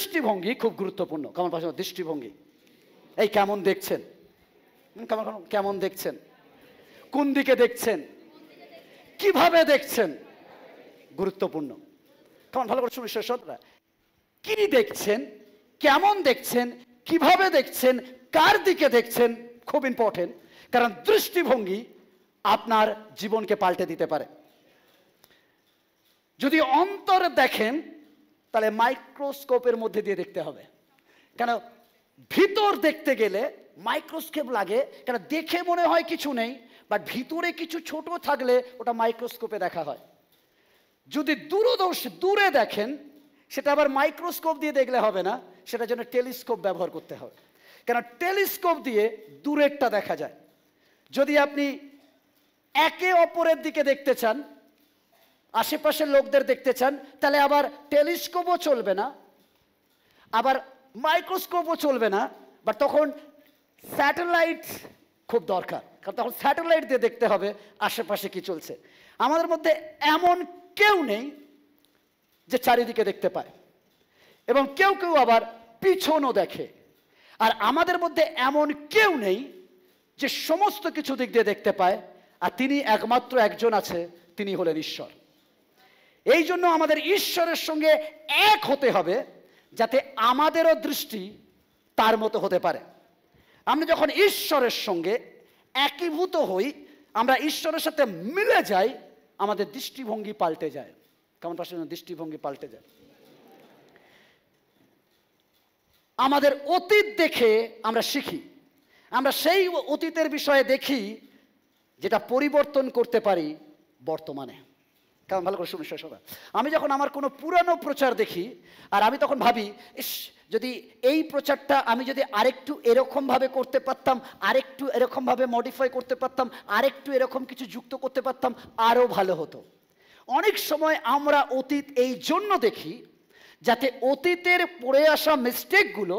দৃষ্টিভঙ্গি খুব গুরুত্বপূর্ণ। কেমন পাশে দৃষ্টিভঙ্গি, এই কেমন দেখছেন, কেমন কেমন দেখছেন, কোন দিকে দেখছেন, কিভাবে দেখছেন, গুরুত্বপূর্ণ। কেমন ভালো করে শুনুন শ্রোতারা, কি দেখছেন, কেমন দেখছেন, কিভাবে দেখছেন, কার দিকে দেখছেন, খুব ইম্পর্টেন্ট। কারণ দৃষ্টিভঙ্গি আপনার জীবনকে পাল্টে দিতে পারে। যদি অন্তরে দেখেন তাহলে মাইক্রোস্কোপের মধ্যে দিয়ে দেখতে হবে, কেন ভিতর দেখতে গেলে মাইক্রোস্কোপ লাগে, কেন দেখে মনে হয় কিছু নেই, বাট ভিতরে কিছু ছোট থাকলে ওটা মাইক্রোস্কোপে দেখা হয়। যদি দূরে দেখেন সেটা আবার মাইক্রোস্কোপ দিয়ে দেখলে হবে না, সেটার জন্য টেলিস্কোপ ব্যবহার করতে হবে, কেন টেলিস্কোপ দিয়ে দূরেরটা দেখা যায়। যদি আপনি একে অপরের দিকে দেখতে চান, আশেপাশের লোকদের দেখতে চান, তাহলে আবার টেলিস্কোপও চলবে না, আবার মাইক্রোস্কোপও চলবে না, বাট তখন স্যাটেলাইট খুব দরকার, কারণ তখন স্যাটেলাইট দিয়ে দেখতে হবে আশেপাশে কি চলছে। আমাদের মধ্যে এমন কেউ নেই যে চারিদিকে দেখতে পায়, এবং কেউ কেউ আবার পিছনও দেখে। আর আমাদের মধ্যে এমন কেউ নেই যে সমস্ত কিছু দিক দিয়ে দেখতে পায়, আর তিনি একমাত্র একজন আছে, তিনি হলেন ঈশ্বর। এই জন্য আমাদের ঈশ্বরের সঙ্গে এক হতে হবে, যাতে আমাদেরও দৃষ্টি তার মতো হতে পারে। আমরা যখন ঈশ্বরের সঙ্গে একীভূত হই, আমরা ঈশ্বরের সাথে মিলে যাই, আমাদের দৃষ্টিভঙ্গি পাল্টে যায়। কেমন পাশে দৃষ্টিভঙ্গি পাল্টে যায়। আমাদের অতীত দেখে আমরা শিখি, আমরা সেই অতীতের বিষয়ে দেখি যেটা পরিবর্তন করতে পারি বর্তমানে। কেমন ভালো করে শুনুন সবাই, আমি যখন আমার কোনো পুরানো প্রচার দেখি, আর আমি তখন ভাবি, ইস যদি এই প্রচারটা আমি যদি আরেকটু এরকমভাবে করতে পারতাম, আরেকটু এরকমভাবে মডিফাই করতে পারতাম, আরেকটু এরকম কিছু যুক্ত করতে পারতাম, আরও ভালো হতো। অনেক সময় আমরা অতীত এই জন্য দেখি যাতে অতীতের পড়ে আসা মিস্টেকগুলো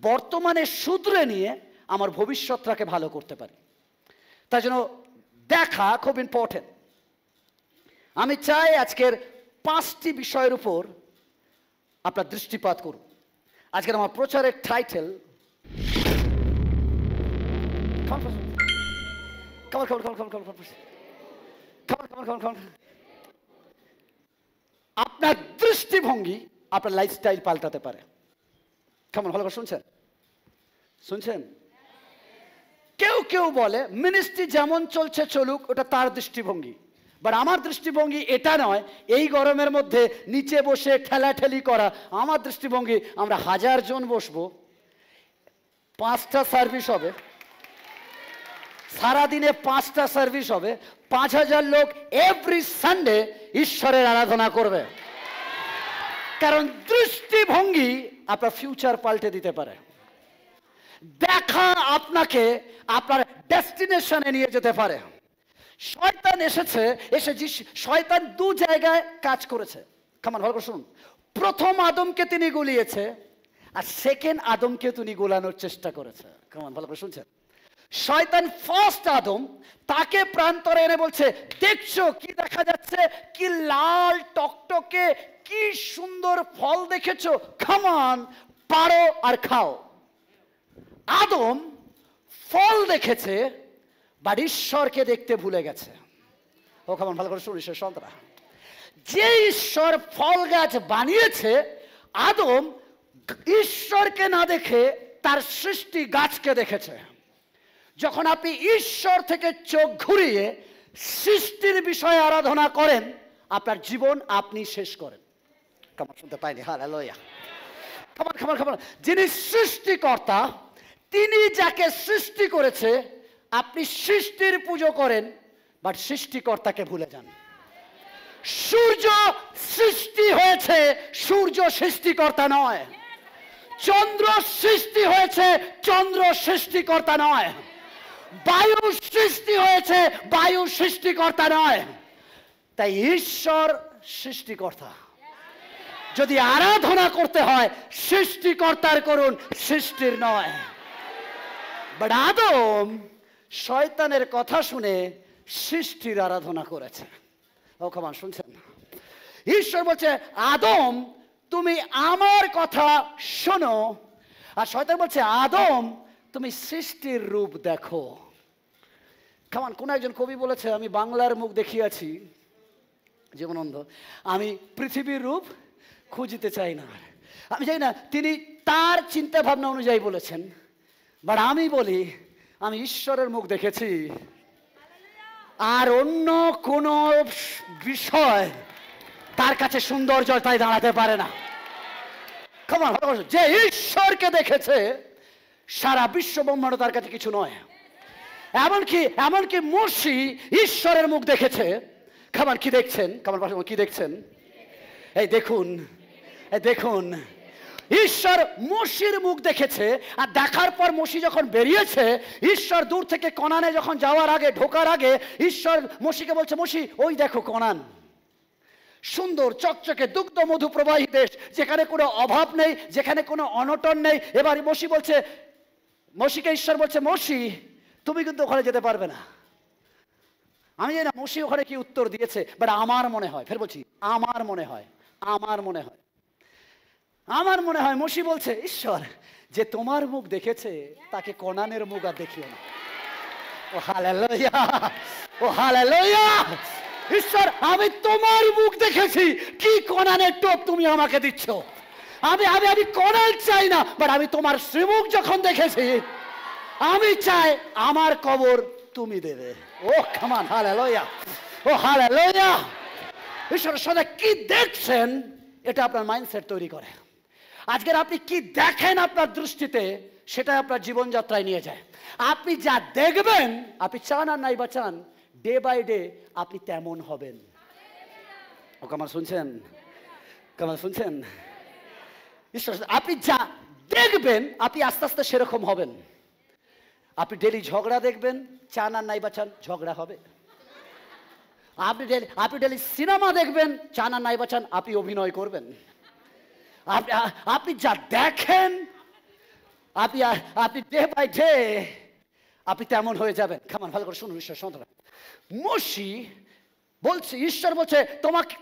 বর্তমানে শুধরে নিয়ে আমার ভবিষ্যৎটাকে ভালো করতে পারি। তাই জন্য দেখা খুব ইম্পর্টেন্ট। আমি চাই আজকের 5টি বিষয়ের উপর আপনার দৃষ্টিপাত করুন। আজকের আমার প্রচারের টাইটেল আপনার দৃষ্টিভঙ্গি আপনার লাইফস্টাইল পাল্টাতে পারে। কেমন ভালো করে শুনছেন, শুনছেন? কেউ কেউ বলে মিনিস্ট্রি যেমন চলছে চলুক, ওটা তার দৃষ্টিভঙ্গি। বাট আমার দৃষ্টিভঙ্গি এটা নয়, এই গরমের মধ্যে নিচে বসে ঠেলাঠেলি করা। আমার দৃষ্টিভঙ্গি আমরা 1000 জন বসবো, 5টা সার্ভিস হবে, সারাদিনে 5টা সার্ভিস হবে, 5000 লোক এভরি সানডে ঈশ্বরের আরাধনা করবে। কারণ দৃষ্টিভঙ্গি আপনার ফিউচার পাল্টে দিতে পারে। দেখা আপনাকে আপনার ডেস্টিনেশনে নিয়ে যেতে পারে। শয়তান এসে শয়তান 2 জায়গায় কাজ করেছে। কেমন ভালো করে শুনুন, প্রথম আদমকে তিনি গুলিয়েছে, আর সেকেন্ড আদমকে তিনি গোলানোর চেষ্টা করেছে। কেমন ভালো করে শুনছেন? শয়তান ফার্স্ট আদম, তাকে প্রান্তরে এনে বলছে, দেখছো কি দেখা যাচ্ছে, কি লাল টকটকে, কি সুন্দর ফল দেখেছো, কাম অন পারো আর খাও। আদম ফল দেখেছে, বাট ঈশ্বরকে দেখতে ভুলে গেছে। ও কেমন ভালো করে শুনুন সন্তানরা, যে ঈশ্বর ফল গাছ বানিয়েছে, আদম ঈশ্বরকে না দেখে তার সৃষ্টি গাছকে দেখেছে। যখন আপনি ঈশ্বর থেকে চোখ ঘুরিয়ে সৃষ্টির বিষয়ে আরাধনা করেন, আপনার জীবন আপনি শেষ করেন। কেমন শুনতে পাইনি? হালেলুয়া। খাবার খাবার খাবার, যিনি সৃষ্টিকর্তা, তিনি যাকে সৃষ্টি করেছে, আপনি সৃষ্টির পুজো করেন, বাট সৃষ্টিকর্তাকে ভুলে যান। সূর্য সৃষ্টি হয়েছে, সূর্য সৃষ্টিকর্তা নয়। চন্দ্র সৃষ্টি হয়েছে, চন্দ্র সৃষ্টিকর্তা নয়। বায়ু সৃষ্টি হয়েছে, বায়ু সৃষ্টিকর্তা নয়। তাই ঈশ্বর সৃষ্টিকর্তা। যদি আরাধনা করতে হয়, সৃষ্টিকর্তার করুন, সৃষ্টির নয়। বাট আদম শয়তানের কথা শুনে সৃষ্টির আরাধনা করেছে। ও ক্ষমা শুনছেন? ঈশ্বর বলছে, আদম তুমি আমার কথা শোনো। আর শয়তান বলছে, আদম তুমি সৃষ্টির রূপ দেখো। কেমন, কোন একজন কবি বলেছে, আমি বাংলার মুখ দেখিয়াছি জীবনানন্দ, আমি পৃথিবীর রূপ খুঁজিতে চাই না। আমি চাই না, তিনি তার চিন্তা ভাবনা অনুযায়ী বলেছেন। বাট আমি বলি, আমি ঈশ্বরের মুখ দেখেছি, আর অন্য কোন বিষয় তার কাছে সৌন্দর্যতায় দাঁড়াতে পারে না। কেমন, যে ঈশ্বরকে দেখেছে সারা বিশ্ব ব্রহ্মাণ্ড তার কাছে কিছু নয়। এমনকি মোশি ঈশ্বরের মুখ দেখেছে। কেমন, কি দেখছেন? কেমন কি দেখছেন? এই দেখুন, এই দেখুন, ঈশ্বর মোশির মুখ দেখেছে। আর দেখার পর মোশি যখন বেরিয়েছে, ঈশ্বর দূর থেকে কনানে যখন যাওয়ার আগে, ঢোকার আগে, ঈশ্বর মোশিকে বলছে, মোশি ওই দেখো কনান, সুন্দর চকচকে দুগ্ধ মধু প্রবাহী দেশ, যেখানে কোনো অভাব নেই, যেখানে কোনো অনটন নেই। এবার মোশি বলছে, মোশিকে ঈশ্বর বলছে, মোশি তুমি কিন্তু ওখানে যেতে পারবে না। আমি জানি না মোশি ওখানে কি উত্তর দিয়েছে, বাট আমার মনে হয়, ফের বলছি, আমার মনে হয় মোশি বলছে, ঈশ্বর যে তোমার মুখ দেখেছে তাকে কনানের মুখ আর দেখিও না। ও হালেলুয়া, ও হালেলুয়া। ঈশ্বর আমি তোমার মুখ দেখেছি, কি কনানের টোপ তুমি আমাকে দিচ্ছ। আমি কনান চাই না, বাট আমি তোমার শ্রীমুখ যখন দেখেছি, আমি চাই আমার কবর তুমি দেবে। ও কামান, হালেলুয়া, ও হালেলুয়া। ঈশ্বরের সাথে কি দেখছেন, এটা আপনার মাইন্ডসেট তৈরি করে। আজকের আপনি কি দেখেন আপনার দৃষ্টিতে, সেটা আপনার জীবনযাত্রায় নিয়ে যায়। আপনি যা দেখবেন, আপনি চান আর নাই বা চান, ডে বাই ডে আপনি তেমন হবেন। ও কামান শুনছেন? কামান শুনছেন? ঈশ্বর, আপনি যা দেখবেন আপনি আস্তে আস্তে সেরকম হবেন। আপনি ডেলি ঝগড়া দেখবেন, চান আর নাই বা চান ঝগড়া হবে। আপনি ডেলি সিনেমা দেখবেন, চান আর নাই বা চান আপনি অভিনয় করবেন। আপনি যা দেখেন, আপনি ডে বাই ডে আপনি তেমন হয়ে যাবেন। কেমন, ভালো করে শুনুন ঈশ্বর সন্তান। মোশি বলছে, ঈশ্বর বলছে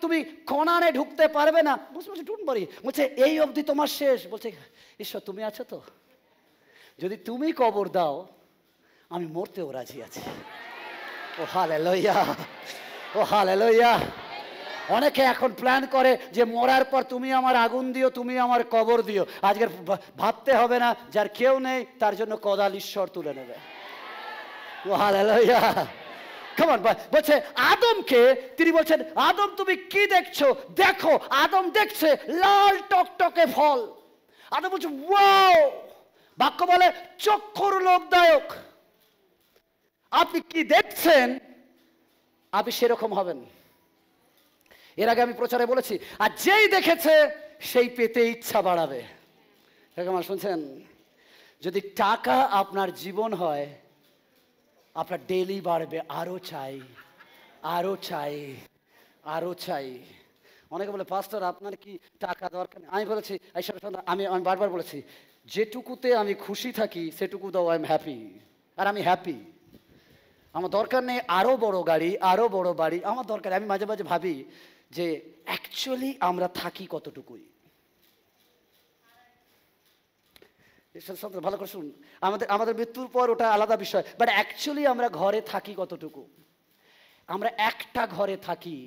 তুমি কনানে ঢুকতে পারবে না। বলছে ডোন্ট ওয়ারি, বলছে এই অবধি তোমার শেষ। বলছে ঈশ্বর তুমি আছো তো, যদি তুমি কবর দাও আমি মরতেও রাজি আছি। ও হালেলুয়া, ও হালেলুয়া। অনেকে এখন প্ল্যান করে যে মরার পর তুমি আমার আগুন দিও, তুমি আমার কবর দিও। আজকের ভাবতে হবে না, যার কেউ নেই তার জন্য কোদাল ঈশ্বর তুলে নেবে। ও হালেলুয়া। কেমন বলছে আদমকে, তিনি বলছেন, আদম তুমি কি দেখছো? দেখো, আদম দেখছে লাল টকটকে ফল। আদম বলছে ওয়াও, বাক্য বলে চক্ষুর লোভদায়ক। আপনি কি দেখছেন, আপনি সেরকম হবেন। এর আগে আমি প্রচারে বলেছি, আর যেই দেখেছে সেই পেতে ইচ্ছা বাড়াবে। কেমন শুনছেন? যদি টাকা আপনার জীবন হয়, আপনার ডেলি বাড়বে, আরো চাই, আরো চাই, আরো চাই। অনেকে বলে পাস্টর আপনার কি টাকা দরকার? আমি বলেছি, আমি বারবার বলেছি, যেটুকুতে আমি খুশি থাকি সেটুকু দাও, আই এম হ্যাপি। আর আমি হ্যাপি। আমার দরকার নেই আরো বড় গাড়ি, আরো বড় বাড়ি, আমার দরকার। আমি মাঝে মাঝে ভাবি যে অ্যাকচুয়ালি আমরা থাকি কতটুকুই। ভালো করে শুনুন, আমাদের মৃত্যুর পর ওটা আলাদা বিষয়, বাট অ্যাকচুয়ালি আমরা ঘরে থাকি কতটুকু। আমরা একটা ঘরে থাকি,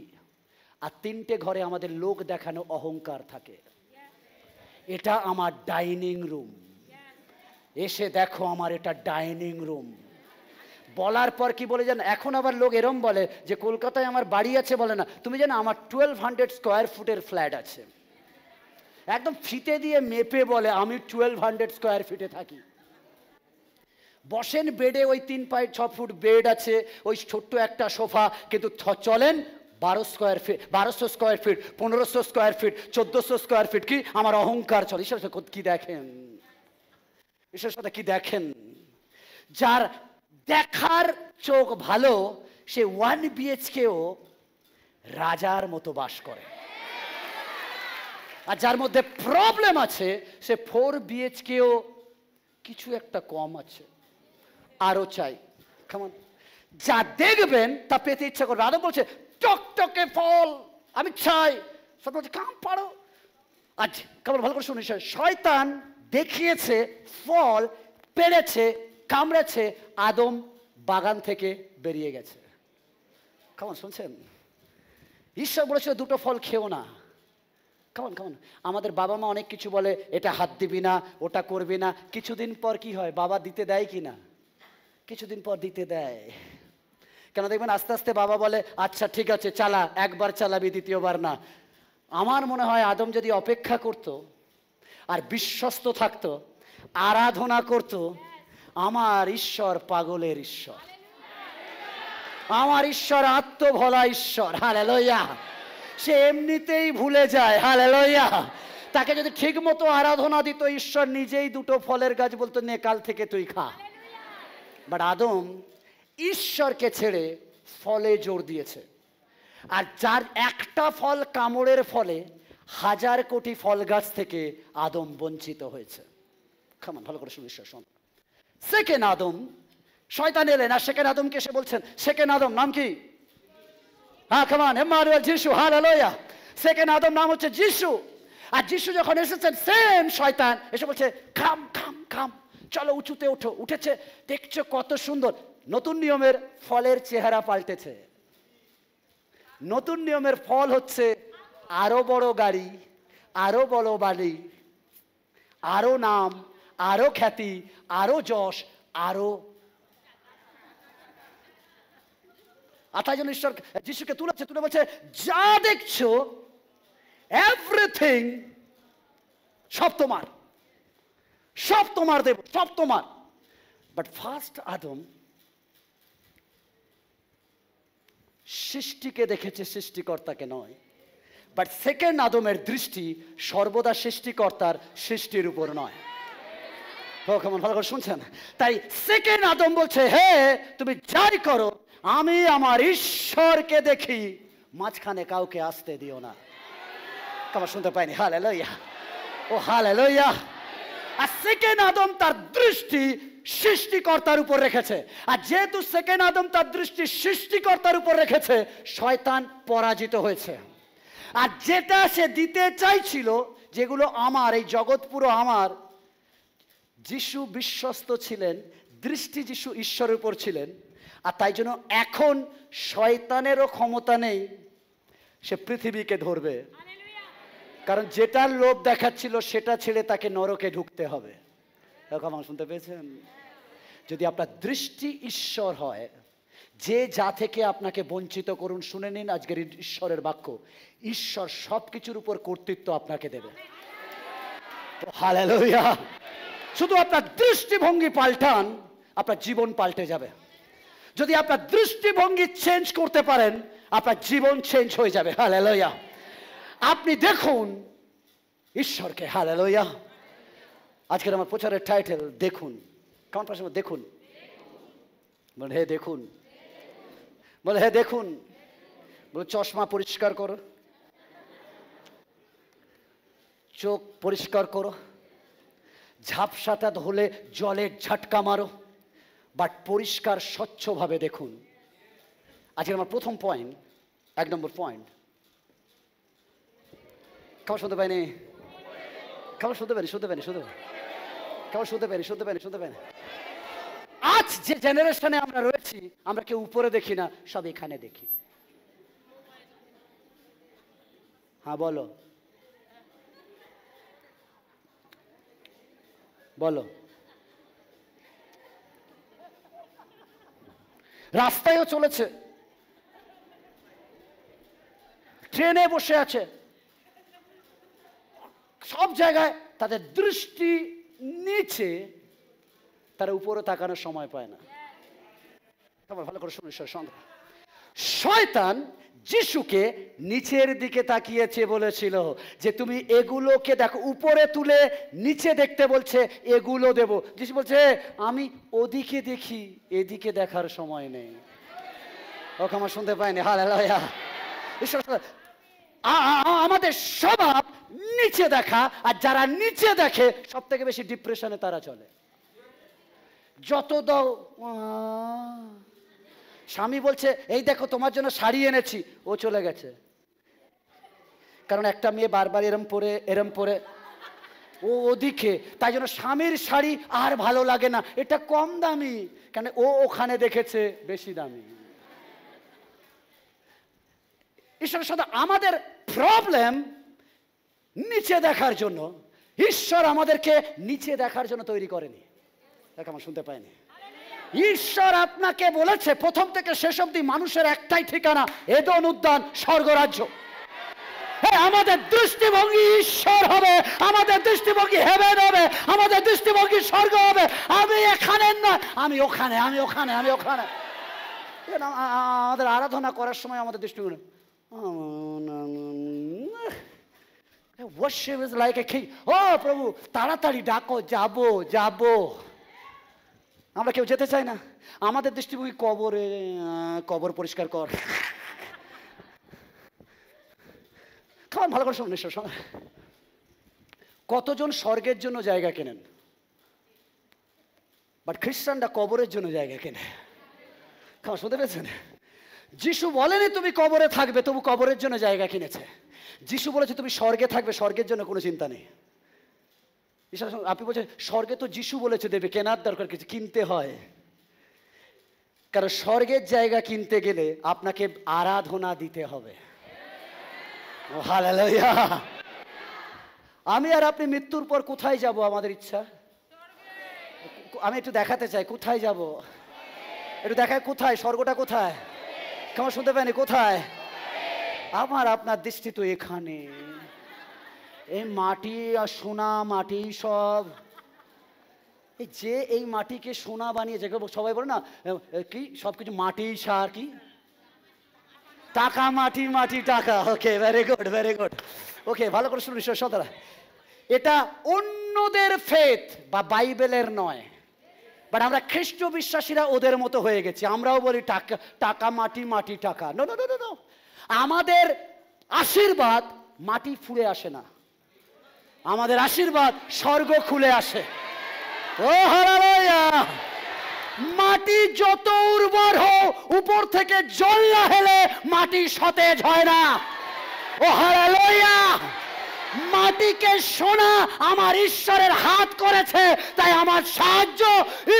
আর 3টে ঘরে আমাদের লোক দেখানো অহংকার থাকে। এটা আমার ডাইনিং রুম, এসে দেখো আমার এটা ডাইনিং রুম। বলার পর কি বলে জান, এখন আবার লোক এরম বলে যে কলকাতায় আমার বাড়ি আছে, বলে না, তুমি জানো আমার 1200 স্কোয়ার ফুটের ফ্ল্যাট আছে। একদম ফিতে দিয়ে মেপে বলে আমি 1200 স্কোয়ার ফিটে থাকি। বসেন বেডে, ওই 3.6 ফুট বেড আছে, ওই ছোট্ট একটা সোফা, কিন্তু চলেন 1200 square feet, 1200 square feet, 1500 square feet, 1400 square feet. কি আমার অহংকার চলে। ঈশ্বরের সাথে কি দেখেন, ঈশ্বরের সাথে কি দেখেন? যার দেখার চোখ ভালো, সে 1 BHKও রাজার মতো বাস করে। আর যার মধ্যে প্রবলেম আছে, সে 4 BHKও কিছু একটা কম আছে, আরো চাই। কেমন, যা দেখবেন তা পেতে ইচ্ছা করবে। আদম বলছে টকটকে ফল আমি চাই। সব বলছে কাম পারো, আজ কেমন ভালো করে শুনিস, শয়তান দেখিয়েছে ফল, পেড়েছে, কামড়েছে, আদম বাগান থেকে বেরিয়ে গেছে। কেমন শুনছেন? ঈশ্বর বলেছিল দুটো ফল খেও না। কেমন কেমন আমাদের বাবা মা অনেক কিছু বলে, এটা হাত দিবি না, ওটা করবি না, কিছুদিন পর কি হয়, বাবা দিতে দেয় কি না? কিছুদিন পর দিতে দেয়। কেন দেখবেন আস্তে আস্তে বাবা বলে আচ্ছা ঠিক আছে চালা, একবার চালাবি, দ্বিতীয়বার না। আমার মনে হয় আদম যদি অপেক্ষা করত আর বিশ্বস্ত থাকতো, আরাধনা করত, আমার ঈশ্বর পাগলের ঈশ্বর, আমার ঈশ্বর আত্মভোলা ঈশ্বর, হালেলুয়া। সে এমনিতেই ভুলে যায়, হালেলুয়া। তাকে যদি ঠিক মতো আরাধনা দিত, ঈশ্বর নিজেই দুটো ফলের গাছ বলতো নে কাল থেকে তুই খা। বাট আদম ঈশ্বরকে ছেড়ে ফলে জোর দিয়েছে, আর যার একটা ফল কামড়ের ফলে 1000 কোটি ফল গাছ থেকে আদম বঞ্চিত হয়েছে। কেমন ভালো করে শুনে শোন। সেকেন্ড আদম, শয়তান এলেন আর সেকেন্ড আদমকে এসে বলছেন, সেকেন্ড আদম নাম কি? হ্যাঁ কামান ইম্মানুয়েল, যিশু, হালেলুয়া। সেকেন্ড আদম নাম হচ্ছে যিশু। আর যিশু যখন এসেছেন, সেম শয়তান এসে বলছে খাম খাম খাম, চলো উঁচুতে ওঠো। উঠেছে, দেখছো কত সুন্দর। নতুন নিয়মের ফলের চেহারা পাল্টেছে। নতুন নিয়মের ফল হচ্ছে আরো বড় গাড়ি, আরো বড় বাড়ি, আরো নাম, আরো খ্যাতি, আরো যশ, আরো। তাই জন্য ঈশ্বর যিশুকে তুলেছে, তুলে বলছে যা দেখছো এভরিথিং সব তোমার, সব তোমার দেব, সব তোমার। বাট ফার্স্ট আদম সৃষ্টিকে দেখেছে, সৃষ্টিকর্তাকে নয়। বাট সেকেন্ড আদমের দৃষ্টি সর্বদা সৃষ্টিকর্তার সৃষ্টির উপর নয়। কেমন ভালো করে শুনছেন? তাই সেকেন্ড আদম বলছে হে তুমি যাই করো, আমি আমার ঈশ্বরকে দেখি, মাঝখানে কাউকে আসতে দিও না। কেমন শুনতে পাইনি? হালেলুয়া, ও হালেলুয়া। আর সেকেন্ড আদম তার দৃষ্টি সৃষ্টিকর্তার উপর রেখেছে। আর যেহেতু সেকেন্ড আদম তার দৃষ্টি সৃষ্টিকর্তার উপর রেখেছে, শয়তান পরাজিত হয়েছে। আর যেটা সে দিতে চাইছিল, যেগুলো আমার, এই জগৎ পুরো আমার, যিশু বিশ্বস্ত ছিলেন, দৃষ্টি যিশু ঈশ্বরের উপর ছিলেন। আর তাই জন্য এখন শয়তানেরও ক্ষমতা নেই সে পৃথিবীকে ধরবে, কারণ যেটার লোভ দেখাচ্ছিল সেটা ছেড়ে তাকে নরকে ঢুকতে হবে। এরকম শুনতে পেয়েছেন? যদি আপনার দৃষ্টি ঈশ্বর হয়, যে যা থেকে আপনাকে বঞ্চিত করুন, শুনে নিন আজকের ঈশ্বরের বাক্য, ঈশ্বর সবকিছুর উপর কর্তৃত্ব আপনাকে দেবে। হালেলুয়া। শুধু আপনার দৃষ্টিভঙ্গি পাল্টান, আপনার জীবন পাল্টে যাবে। যদি আপনার দৃষ্টিভঙ্গি চেঞ্জ করতে পারেন, আপনার জীবন চেঞ্জ হয়ে যাবে। হালেলুয়া। আপনি দেখুন ঈশ্বরকে। হালেলুয়া। আজকের আমার প্রচারের টাইটেল দেখুন। কেমন প্রশ্ন? দেখুন। বলে হে দেখুন, বলে হে দেখুন, বলে চশমা পরিষ্কার করো, চোখ পরিষ্কার করো, ঝাপসাটা ধুলে জলের ঝাটকা মারো, বাট পরিষ্কার স্বচ্ছভাবে দেখুন। আজকে আমার প্রথম পয়েন্ট, 1 নম্বর পয়েন্ট। কেমন শুনতে পাইনি? কেমন শুনতে পারি? শুনতে পারি? শুনতে পারি? কেমন শুনতে পারি? শুনতে পারি? শুনতে পারি? আজ যে জেনারেশনে আমরা রয়েছি, আমরা কেউ উপরে দেখি না, সব এখানে দেখি। হ্যাঁ বলো, বলো। রাস্তায়ও চলেছে, ট্রেনে বসে আছে, সব জায়গায় তাদের দৃষ্টি নিচে, তারা উপরে তাকানোর সময় পায় না। ভালো করে শুনুন। শয়তান যিশুকে নিচের দিকে তাকিয়েছে, বলেছিল যে তুমি এগুলোকে দেখো, উপরে তুলে নিচে দেখতে বলছে, এগুলো দেব। যিশু বলছে আমি ওদিকে দেখি, এদিকে দেখার সময় নেই। ওকে আমার শুনতে পাইনি? হালেলুয়া। ঈশ্বর আমাদের স্বভাব নিচে দেখা, আর যারা নিচে দেখে সব থেকে বেশি ডিপ্রেশনে তারা চলে। যত দাও, স্বামী বলছে এই দেখো তোমার জন্য শাড়ি এনেছি, ও চলে গেছে। কারণ একটা মেয়ে বারবার এরম পরে ও ওদিকে, তাই জন্য স্বামীর শাড়ি আর ভালো লাগে না, এটা কম দামি, কেন ও ওখানে দেখেছে বেশি দামি। ঈশ্বরের সাথে আমাদের প্রবলেম নিচে দেখার জন্য। ঈশ্বর আমাদেরকে নিচে দেখার জন্য তৈরি করেনি। দেখ, আমার শুনতে পাইনি। ঈশ্বর আপনাকে বলেছে প্রথম থেকে শেষ অবধি মানুষের একটাই ঠিকানা, এদন উদ্যান, স্বর্গরাজ্য। আমাদের দৃষ্টিভঙ্গি ঈশ্বর হবে, আমাদের দৃষ্টিভঙ্গি হেভেন হবে, আমাদের দৃষ্টিভঙ্গি স্বর্গ হবে। আমি এখানে না, আমি ওখানে, আমি ওখানে, আমি ওখানে। আমাদের আরাধনা করার সময় আমাদের দৃষ্টিভঙ্গি worship is like a king. ও প্রভু তাড়াতাড়ি ডাকো, যাবো যাবো। আমরা কেউ যেতে চাই না। আমাদের দৃষ্টিভঙ্গি কবরে, কবর পরিষ্কার কর। খাওয়ান ভালো করে শুনুন। কতজন স্বর্গের জন্য জায়গা কেনেন, বাট খ্রিস্টানরা কবরের জন্য জায়গা কেনে। খাওয়া শুনতে পেয়েছেন? যিশু বলেনি তুমি কবরে থাকবে, তবু কবরের জন্য জায়গা কিনেছে। যিশু বলেছে তুমি স্বর্গে থাকবে, স্বর্গের জন্য কোনো চিন্তা নেই। আপনি বলছেন স্বর্গে তো যিশু বলেছে দেবে, কেনার দরকার কিছু, কিনতে হয়। কারণ স্বর্গের জায়গা কিনতে গেলে আপনাকে আরাধনা দিতে হবে। হালেলুয়া। আমি আর আপনি মৃত্যুর পর কোথায় যাব? আমাদের ইচ্ছা আমি একটু দেখাতে চাই কোথায় যাব, একটু দেখায় কোথায়, স্বর্গটা কোথায়? কেমন শুনতে পাইনি? কোথায়? আমার আপনার দৃষ্টি তো এখানে। এই মাটি আর সোনা, মাটি সব, এই যে এই মাটিকে সোনা বানিয়েছে, সবাই বলে না কি সবকিছু মাটি সার, কি টাকা, মাটি মাটি টাকা। ওকে, ভেরি গুড, ভেরি গুড। ওকে, ভালো করে শুনুন সন্তানরা, এটা অন্যদের ফেথ বা বাইবেলের নয়, বাট আমরা খ্রিস্ট বিশ্বাসীরা ওদের মতো হয়ে গেছি। আমরাও বলি টাকা টাকা, মাটি মাটি টাকা। নো নো নো নো, আমাদের আশীর্বাদ মাটি ফুঁড়ে আসে না, আমাদের আশীর্বাদ স্বর্গ খুলে আসে। ও হালেলুয়া। মাটি যত উর্বর হোক, উপর থেকে জল না হেলে মাটি সতেজ হয় না। ও হালেলুয়া। মাটিকে সোনা আমার ঈশ্বরের হাত করেছে, তাই আমার সাহায্য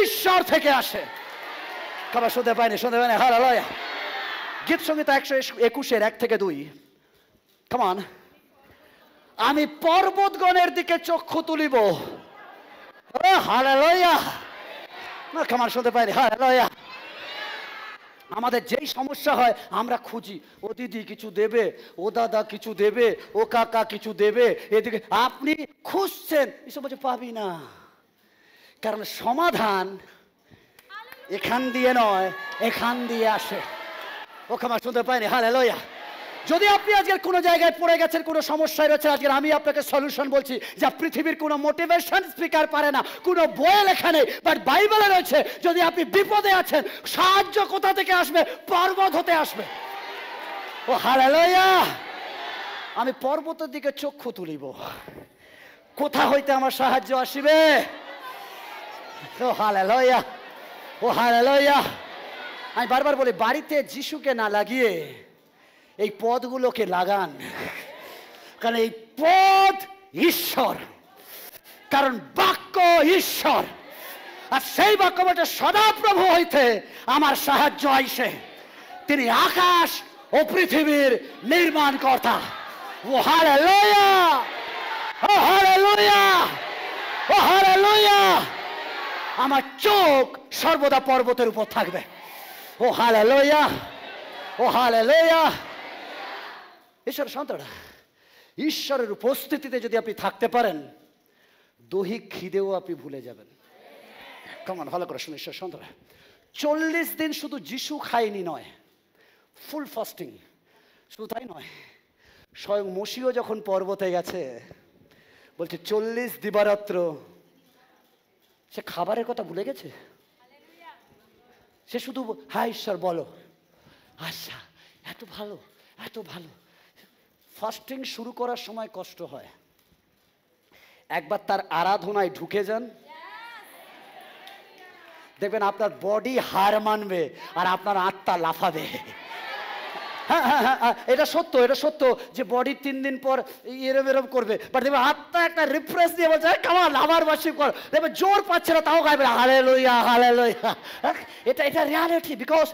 ঈশ্বর থেকে আসে। খাবার শুনতে পাইনি? শুনতে পাইনি? হালেলুয়া। গীত সংহিতা 121:1-2। কামান, আমি পর্বতগণের দিকে চক্ষু তুলিব। হালেলুয়া। না, কামান শুনতে পাইনি? হালেলুয়া। আমাদের যেই সমস্যা হয় আমরা খুঁজি, ও দিদি কিছু দেবে, ও দাদা কিছু দেবে, ও কাকা কিছু দেবে, এদিকে আপনি খুঁজছেন, এসব বলছে পাবি না। কারণ সমাধান এখান দিয়ে নয়, এখান দিয়ে আসে। ও কামান শুনতে পাইনি? হালেলুয়া। যদি আপনি আজকের কোনো জায়গায় পড়ে গেছেন, কোনো সমস্যায় রয়েছে, আজকে আমি আপনাকে সলিউশন বলছি, যা পৃথিবীর কোনো মোটিভেশন স্পিকার পারে না, কোনো বইয়ে লেখা নেই, বাট বাইবেলে রয়েছে। যদি আপনি বিপদে আছেন, সাহায্য কোথা থেকে আসবে? পর্বত হতে আসবে। ও হালেলুয়া। আমি পর্বতের দিকে চক্ষু তুলিব, কোথা হইতে আমার সাহায্য আসিবে? ও হালেলুয়া, ও হালেলুয়া। আমি বারবার বলি, বাড়িতে যিশুকে না লাগিয়ে এই পদগুলোকে লাগান, কারণ এই পদ ঈশ্বর, কারণ বাক্য ঈশ্বর। আর সেই বাক্য বলতে সদাপ্রভু হইতে আমার সাহায্য আইসে। তিনি আকাশ ও পৃথিবীর নির্মাণ কর্তা। ও হালেলুয়া, ও হালেলুয়া, ও হালেলুয়া। আমার চোখ সর্বদা পর্বতের উপর থাকবে। ও হালেলুয়া, ও হালেলুয়া। ঈশ্বর সন্তানরা, ঈশ্বরের উপস্থিতিতে যদি আপনি থাকতে পারেন, দৈহিক খিদেও আপনি ভুলে যাবেন। কেমন ভালো করে শুনে ঈশ্বর সন্তানরা, 40 দিন শুধু যিশু খায়নি নয়, ফুল ফাস্টিং। শুধু তাই নয়, স্বয়ং মসিও যখন পর্বতে গেছে, বলছে 40 দিবারাত্র সে খাবারের কথা ভুলে গেছে। সে শুধু হ্যাঁ ঈশ্বর বলো, আচ্ছা এত ভালো, এত ভালো। ফাস্টিং শুরু করার সময় কষ্ট হয়, একবার তার আরাধনায় ঢুকে যান, দেখবেন আপনার বডি হার মানবে আর আপনার আত্মা লাফাবে। হ্যাঁ হ্যাঁ হ্যাঁ, এটা সত্য, এটা সত্য যে বডি 3 দিন পর এরম এরম করবে, বাট দেখবে আত্মা একটা রিফ্রেশ দিয়ে বলছে কামাল আবার ওয়ার্শিপ কর, দেখবে জোর পাচ্ছে না তাও গাইবে হালেলুয়া হালেলুয়া। এটা এটা রিয়ালিটি, বিকজ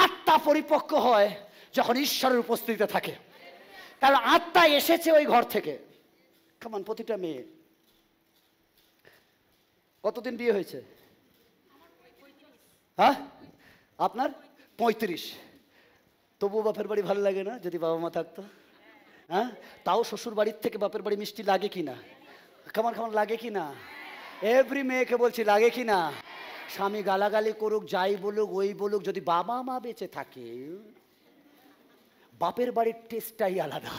আত্মা পরিপক্ক হয় যখন ঈশ্বরের উপস্থিতিতে থাকে, কারণ আত্মা এসেছে ওই ঘর থেকে। কামান প্রতিটা মেয়ে, কতদিন বিয়ে হয়েছে? হ্যাঁ আপনার 35, তবুও বাপের বাড়ি ভালো লাগে না যদি বাবা মা থাকতো? হ্যাঁ, তাও শ্বশুর বাড়ির থেকে বাপের বাড়ি মিষ্টি লাগে কি না? কেমন কেমন লাগে কি না? এভরি মেয়েকে বলছি লাগে কি না? স্বামী গালাগালি করুক, যাই বলুক, ওই বলুক, যদি বাবা মা বেঁচে থাকে বাপের বাড়ির টেস্টটাই আলাদা।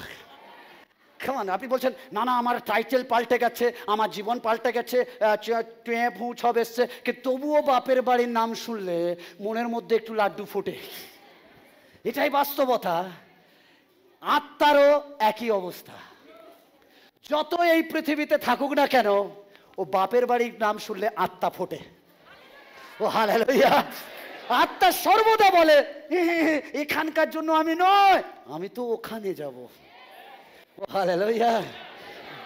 কেমন আপনি বলছেন না না আমার টাইটেল পাল্টে গেছে, আমার জীবন পাল্টে গেছে, সব এসছে, কিন্তু তবুও বাপের বাড়ির নাম শুনলে মনের মধ্যে একটু লাড্ডু ফোটে। এটাই বাস্তবতা। আত্মারও একই অবস্থা। যত এই পৃথিবীতে থাকুক না কেন, ও বাপের বাড়ির নাম শুনলে আত্মা ফোটে। ও হালেলুয়া। আত্মা সর্বদা বলে এখানকার জন্য আমি নয়, আমি তো ওখানে যাব। ও হালেলুয়া।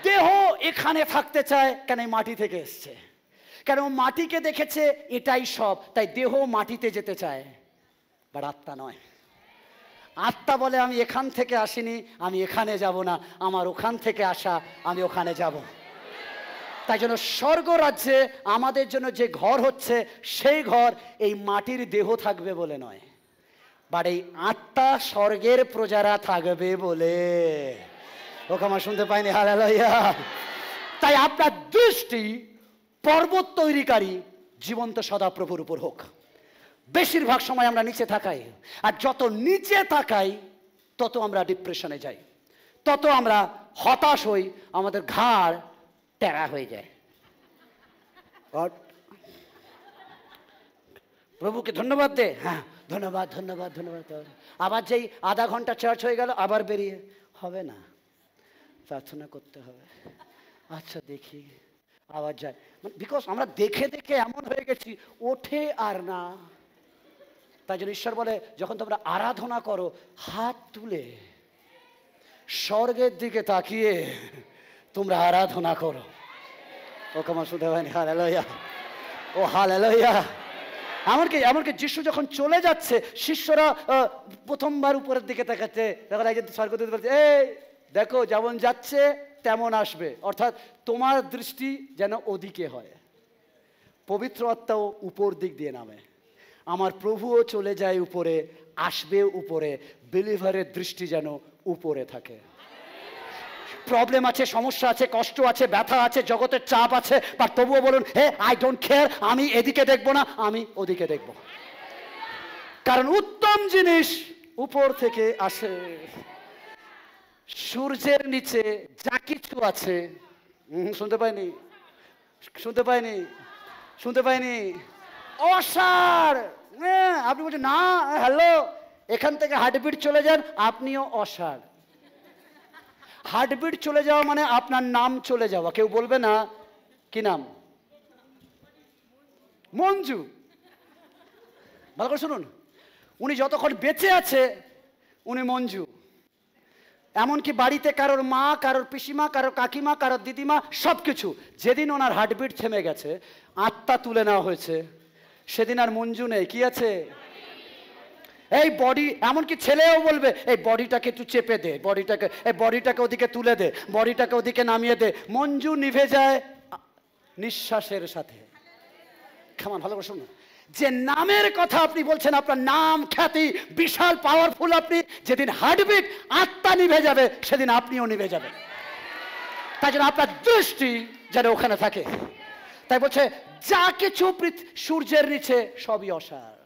দেহ এখানে থাকতে চায় কেন? মাটি থেকে এসছে, কেন মাটিকে দেখেছে এটাই সব, তাই দেহ মাটিতে যেতে চায়, বাট আত্মা নয়। আত্মা বলে আমি এখান থেকে আসিনি, আমি এখানে যাব না, আমার ওখান থেকে আসা, আমি ওখানে যাব। তাই জন্য স্বর্গ রাজ্যে আমাদের জন্য যে ঘর হচ্ছে, সেই ঘর এই মাটির দেহ থাকবে বলে নয়, বাট এই আত্মা স্বর্গের প্রজারা থাকবে বলে। ওকে আমার শুনতে পাইনি? হালেলুয়া। তাই আপনার দৃষ্টি পর্বত তৈরিকারী জীবন্ত সদাপ্রভুর উপর হোক। বেশিরভাগ সময় আমরা নিচে তাকাই, আর যত নিচে তাকাই তত আমরা ডিপ্রেশনে যাই, তত আমরা হতাশ হই, আমাদের ঘাড় টেরা হয়ে যায়। প্রভুকে ধন্যবাদ দে, হ্যাঁ ধন্যবাদ ধন্যবাদ ধন্যবাদ। আবার যেই আধা ঘন্টা চার্চ হয়ে গেল আবার বেরিয়ে হবে না, প্রার্থনা করতে হবে, আচ্ছা দেখি, আবার যায়। বিকজ আমরা দেখে দেখে এমন হয়ে গেছি, ওঠে আর না। তাই জন্য ঈশ্বর বলে যখন তোমরা আরাধনা করো, হাত তুলে স্বর্গের দিকে তাকিয়ে তোমরা আরাধনা করো। ও কেমন শুনতে পাইনি? হালেলুয়া। ও হালেলুয়া। এমনকি যিশু যখন চলে যাচ্ছে, শিষ্যরা প্রথমবার উপরের দিকে তাকাচ্ছে, তখন একজন স্বর্গদূত বলছে এই দেখো যেমন যাচ্ছে তেমন আসবে, অর্থাৎ তোমার দৃষ্টি যেন ওদিকে হয়। পবিত্র আত্মাও উপর দিক দিয়ে নামে, আমার প্রভুও চলে যায় উপরে, আসবে উপরে, বিলিভারের দৃষ্টি যেন উপরে থাকে। প্রবলেম আছে, সমস্যা আছে, কষ্ট আছে, ব্যথা আছে, জগতের চাপ আছে, বা তবুও বলুন হে আই ডোন্ট কেয়ার, আমি এদিকে দেখবো না, আমি ওদিকে দেখবো, কারণ উত্তম জিনিস উপর থেকে আসে। সূর্যের নিচে যা কিছু আছে, শুনতে পাইনি, শুনতে পাইনি, শুনতে পাইনি, অসার। আপনি বলছেন না হ্যালো, এখান থেকে হার্টবিট চলে যান, আপনিও অসার। হার্টবিট চলে যাওয়া মানে আপনার নাম চলে যাওয়া। কেউ বলবে না কি নাম? মঞ্জু। ভালো করে শুনুন, উনি যতক্ষণ বেঁচে আছে উনি মঞ্জু। এমনকি বাড়িতে কারোর মা, কারোর পিসিমা, কারোর কাকিমা, কারোর দিদিমা, সব কিছু। যেদিন ওনার হার্টবিট থেমে গেছে, আত্মা তুলে নেওয়া হয়েছে, সেদিন আর মঞ্জু নেই। কি আছে? এই বডি। এমনকি ছেলেও বলবে এই বডিটাকে একটু চেপে দে, বডিটাকে ওদিকে তুলে দে, বডিটাকে ওদিকে নামিয়ে দে। মঞ্জু নিভে যায় নিঃশ্বাসের সাথে। কেমন ভালো করে শুনুন, যে নামের কথা আপনি বলছেন, আপনার নাম খ্যাতি বিশাল পাওয়ারফুল, আপনি যেদিন হার্টবিট আত্মা নিভে যাবে, সেদিন আপনিও নিভে যাবেন। তাই জন্য আপনার দৃষ্টি যেন ওখানে থাকে। তাই বলছে যা কিছু সূর্যের নিচে সবই অসার,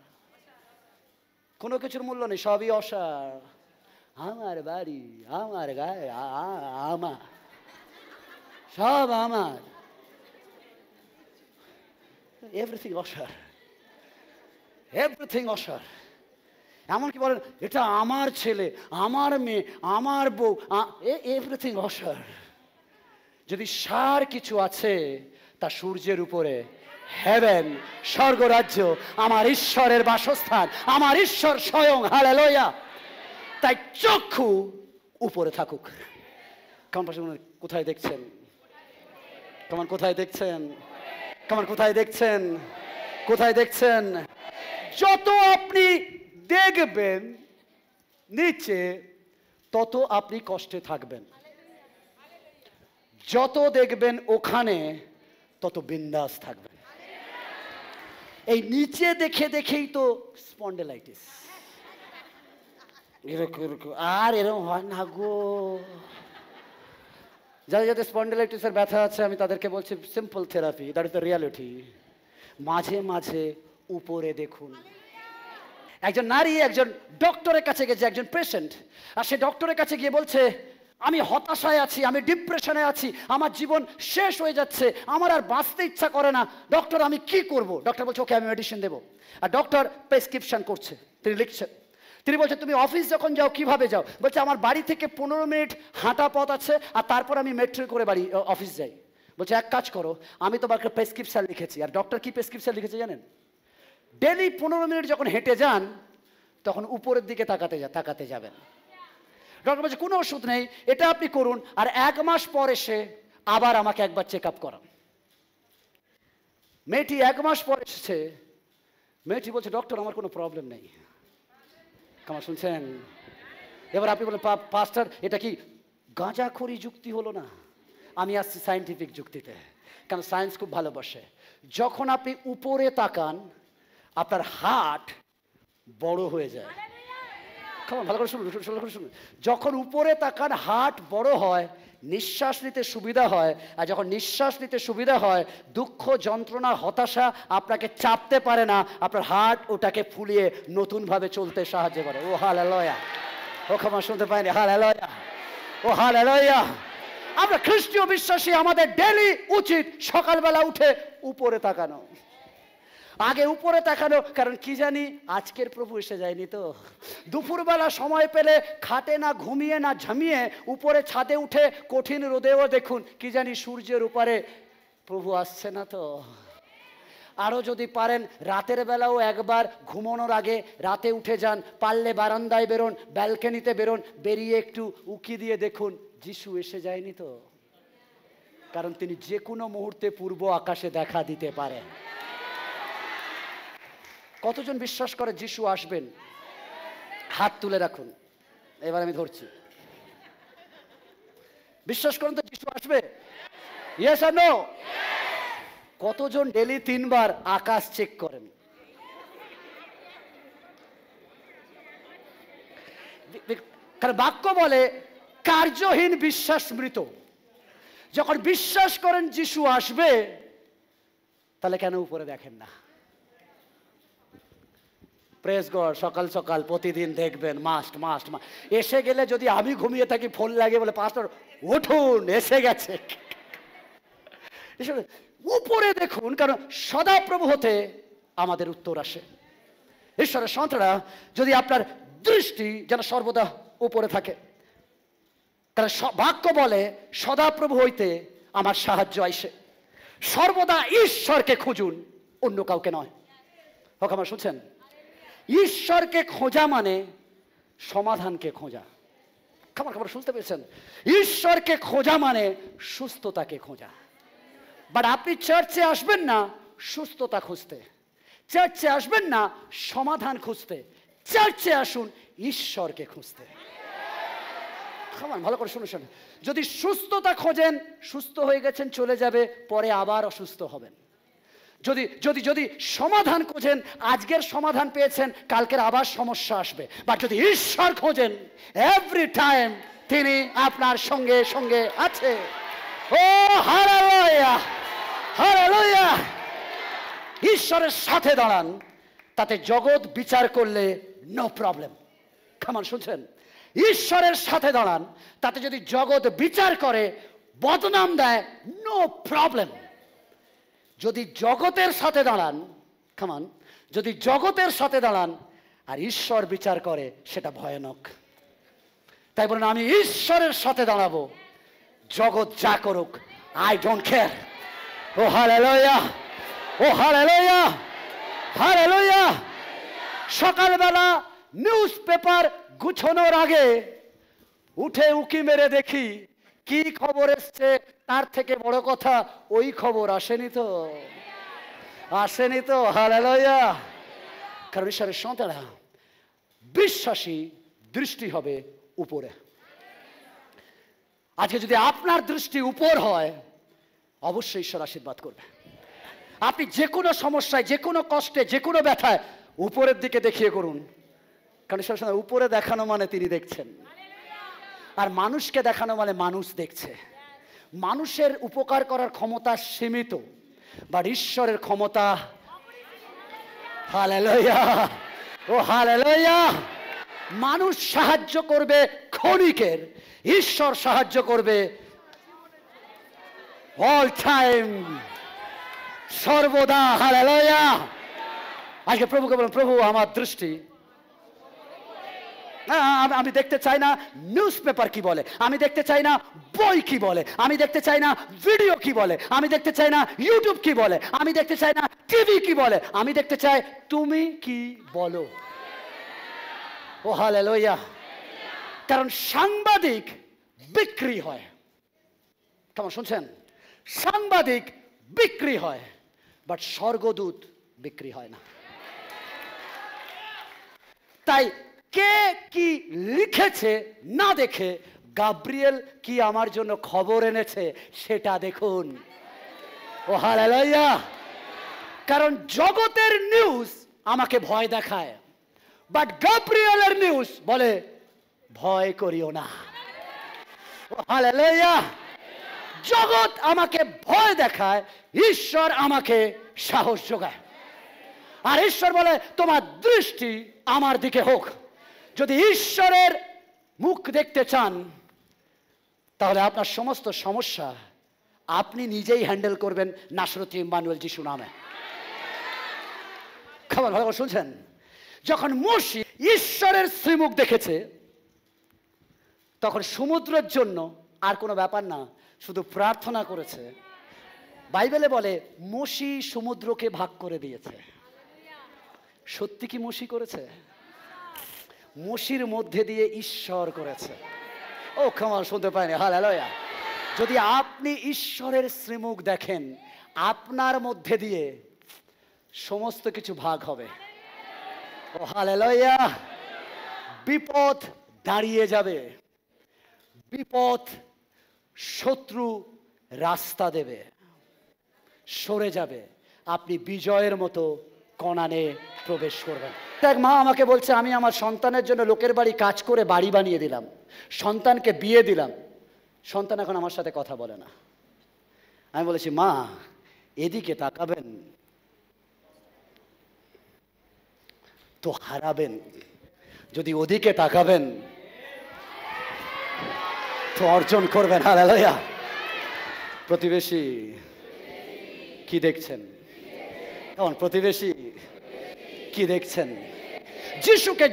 কোনো কিছুর মূল্য নেই, সবই অসার। আমার বাড়ি, আমার গায়ে, আমার সব আমার, এভরিথিং অসার, এভরিথিং অসার। এমনকি বলেন এটা আমার ছেলে, আমার মেয়ে, আমার বউ, এভরিথিং অসার। যদি সার কিছু আছে তা সূর্যের উপরে, হেভেন, স্বর্গরাজ্য, আমার ঈশ্বরের বাসস্থান, আমার ঈশ্বর স্বয়ং। হালেলুয়া। তাই চক্ষু উপরে থাকুক। কেমন পাশে কোথায় দেখছেন? কেমন কোথায় দেখছেন? কেমন কোথায় দেখছেন? কোথায় দেখছেন? যত আপনি দেখবেন নিচে তত আপনি কষ্টে থাকবেন, যত দেখবেন ওখানে তত বিন্দাস থাকবেন। এই নিচে দেখে দেখেই তো স্পন্ডেলাইটিস, আর এরকম হয় না গো। যাদের যাদের স্পন্ডেলাইটিসের ব্যথা আছে আমি তাদেরকে বলছি simple therapy, that is the reality. মাঝে মাঝে উপরে দেখুন। একজন নারী একজন ডক্টরের কাছে গেছে, একজন পেশেন্ট, আর সে ডক্টরের কাছে গিয়ে বলছে আমি হতাশায় আছি, আমি ডিপ্রেশনে আছি, আমার জীবন শেষ হয়ে যাচ্ছে, আমার আর বাঁচতে ইচ্ছা করে না, ডক্টর আমি কি করব? ডক্টর বলছে ওকে আমি মেডিসিন দেবো। আর ডক্টর প্রেসক্রিপশন করছে, তিনি লিখছেন। তিনি বলছেন তুমি অফিস যখন যাও কিভাবে যাও? বলছে আমার বাড়ি থেকে 15 মিনিট হাঁটা পথ আছে, আর তারপর আমি মেট্রো করে বাড়ি অফিস যাই। বলছে এক কাজ করো, আমি তোমাকে প্রেসক্রিপশন লিখেছি। আর ডক্টর কি প্রেসক্রিপশন লিখেছে জানেন? ডেলি 15 মিনিট যখন হেঁটে যান তখন উপরের দিকে তাকাতে যাবেন। ডক্টর বলছে কোনো ওষুধ নেই, এটা আপনি করুন, আর 1 মাস পর এসে আবার আমাকে একবার চেক আপ করান। মেয়েটি 1 মাস পর এসেছে, মেয়েটি বলছে ডক্টর আমার কোনো প্রবলেম নেই। কেমন শুনছেন? এবার আপনি বলেন পাস্টার এটা কি গাঁজাখড়ি যুক্তি হলো না? আমি আসছি সায়েন্টিফিক যুক্তিতে, কারণ সায়েন্স খুব ভালোবাসে। যখন আপনি উপরে তাকান আপনার হার্ট বড় হয়ে যায়। ভালো করে শুনুন। যখন উপরে তাকান হার্ট বড় হয়, নিঃশ্বাস নিতে সুবিধা হয়, আর যখন নিঃশ্বাস নিতে সুবিধা হয় দুঃখ যন্ত্রণা হতাশা আপনাকে চাপতে পারে না, আপনার হার্ট ওটাকে ফুলিয়ে নতুনভাবে চলতে সাহায্য করে। ও হালেলুয়া! ও ক্ষমা শুনতে পাইনি, হালেলুয়া! ও হালেলুয়া! আমরা খ্রিস্টীয় বিশ্বাসী, আমাদের ডেলি উচিত সকালবেলা উঠে উপরে তাকানো। আগে উপরে তাকানো, কারণ কি জানি আজকের প্রভু এসে যায়নি তো। দুপুরবেলা সময় পেলে খাটে না ঘুমিয়ে না ঝামিয়ে উপরে ছাদে উঠে কঠিন রোদেও দেখুন কি জানি সূর্যের উপরে প্রভু আসছে না তো। আরও যদি পারেন রাতের বেলাও একবার ঘুমানোর আগে রাতে উঠে যান, পারলে বারান্দায় বেরোন, ব্যালকনিতে বেরোন, বেরিয়ে একটু উকি দিয়ে দেখুন যিশু এসে যায়নি তো। কারণ তিনি যে কোনো মুহূর্তে পূর্ব আকাশে দেখা দিতে পারেন। কতজন বিশ্বাস করে যিশু আসবেন? হাত তুলে রাখুন। এবার আমি ধরছি। বিশ্বাস করেন তো যিশু আসবে? ইয়েস আর নো? কতজন ডেলি 3 বার আকাশ চেক করেন? কারণ বাক্য বলে কার্যহীন বিশ্বাস মৃত। যখন বিশ্বাস করেন যিশু আসবে, তাহলে কেন উপরে দেখেন না? Praise God. সকাল সকাল প্রতিদিন দেখবেন, মাস্ট এসে গেলে যদি আমি ঘুমিয়ে থাকি ফোন লাগে বলে পাস্টার উঠুন এসে গেছে। উপরে দেখুন, কারণ সদাপ্রভু হতে আমাদের উত্তর আসে। ঈশ্বরের সন্তানরা যদি আপনার দৃষ্টি যেন সর্বদা উপরে থাকে, কারণ বাক্য বলে সদাপ্রভু হইতে আমার সাহায্য আইসে। সর্বদা ঈশ্বরকে খুঁজুন, অন্য কাউকে নয়। হোক আমার শুনছেন? ঈশ্বরকে খোঁজা মানে সমাধানকে খোঁজা। খাবার শুনতে পেরেছেন? ঈশ্বরকে খোঁজা মানে সুস্থতাকে খোঁজা। বাট আপনি চার্চে আসবেন না সুস্থতা খুঁজতে, চার্চে আসবেন না সমাধান খুঁজতে, চার্চে আসুন ঈশ্বরকে খুঁজতে। ভালো করে শুনুন। যদি সুস্থতা খোঁজেন, সুস্থ হয়ে গেছেন চলে যাবে, পরে আবার অসুস্থ হবেন। যদি যদি যদি সমাধান খোঁজেন, আজকের সমাধান পেয়েছেন, কালকের আবার সমস্যা আসবে। বাট যদি ঈশ্বর খোঁজেন, এভরি টাইম তিনি আপনার সঙ্গে সঙ্গে আছে। ও হালেলুয়া, হালেলুয়া! ঈশ্বরের সাথে দাঁড়ান, তাতে জগৎ বিচার করলে নো প্রবলেম। কেমন শুনছেন? ঈশ্বরের সাথে দাঁড়ান, তাতে যদি জগৎ বিচার করে বদনাম দেয়, নো প্রবলেম। যদি জগতের সাথে দাঁড়ান, কেমন, যদি জগতের সাথে দাঁড়ান আর ঈশ্বর বিচার করে, সেটা ভয়ানক। তাই বলেন আমি ঈশ্বরের সাথে দাঁড়াবো, জগৎ যা করুক আই ডোন্ট কেয়ার। ও হালেলুয়া, ও হালেলুয়া, হালেলুয়া! সকালবেলা নিউজ পেপার গুছানোর আগে উঠে উকি মেরে দেখি কি খবর এসছে, তার থেকে বড় কথা ওই খবর আসেনি তো, আসেনি তো। হালেলুয়া। কারণ ঈশ্বরের সন্তানরা বিশ্বাসী দৃষ্টি হবে উপরে। আজকে যদি আপনার দৃষ্টি উপর হয়, অবশ্যই ঈশ্বর আশীর্বাদ করবে। আপনি যে কোনো সমস্যায়, যে কোনো কষ্টে, যে কোনো ব্যথায় উপরের দিকে দেখিয়ে করুন। কারণ ঈশ্বর উপরে দেখানো মানে তিনি দেখছেন, আর মানুষকে দেখানো মানে মানুষ দেখছে। মানুষের উপকার করার ক্ষমতা সীমিত, বাট ঈশ্বরের ক্ষমতা, হালেলুয়া, ও হালেলুয়া। মানুষ সাহায্য করবে ক্ষণিকের, ঈশ্বর সাহায্য করবে অল টাইম, সর্বদা। হালেলুয়া। আজকে প্রভুকে বলুন, প্রভু আমার দৃষ্টি, আমি দেখতে চাই না নিউজ পেপার কি বলে, আমি দেখতে চাই না বই কি বলে, আমি দেখতে চাই না ভিডিও কি বলে, আমি দেখতে চাই না ইউটিউব কি বলে, আমি দেখতে চাই না টিভি কি বলে, আমি দেখতে চাই তুমি কি বলো। ও হালেলুয়া। কারণ সাংবাদিক বিক্রি হয়, কেমন শুনছেন? সাংবাদিক বিক্রি হয়, বাট স্বর্গদূত বিক্রি হয় না। তাই কে কি লিখেছে না দেখে গাব্রিয়েল কি আমার জন্য খবর এনেছে সেটা দেখুন। ও হালেলুয়া। কারণ জগতের নিউজ আমাকে ভয় দেখায়, বাট গাব্রিয়েলের নিউজ বলে ভয় করিও না। ও হালেলুয়া। জগৎ আমাকে ভয় দেখায়, ঈশ্বর আমাকে সাহস যোগায়। আর ঈশ্বর বলে তোমার দৃষ্টি আমার দিকে হোক। যদি ঈশ্বরের মুখ দেখতে চান, তাহলে আপনার সমস্ত সমস্যা আপনি নিজেই হ্যান্ডেল করবেন নাসরতি ইম্মানুয়েল যিশু নামে। খবর ভালো করে শুনছেন? যখন মোশে ঈশ্বরের শ্রীমুখ দেখেছে, তখন সমুদ্রের জন্য আর কোনো ব্যাপার না, শুধু প্রার্থনা করেছে। বাইবেলে বলে মোশে সমুদ্রকে ভাগ করে দিয়েছে। সত্যি কি মোশে করেছে? মোশির মধ্যে দিয়ে ঈশ্বর করেছে। ও ক্ষমা শুনতে পাইনি। হালেলুয়া। যদি আপনি ঈশ্বরের শ্রীমুখ দেখেন, আপনার মধ্যে দিয়ে সমস্ত কিছু ভাগ হবে। ও হালেলুয়া। বিপদ দাঁড়িয়ে যাবে, বিপদ শত্রু রাস্তা দেবে, সরে যাবে, আপনি বিজয়ের মতো কণানে প্রবেশ করবেন। এক মা আমাকে বলছে, আমি আমার সন্তানের জন্য লোকের বাড়ি কাজ করে বাড়ি বানিয়ে দিলাম, সন্তানকে বিয়ে দিলাম, সন্তান এখন আমার সাথে কথা বলে না। আমি বলেছি, মা এদিকে তাকাবেন তো হারাবেন, যদি ওদিকে তাকাবেন তো অর্জন করবেন। হালেলুয়া। প্রতিবেশী কি দেখছেন? কেমন প্রতিবেশী কি দেখছেন?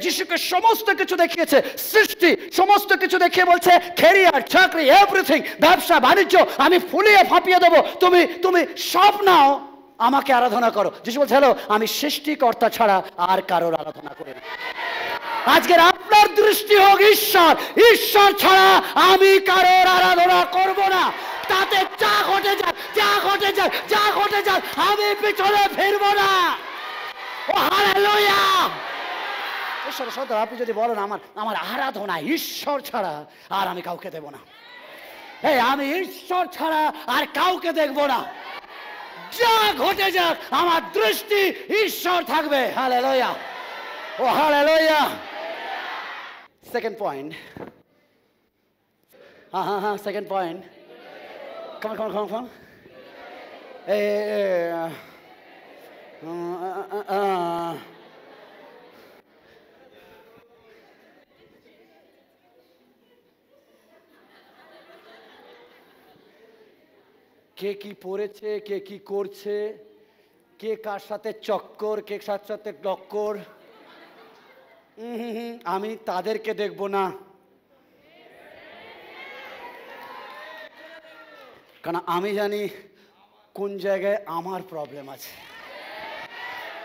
যিশুকে সমস্ত কিছু দেখিয়েছে, সৃষ্টি সমস্ত কিছু দেখিয়ে বলছে ক্যারিয়ার, চাকরি, এভরিথিং, ব্যবসা বাণিজ্য আমি ফুলিয়ে ফাঁপিয়ে দেবো, তুমি সব নাও, আমাকে আরাধনা করো। যিশু বলছে, হ্যালো, আমি সৃষ্টিকর্তা ছাড়া আর কারোর আরাধনা করি না। আজকের আপনার দৃষ্টি হোক ঈশ্বর, ঈশ্বর ছাড়া আমি কারোর আরাধনা করব না। তাতে যা ঘটে যাক, যা ঘটে যাক, যা ঘটে যাক, আমি পিছনে ফিরবো না। ও হালেলুয়া। ঈশ্বরের সন্তান, আপনি যদি বলেন আমার আরাধনা ঈশ্বর ছাড়া আর আমি কাউকে দেব না, এই আমি ঈশ্বর ছাড়া আর কাউকে দেখব না, যা ঘটে যাক আমার দৃষ্টি ঈশ্বর থাকবে। হালেলুয়া। ও hallelujah. Second point, second point, come on. কে কি পড়েছে, কে কি করছে, কে কার সাথে চক্কর, কে কার সাথে টক্কর, আমি তাদেরকে দেখব না। কারণ আমি জানি কোন জায়গায় আমার প্রবলেম আছে।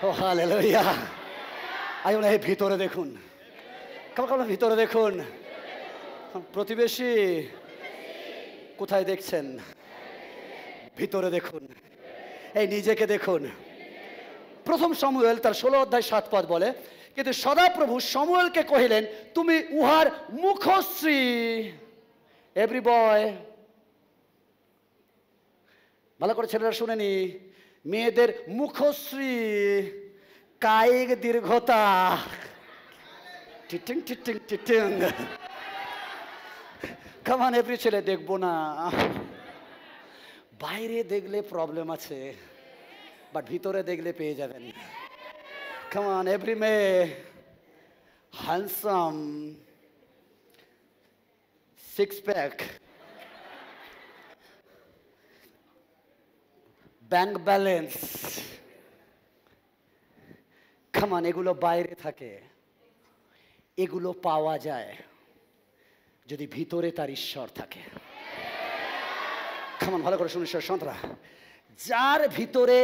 ও হালেলুয়া। আই বলে, ভিতরে দেখুন, ভিতরে দেখুন। প্রতিবেশী কোথায় দেখছেন? ভিতরে দেখুন। এই নিজেকে দেখুন। প্রথম শমূয়েল তার 16 অধ্যায় 7 পদ বলে, কিন্তু সদাপ্রভু শমূয়েলকে কহিলেন, তুমি উহার মুখশ্রী। এভরি বয়, ভালো করে ছেলেরা শুনেনি, মেয়েদের মুখশ্রী, কায়িক দীর্ঘতা, টিটিং টিটিং টিটিং। কামান এভরি ছেলে দেখবো না, বাইরে দেখলে প্রবলেম আছে, বাট ভিতরে দেখলে পেয়ে যাবেন। কামান এভরি মেয়ে handsome, six pack, bank balance, কামান এগুলো বাইরে থাকে, এগুলো পাওয়া যায় যদি ভিতরে তার ঈশ্বর থাকে। কামান ভালো করে শুনুন সন্তানরা, যার ভিতরে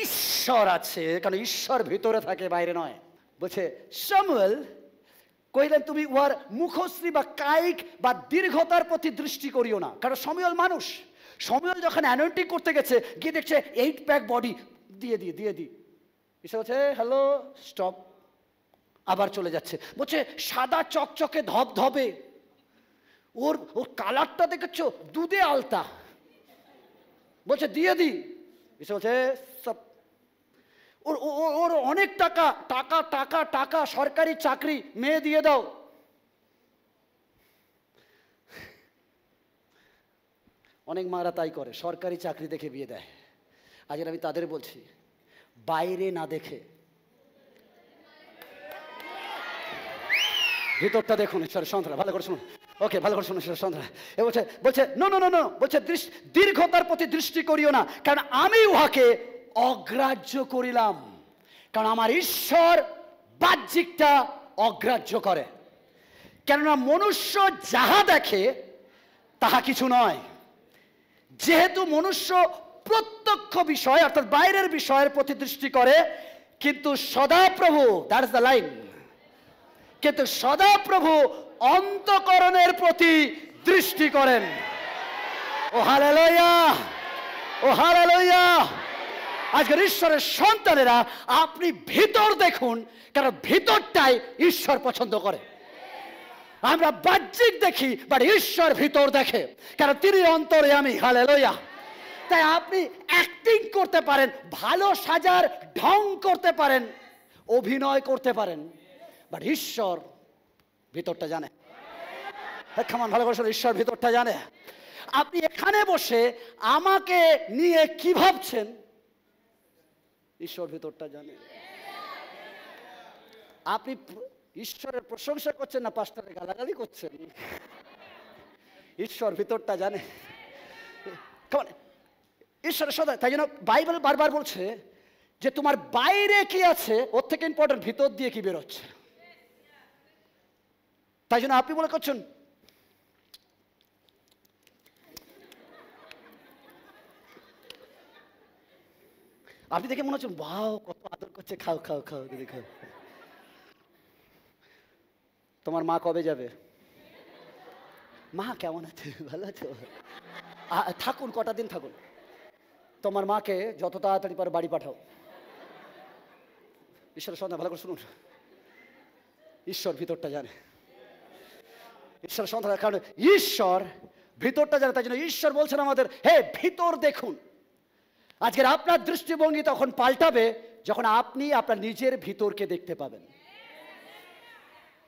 ঈশ্বর আছে, কারণ ঈশ্বর ভিতরে থাকে, বাইরে নয়। বলছে শমূয়েল কহিলেন, তুমি উহার মুখশ্রী বা কায়িক বা দীর্ঘতার প্রতি দৃষ্টি করিও না। কারণ শমূয়েল মানুষ। শমূয়েল যখন অ্যানয়েন্টিং করতে গেছে, গিয়ে দেখছে 8 প্যাক বডি, দিয়ে দি ঈশ্বর বলছে হ্যালো স্টপ, আবার চলে যাচ্ছে। বলছে সাদা চকচকে ধবধবে, ওর কালারটা দেখেছো দুধে আলতা, বলছে দিয়ে দি। ঈশ্বর বলছে সব, ওর অনেক টাকা টাকা টাকা টাকা, সরকারি চাকরি, মেয়ে দিয়ে দাও। অনেক মারা তাই করে, সরকারি চাকরি দেখে বিয়ে দেয়। আজ আমি তাদের বলছি, বাইরে না দেখে ভিতরটা দেখুন। ঈশ্বরের সন্তানরা ভালো করে শুনুন, ওকে ভালো করে শুনুন ঈশ্বরের সন্তানরা। এ বলছে বলছে নো নো নো নো, বলছে দীর্ঘতার প্রতি দৃষ্টি করিও না, কারণ আমি উহাকে অগ্রাহ্য করিলাম। কারণ আমার ঈশ্বর বাহ্যিকটা অগ্রাহ্য করে। কেননা মনুষ্য যাহা দেখে তাহা কিছু নয়। যেহেতু মনুষ্য প্রত্যক্ষ বিষয় অর্থাৎ বাইরের বিষয়ের প্রতি দৃষ্টি করে, কিন্তু সদাপ্রভু, দ্যাট ইজ দ্য লাইন, কিন্তু সদাপ্রভু অন্তঃকরণের প্রতি দৃষ্টি করেন। ও হালেলুয়া, ও হালেলুয়া। আজকের ঈশ্বরের সন্তানেরা, আপনি ভিতর দেখুন, কারণ ভিতরটাই ঈশ্বর পছন্দ করে। আমরা বাহ্যিক দেখি, বাট ঈশ্বর ভিতর দেখে, কারণ তিনি অন্তর্যামী। হালেলুয়া। তাই আপনি অ্যাক্টিং করতে পারেন, ভালো সাজার ঢং করতে পারেন, অভিনয় করতে পারেন, বাট ঈশ্বর ভিতরটা জানে। কেমন ভালো করে, ঈশ্বর ভিতরটা জানে। আপনি এখানে বসে আমাকে নিয়ে কি ভাবছেন, ঈশ্বর ভিতরটা জানে। আপনি ঈশ্বরের প্রশংসা করছেন না পাস্টারের গালাগালি করছেন, ঈশ্বর ভিতরটা জানে। ঈশ্বরের সদা, তাই জন্য বাইবেল বারবার বলছে যে তোমার বাইরে কি আছে ওর থেকে ইম্পর্টেন্ট ভিতর দিয়ে কি বেরোচ্ছে। তাই জন্য আপনি মনে করছেন আপনি দেখে মনে হচ্ছেন বাও কত আদর করছে, খাও খাও খাও দিদি খাও। তোমার মা কবে যাবে? মা কেমন আছে, ভালো আছো? থাকুন, কটা দিন থাকুন। তোমার মাকে যত তাড়াতাড়ি পারো বাড়ি পাঠাও। ঈশ্বরের সন্তান ভালো করে শুনুন, ঈশ্বর ভিতরটা জানে। ঈশ্বরের সন্তান, কারণ ঈশ্বর ভিতরটা জানে। তাই জন্য ঈশ্বর বলছেন আমাদের, হে ভিতর দেখুন। আজকের আপনার দৃষ্টিভঙ্গি তখন পাল্টাবে যখন আপনি আপনার নিজের ভিতরকে দেখতে পাবেন।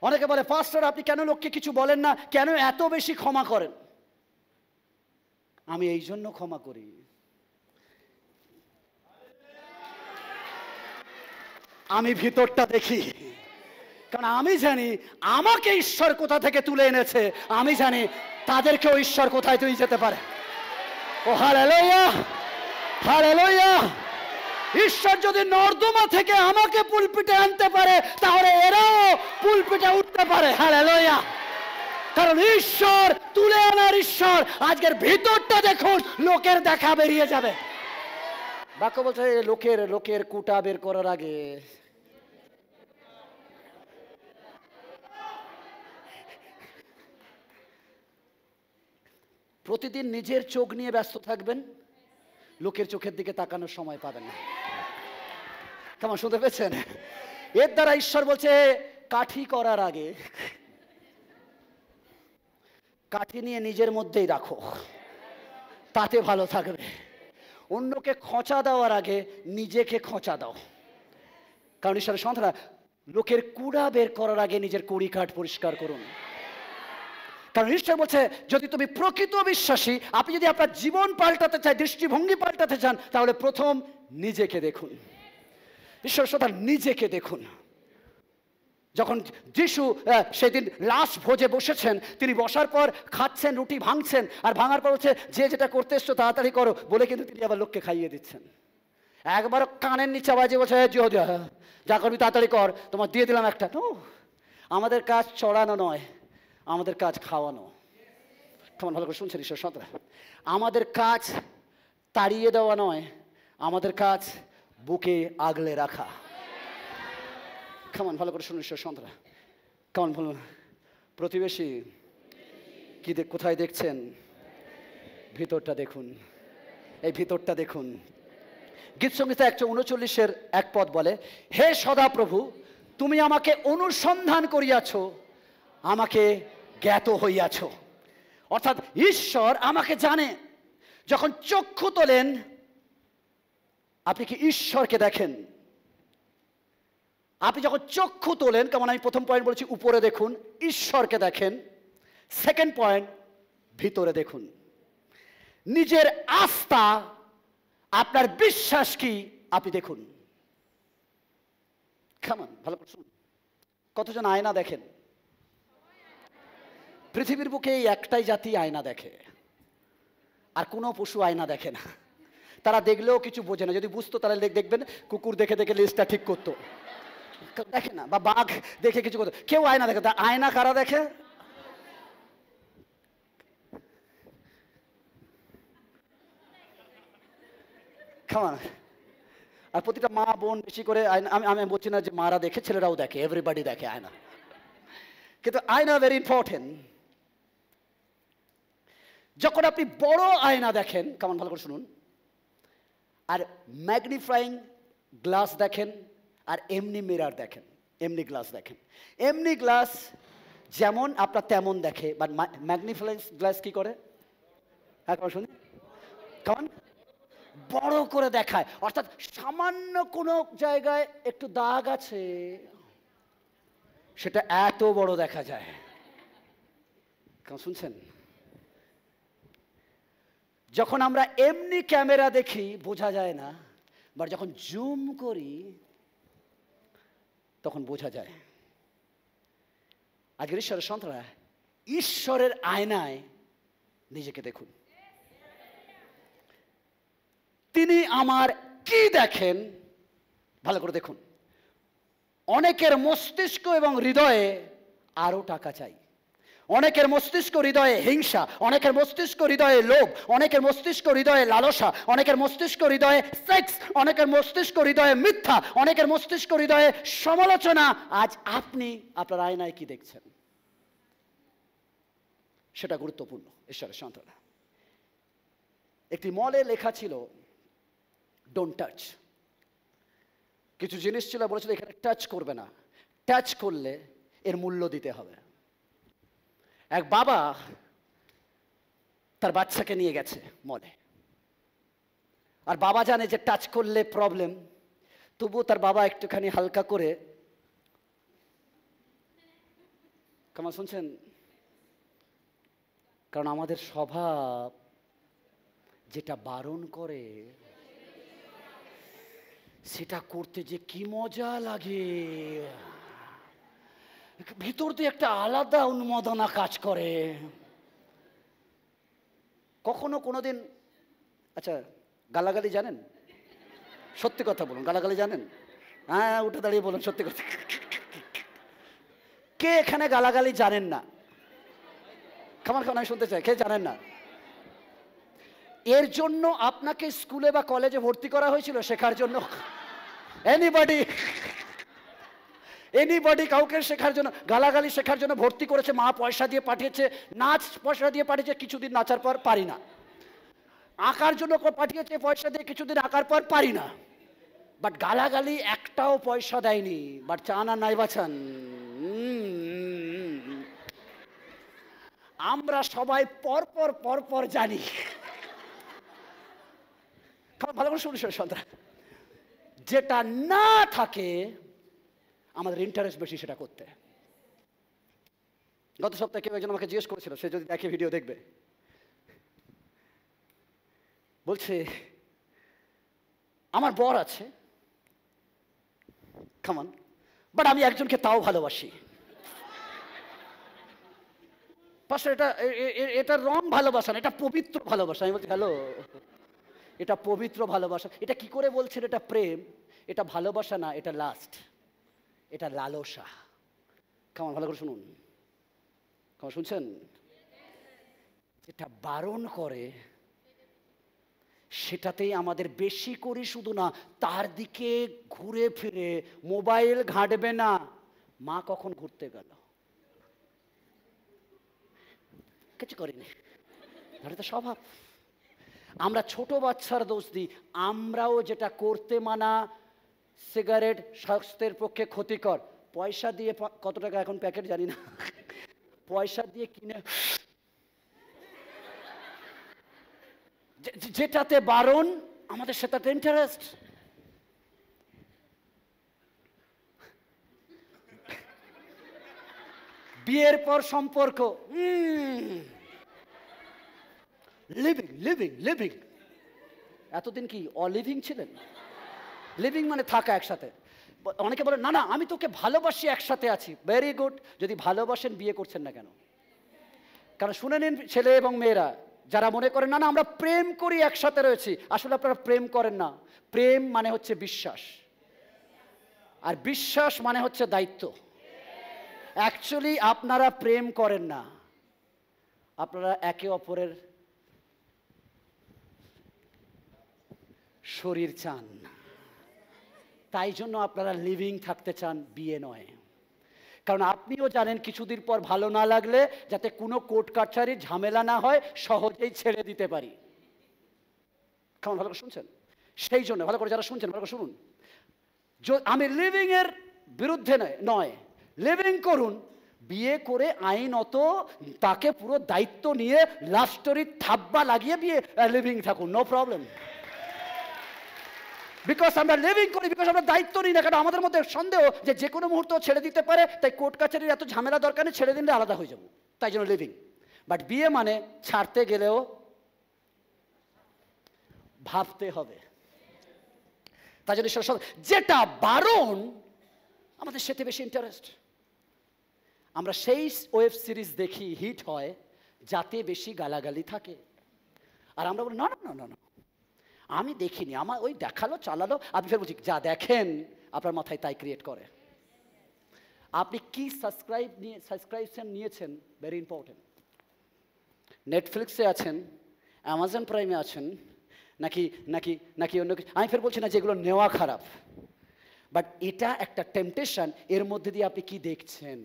অনেকে বলে পাস্টার আপনি কেন লোককে কিছু বলেন না, কেন এত বেশি ক্ষমা করেন? আমি এই জন্য ক্ষমা করি, আমি ভিতরটা দেখি। কারণ আমি জানি আমাকে ঈশ্বর কোথা থেকে তুলে এনেছে, আমি জানি তাদেরকেও ঈশ্বর কোথায় তুলে যেতে পারে। ও হালেলুয়া, হালেলুয়া। ঈশ্বর যদি নর্দমা থেকে আমাকে পুলপিটে আনতে পারে, তাহলে এরাও পুলপিটে উঠতে পারে। হালেলুয়া। কারণ ঈশ্বর তুলে আনার ঈশ্বর। আজকের ভিতরটা দেখুন, লোকের দেখা বেরিয়ে যাবে। বাক্য বলছে লোকের কুটা বের করার আগে প্রতিদিন নিজের চোখ নিয়ে ব্যস্ত থাকবেন, লোকের চোখের দিকে তাকানোর সময় পাবেন না। কেমন শুনতে পেয়েছেন? এর দ্বারা ঈশ্বর বলছে কাঠি করার আগে কাঠি নিয়ে নিজের মধ্যেই রাখো, তাতে ভালো থাকবে। অন্যকে খোঁচা দেওয়ার আগে নিজেকে খোঁচা দাও। কারণ ঈশ্বরের সন্তানরা, লোকের কুড়া বের করার আগে নিজের কুড়ি কাঠ পরিষ্কার করুন। কারণ ঈশ্বর বলছে যদি তুমি প্রকৃত বিশ্বাসী, আপনি যদি আপনার জীবন পাল্টাতে চান, দৃষ্টিভঙ্গি পাল্টাতে চান, তাহলে প্রথম নিজেকে দেখুন। ঈশ্বরের সন্তান, নিজেকে দেখুন। যখন যিশু সেদিন লাস্ট ভোজে বসেছেন, তিনি বসার পর খাচ্ছেন, রুটি ভাঙছেন, আর ভাঙার পর হচ্ছে যে যেটা করতে এসছো তাড়াতাড়ি করো বলে কিন্তু তিনি আবার লোককে খাইয়ে দিচ্ছেন। একবার কানের নিচে আওয়াজে বলছে যা করবি তাড়াতাড়ি কর, তোমার দিয়ে দিলাম একটা। তো আমাদের কাজ চড়ানো নয়, আমাদের কাজ খাওয়ানো। কেমন ভালো করে শুনছেন ঈশ্বর সন্তান? আমাদের কাজ তাড়িয়ে দেওয়া নয়, আমাদের কাজ বুকে আগলে রাখা। কেমন ভালো করে শুনুন ঈশ্বর সন্তান? কেমন বলুন? প্রতিবেশী কি কোথায় দেখছেন? ভিতরটা দেখুন, এই ভিতরটা দেখুন। গীত সংহিতা 139 এক পদ বলে, হে সদাপ্রভু, তুমি আমাকে অনুসন্ধান করিয়াছ, আমাকে জ্ঞাত হইয়াছ। অর্থাৎ ঈশ্বর আমাকে জানে। যখন চক্ষু তোলেন, আপনি কি ঈশ্বরকে দেখেন? আপনি যখন চক্ষু তোলেন, কেমন আমি প্রথম পয়েন্ট বলেছি উপরে দেখুন, ঈশ্বরকে দেখেন। সেকেন্ড পয়েন্ট, ভিতরে দেখুন। নিজের আস্থা, আপনার বিশ্বাস কি আপনি দেখুন। কেমন ভালো করে শুনুন। কতজন আয়না দেখেন? পৃথিবীর বুকে এই একটাই জাতি আয়না দেখে, আর কোনো পশু আয়না দেখে না। তারা দেখলেও কিছু বোঝে না। যদি বুঝতো তাহলে দেখবেন কুকুর দেখে দেখে লেজটা ঠিক করতো, দেখে না। বা বাঘ দেখে কিছু করতো। কেউ আয়না দেখে। তা আয়না কারা দেখে? কেমন? আর প্রতিটা মা বোন বেশি করে আয়না, আমি বলছি না যে মারা দেখে, ছেলেরাও দেখে, এভরিবডি দেখে আয়না। কিন্তু আয়না ভেরি ইম্পর্টেন্ট। যখন আপনি বড় আয়না দেখেন, কেমন ভালো করে শুনুন, আর ম্যাগনিফাইং গ্লাস দেখেন, আর এমনি মিরর দেখেন, এমনি গ্লাস দেখেন। এমনি গ্লাস যেমন আপনার তেমন দেখে, বাট ম্যাগনিফাইং গ্লাস কি করে? একবার শুনি, কেমন বড় করে দেখায়। অর্থাৎ সামান্য কোনো জায়গায় একটু দাগ আছে, সেটা এত বড় দেখা যায়। কেমন শুনছেন? যখন আমরা এমনি ক্যামেরা দেখি বোঝা যায় না, বাট যখন জুম করি তখন বোঝা যায়। আজকের ঈশ্বরের সন্তানরা, ঈশ্বরের আয়নায় নিজেকে দেখুন। তিনি আমার কি দেখেন ভালো করে দেখুন। অনেকের মস্তিষ্ক এবং হৃদয়ে আরো টাকা চাই। অনেকের মস্তিষ্ক হৃদয়ে হিংসা, অনেকের মস্তিষ্ক হৃদয়ে লোভ, অনেকের মস্তিষ্ক হৃদয়ে লালসা, অনেকের মস্তিষ্ক হৃদয়ে সেক্স, অনেকের মস্তিষ্ক হৃদয়ে মিথ্যা, অনেকের মস্তিষ্ক হৃদয়ে সমালোচনা। আজ আপনি আপনার আয়নায় কি দেখছেন সেটা গুরুত্বপূর্ণ ঈশ্বরের সন্তানরা। একটি মলে লেখা ছিল ডোন্ট টাচ। কিছু জিনিস ছিল, বলেছিল এখানে টাচ করবে না, টাচ করলে এর মূল্য দিতে হবে। এক বাবা তার বাচ্চাকে নিয়ে গেছে মলে, আর বাবা জানে যে টাচ করলে প্রবলেম, তবুও তার বাবা একটুখানি হালকা করে, কেমন শুনছেন? কারণ আমাদের স্বভাব যেটা বারণ করে সেটা করতে যে কি মজা লাগে, ভিতর দিয়ে একটা আলাদা উন্মাদনা কাজ করে। কখনো কোনোদিন, আচ্ছা গালাগালি জানেন? সত্যি কথা বলুন, গালাগালি জানেন? হ্যাঁ, উঠে দাঁড়িয়ে বলুন সত্যি কথা। কে এখানে গালাগালি জানেন না? কেমন কেমন আমি শুনতে চাই, কে জানেন না? এর জন্য আপনাকে স্কুলে বা কলেজে ভর্তি করা হয়েছিল শেখার জন্য? এনিবডি? এনিবডি কাউকে শেখার জন্য, গালাগালি শেখার জন্য ভর্তি করেছে, মা পয়সা দিয়ে পাঠিয়েছে, নাচ পয়সা দিয়ে পাঠিয়েছে, কিছুদিন নাচার পর পারি না। আঁকার জন্য পাঠিয়েছে পয়সা দিয়ে, কিছুদিন আঁকার পর পারি না। বাট গালাগালি একটাও পয়সা দেয়নি, বাট চান আর নাই বাঁচান। আমরা সবাই পরপর পরপর জানি। ভালো করে শুনে সন্তান, যেটা না থাকে আমাদের ইন্টারেস্ট বেশি সেটা করতে। গত সপ্তাহে কেউ একজন আমাকে জিজ্ঞেস করেছিল, সে যদি দেখে ভিডিও দেখবে, বলছে আমার বর আছে, কামান, বাট আমি একজনকে তাও ভালোবাসি। পাশে এটা রং ভালোবাসা না, এটা পবিত্র ভালোবাসা। আমি বলছি হ্যালো, এটা পবিত্র ভালোবাসা। এটা কি করে বলছেন এটা প্রেম? এটা ভালোবাসা না, এটা লাস্ট, এটা লালসা। কেমন ভালো করে শুনুন, কেমন শুনছেন? এটা বারণ করে, সেটাতেই আমাদের বেশি করি। শুধু না, তার দিকে ঘুরে ফিরে মোবাইল ঘাঁটবে না। মা কখন ঘুরতে গেল, কিছু করিনি, তো স্বভাব। আমরা ছোট বাচ্চার দোষ দিই। আমরাও যেটা করতে মানা, সিগারেট স্বাস্থ্যের পক্ষে ক্ষতিকর, পয়সা দিয়ে, কত টাকা এখন প্যাকেট জানি না, পয়সা দিয়ে কিনে, যেটাতে বারণ আমাদের সেটাতে ইন্টারেস্ট। বিয়ের পর সম্পর্ক, লিভিং লিভিং লিভিং। এতদিন কি অলিভিং ছিলেন? লিভিং মানে থাকা একসাথে। অনেকে বলে না না আমি তোকে ভালোবাসি, একসাথে আছি। ভেরি গুড, যদি ভালোবাসেন বিয়ে করছেন না কেন? কারণ শুনে নিন ছেলে এবং মেয়েরা, যারা মনে করেন না না আমরা প্রেম করি একসাথে রয়েছি, আসলে আপনারা প্রেম করেন না। প্রেম মানে হচ্ছে বিশ্বাস, আর বিশ্বাস মানে হচ্ছে দায়িত্ব। অ্যাকচুয়ালি আপনারা প্রেম করেন না, আপনারা একে অপরের শরীর চান, তাই জন্য আপনারা লিভিং থাকতে চান, বিয়ে নয়। কারণ আপনিও জানেন কিছুদিন পর ভালো না লাগলে যাতে কোনো কোর্ট কাছারি ঝামেলা না হয়, সহজেই ছেড়ে দিতে পারি। কেমন ভালো করে শুনছেন? সেই জন্য ভালো করে যারা শুনছেন ভালো করে শুনুন, আমি লিভিং এর বিরুদ্ধে নয়, লিভিং করুন। বিয়ে করে আইনত তাকে পুরো দায়িত্ব নিয়ে লাভ স্টোরি থাব্বা লাগিয়ে বিয়ে লিভিং থাকুন, নো প্রবলেম। বিকজ আমরা লিভিং করি, বিকজ আমরা দায়িত্ব নিই না। কারণ আমাদের মধ্যে সন্দেহ যে কোনো মুহূর্তে ছেড়ে দিতে পারে, তাই কোর্ট কাছারির এত ঝামেলা দরকার নেই, ছেড়ে দিলে আলাদা হয়ে যাবো, তাই জন্য লিভিং। বাট বিয়ে মানে ছাড়তে গেলেও ভাবতে হবে। তাই জন্য যেটা বারণ আমাদের সেটা বেশি ইন্টারেস্ট। আমরা সেই ওয়েব সিরিজ দেখি, হিট হয়, যাতে বেশি গালাগালি থাকে। আর আমরা বলি না না না না, আমি দেখিনি, আমার ওই দেখালো চালালো। আপনি ফের বলছি যা দেখেন আপনার মাথায় তাই ক্রিয়েট করে। আপনি কি সাবস্ক্রাইপশন নিয়েছেন, ভেরি ইম্পর্টেন্ট। নেটফ্লিক্সে আছেন, অ্যামাজন প্রাইমে আছেন, নাকি নাকি নাকি অন্য কিছু। আমি ফের বলছি না যেগুলো নেওয়া খারাপ, বাট এটা একটা টেম্পটেশন। এর মধ্যে দিয়ে আপনি কি দেখছেন?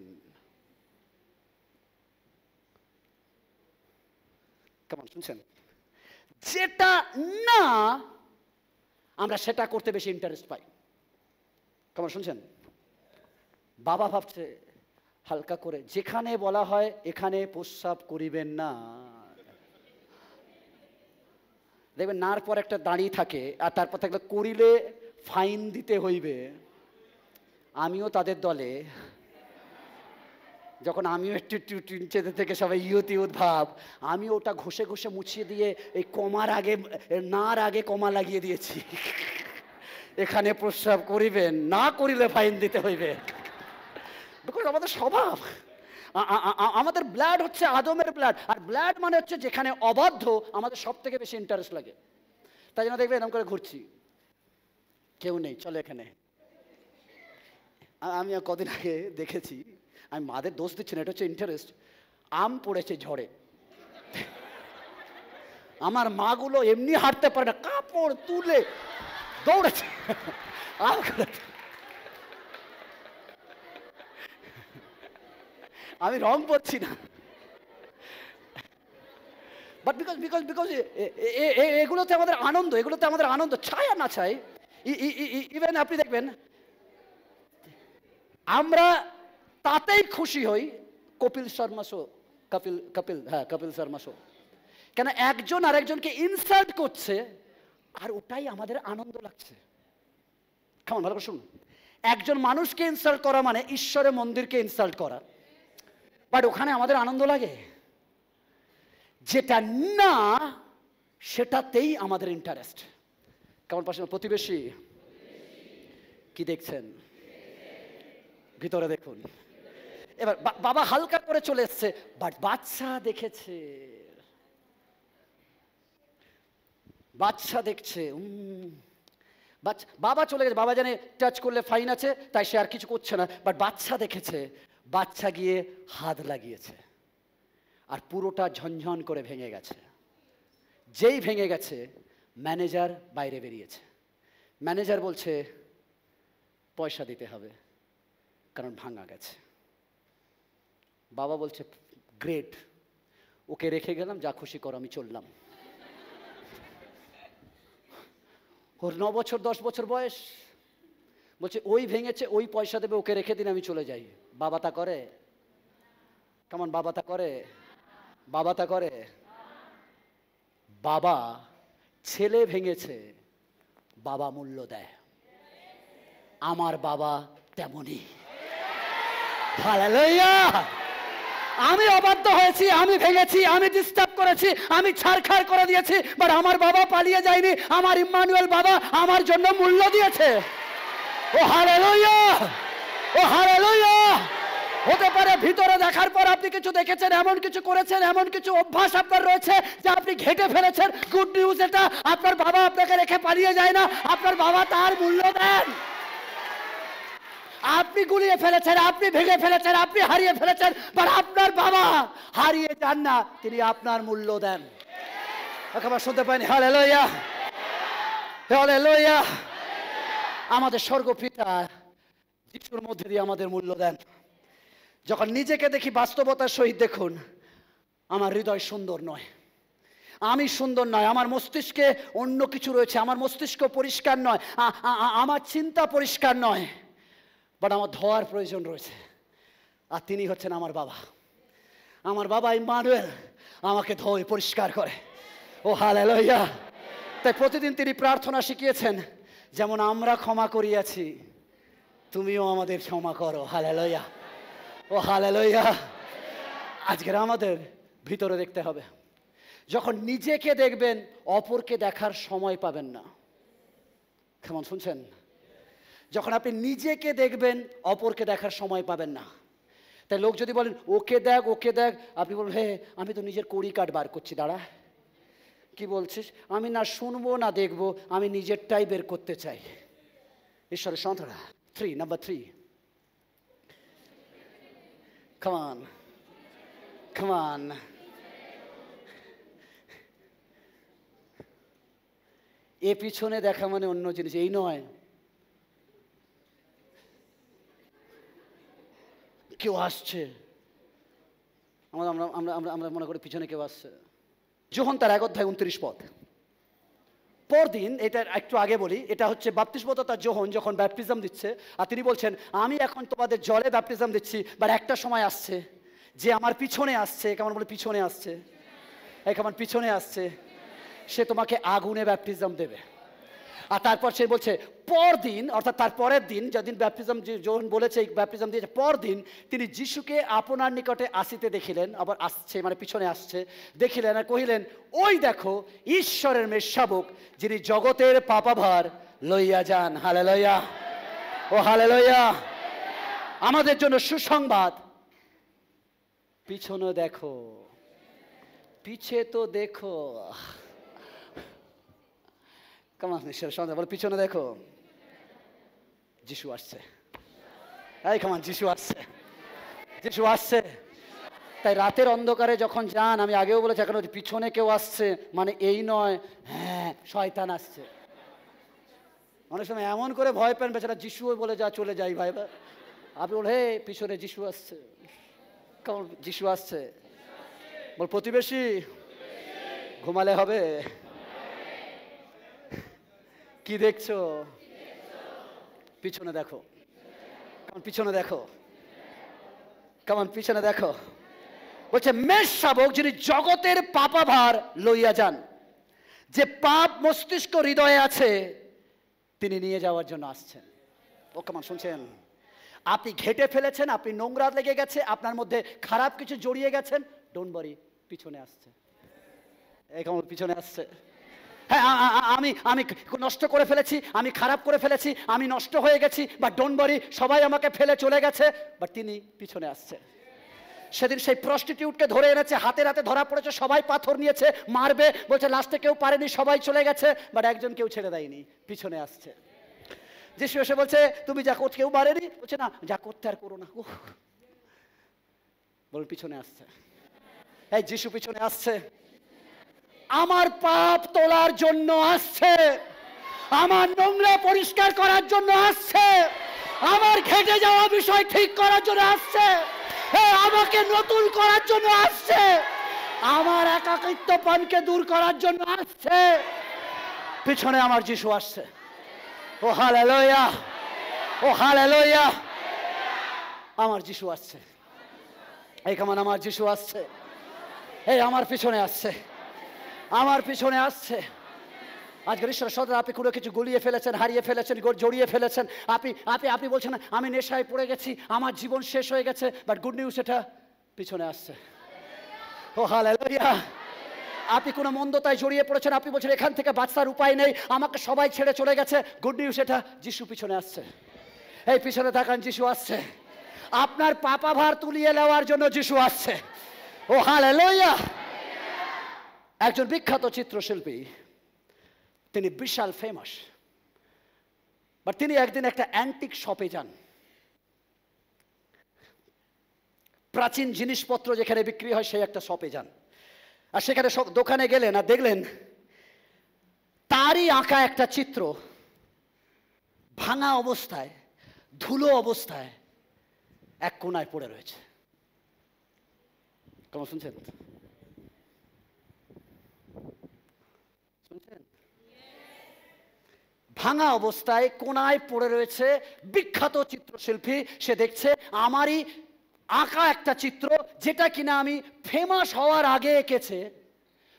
কেমন শুনছেন? যেটা না আমরা সেটা করতে বেশি ইন্টারেস্ট পাই। কেমন শুনছেন? বাবা ভাবছে হালকা করে, যেখানে বলা হয় এখানে প্রস্রাব করিবেন না, দেখবেন নার পর একটা দাঁড়িয়ে থাকে, আর তারপর থাকলে করিলে ফাইন দিতে হইবে। আমিও তাদের দলে, যখন আমিও একটু চেতে থেকে সবাই ইয়ত ভাব, আমি ওটা ঘষে ঘষে মুছিয়ে দিয়ে এই কমার আগে, নার আগে কমা লাগিয়ে দিয়েছি, এখানে প্রস্রাব করিবেন না, করিলে ফাইন দিতে হইবে। বিকজ আমাদের স্বভাব, আমাদের ব্লাড হচ্ছে আদমের ব্লাড, আর ব্লাড মানে হচ্ছে যেখানে অবাধ্য আমাদের সব থেকে বেশি ইন্টারেস্ট লাগে। তাই জন্য দেখবে এরকম করে ঘুরছি, কেউ নেই, চলো এখানে। আমি কদিন আগে দেখেছি, আমি মাদের দোষ দিচ্ছি না, এটা হচ্ছে ইন্টারেস্ট। আম পড়েছে ঝড়ে, আমার মাগুলো এমনি হাঁটতে পারে না, কাপড় তুলে দৌড়েছে আম। আমি রং বলছি না, বাট বিকজ এগুলোতে আমাদের আনন্দ, এগুলোতে আমাদের আনন্দ চাই আর না চাই। ইভেন আপনি দেখবেন আমরা তাতেই খুশি হই কপিল শর্মা শো, কপিল শর্মা শো, কেন একজন আরেকজনকে ইনসাল্ট করছে আর ওটাই আমাদের আনন্দ লাগছে। কেমন ভালো করে শুনুন, একজন মানুষকে ইনসাল্ট করা মানে ঈশ্বরের মন্দিরকে ইনসাল্ট করা, বাট ওখানে আমাদের আনন্দ লাগে। যেটা না সেটাতেই আমাদের ইন্টারেস্ট। কেমন পাশে প্রতিবেশী কি দেখছেন? ভিতরে দেখুন। এবার বাবা হালকা করে চলে এসছে, বাট বাচ্চা দেখেছে, বাচ্চা দেখছে। বাবা চলে গেছে, বাবা জানে টাচ করলে ফাইন আছে, তাই সে আর কিছু করছে না, বাট বাচ্চা দেখেছে, বাচ্চা গিয়ে হাত লাগিয়েছে আর পুরোটা ঝনঝন করে ভেঙে গেছে। যেই ভেঙে গেছে ম্যানেজার বাইরে বেরিয়েছে। ম্যানেজার বলছে পয়সা দিতে হবে কারণ ভাঙা গেছে। বাবা বলছে গ্রেট, ওকে রেখে গেলাম, যা খুশি করো, আমি চললাম। ওর 9 বছর 10 বছর বয়স, বলছে ওই ভেঙেছে, ওই পয়সা দেবে, ওকে রেখে দিন, আমি চলে যাই। বাবা তা করে? কেমন বাবা তা করে? বাবা তা করে? বাবা ছেলে ভেঙেছে, বাবা মূল্য দেয়। আমার বাবা তেমনই। হালেলুয়া! আমি অবাধ্য হয়েছি, আমি ভেঙেছি, আমি ডিস্টার্ব করেছি, আমি ছাড়খাড় করে দিয়েছি, বাট আমার বাবা পালিয়ে যায়নি। আমার ইম্মানুয়েল বাবা আমার জন্য মূল্য দিয়েছে। ও হালেলুয়া! ও হালেলুয়া! হতে পারে ভিতরে দেখার পর আপনি কিছু দেখেছেন, এমন কিছু করেছেন, এমন কিছু অভ্যাস আপনার রয়েছে যা আপনি ঘেটে ফেলেছেন। গুড নিউজ এটা, আপনার বাবা আপনাকে রেখে পালিয়ে যায় না, আপনার বাবা তার মূল্য দেন। আপনি গুলিয়ে ফেলেছেন, আপনি ভেঙে ফেলেছেন, আপনি হারিয়ে ফেলেছেন, বাট আপনার বাবা হারিয়ে যান না, তিনি আপনার মূল্য দেন। একবার শুনতে পাইনি? হালেলুয়া! হালেলুয়া! আমাদের স্বর্গপিতা যিশুর মধ্যে দিয়ে আমাদের মূল্য দেন। যখন নিজেকে দেখি বাস্তবতার সহিত দেখুন, আমার হৃদয় সুন্দর নয়, আমি সুন্দর নয়, আমার মস্তিষ্কে অন্য কিছু রয়েছে, আমার মস্তিষ্ক পরিষ্কার নয়, আমার চিন্তা পরিষ্কার নয়, বাট আমার ধোয়ার প্রয়োজন রয়েছে। আর তিনি হচ্ছেন আমার বাবা। আমার বাবা ইম্মানুয়েল আমাকে ধোয়, পরিষ্কার করে। ও হালেলুয়া! তাই প্রতিদিন তিনি প্রার্থনা শিখিয়েছেন, যেমন আমরা ক্ষমা করিয়াছি তুমিও আমাদের ক্ষমা করো। হালেলুয়া! ও হালেলুয়া! আজকের আমাদের ভিতরে দেখতে হবে। যখন নিজেকে দেখবেন, অপরকে দেখার সময় পাবেন না। কেমন শুনছেন? যখন আপনি নিজেকে দেখবেন, অপরকে দেখার সময় পাবেন না। তাই লোক যদি বলেন ওকে দেখ, ওকে দেখ, আপনি বলবেন হে আমি তো নিজের কড়ি কাঠ বার করছি, দাঁড়া, কি বলছিস? আমি না শুনবো না দেখবো, আমি নিজেরটাই বের করতে চাই। ঈশ্বরের সন্তানরা, number 3, come on, come on. এ পিছনে দেখা মানে অন্য জিনিস, এই নয়। কেউ আসছে, আমরা আমরা আমরা আমরা মনে করি পিছনে কেউ আসছে। যোহন তার 1:29 পরদিন, এটা একটু আগে বলি, এটা হচ্ছে বাপ্তিস্মদাতা যোহন যখন ব্যাপটিজম দিচ্ছে, আর তিনি বলছেন আমি এখন তোমাদের জলে ব্যাপটিজম দিচ্ছি, বাট একটা সময় আসছে যে আমার পিছনে আসছে। কেমন বলে পিছনে আসছে? কেমন পিছনে আসছে? সে তোমাকে আগুনে ব্যাপটিজম দেবে। আর তারপর সে বলছে পরদিন, অর্থাৎ তার পরের দিন, যেদিন ব্যাপটিজম যখন বলেছে এই ব্যাপটিজম দিয়েছে, পরদিন তিনি যিশুকে আপনার নিকটে আসিতে দেখিলেন, আবার আসছে মানে পিছনে আসছে, দেখিলেন আর কহিলেন ওই দেখো ঈশ্বরের মেষশাবক, যিনি জগতের পাপাভার লইয়া যান। হালেলুয়া! ও হালেলুয়া! আমাদের জন্য সুসংবাদ, পিছনে দেখো, পিছে তো দেখো। কেমন সন্ধ্যা বলে পিছনে দেখো, যিশু আসছে। এই কেমন যিশু আসছে, যিশু আসছে। তাই রাতের অন্ধকারে যখন যান, আমি আগেও বলেছি, এখন পিছনে কেউ আসছে মানে এই নয় হ্যাঁ শয়তান আসছে। অনেক সময় এমন করে ভয় পেন, বেচারা যিশু বলে যা চলে যাই ভাই, আপনি বল হে পিছনে যিশু আসছে। কেমন যিশু আসছে? বল প্রতিবেশী, ঘুমালে হবে? কি দেখছো? পিছনে দেখো। কেমন পিছনে দেখো? কেমন পিছনে দেখো? বলছে মেষ শাবক যিনি জগতের পাপাভার লইয়া যান, যে পাপ মস্তিষ্ক হৃদয়ে আছে তিনি নিয়ে যাওয়ার জন্য আসছেন। ও কেমন শুনছেন? আপনি ঘেটে ফেলেছেন, আপনি নোংরা লেগে গেছে, আপনার মধ্যে খারাপ কিছু জড়িয়ে গেছেন, ডোন্ট ওয়ারি, পিছনে আসছে। এই কেমন পিছনে আসছে? হ্যাঁ, আমি আমি নষ্ট করে ফেলেছি, আমি খারাপ করে ফেলেছি, আমি নষ্ট হয়ে গেছি, বা ডোন্ট ওয়ারি, সবাই আমাকে ফেলে চলে গেছে, বাট তিনি পিছনে আসছে। সেদিন সেই প্রস্টিটিউটকে ধরে এনেছে, হাতে হাতে ধরা পড়েছে, সবাই পাথর নিয়েছে, মারবে, বলছে লাস্টে কেউ পারেনি, সবাই চলে গেছে, বাট একজন কেউ ছেড়ে দেয়নি, পিছনে আসছে। যিশু এসে বলছে তুমি যা করছো, কেউ মারেনি, বলছে না যা করতে আর করো না। বলুন পিছনে আসছে। এই যিশু পিছনে আসছে, আমার পাপ তোলার জন্য আসছে, আমার নোংরা পরিষ্কার করার জন্য আসছে, আমার ঘেটে যাওয়া বিষয় ঠিক করার জন্য আসছে, আমাকে নতুন করার জন্য আসছে, আমার একাকিত্বপনকে দূর করার জন্য আসছে। পিছনে আমার যিশু আসছে। ও হালেলুয়া, ও হালেলুয়া, আমার যিশু আসছে। এই কেমন আমার যিশু আসছে। এই আমার পিছনে আসছে, আমার পিছনে আসছে। আজকের ঈশ্বর সদা আপনি কোনো কিছু গুলিয়ে ফেলেছেন, হারিয়ে ফেলেছেন, জড়িয়ে ফেলেছেন, আপনি বলছেন আমি নেশায় পড়ে গেছি, আমার জীবন শেষ হয়ে গেছে, বাট গুড নিউজ এটা পিছনে আসছে। ও হালেলুয়া। আপনি কোনো মন্দতায় জড়িয়ে পড়েছেন, আপনি বলছেন এখান থেকে বাঁচার উপায় নেই, আমাকে সবাই ছেড়ে চলে গেছে, গুড নিউজ এটা যিশু পিছনে আসছে। এই পিছনে তাকান, যিশু আসছে। আপনার পাপাভার তুলিয়ে নেওয়ার জন্য যিশু আসছে। ও হালেলুয়া। একজন বিখ্যাত চিত্রশিল্পী, তিনি বিশাল ফেমাস, বাট তিনি একদিন একটা অ্যান্টিক শপে যান। প্রাচীন জিনিসপত্র যেখানে বিক্রি হয় সেই একটা শপে যান। আর সেখানে দোকানে গেলেন আর দেখলেন তারই আঁকা একটা চিত্র ভাঙা অবস্থায়, ধুলো অবস্থায় এক কোনায় পড়ে রয়েছে। কেমন শুনছেন? শুনছেন? ভাঙা অবস্থায় কোনায় পড়ে রয়েছে বিখ্যাত চিত্রশিল্পী। সে দেখছে আমারই আঁকা একটা চিত্র, যেটা কিনা আমি ফেমাস হওয়ার আগে এঁকেছে,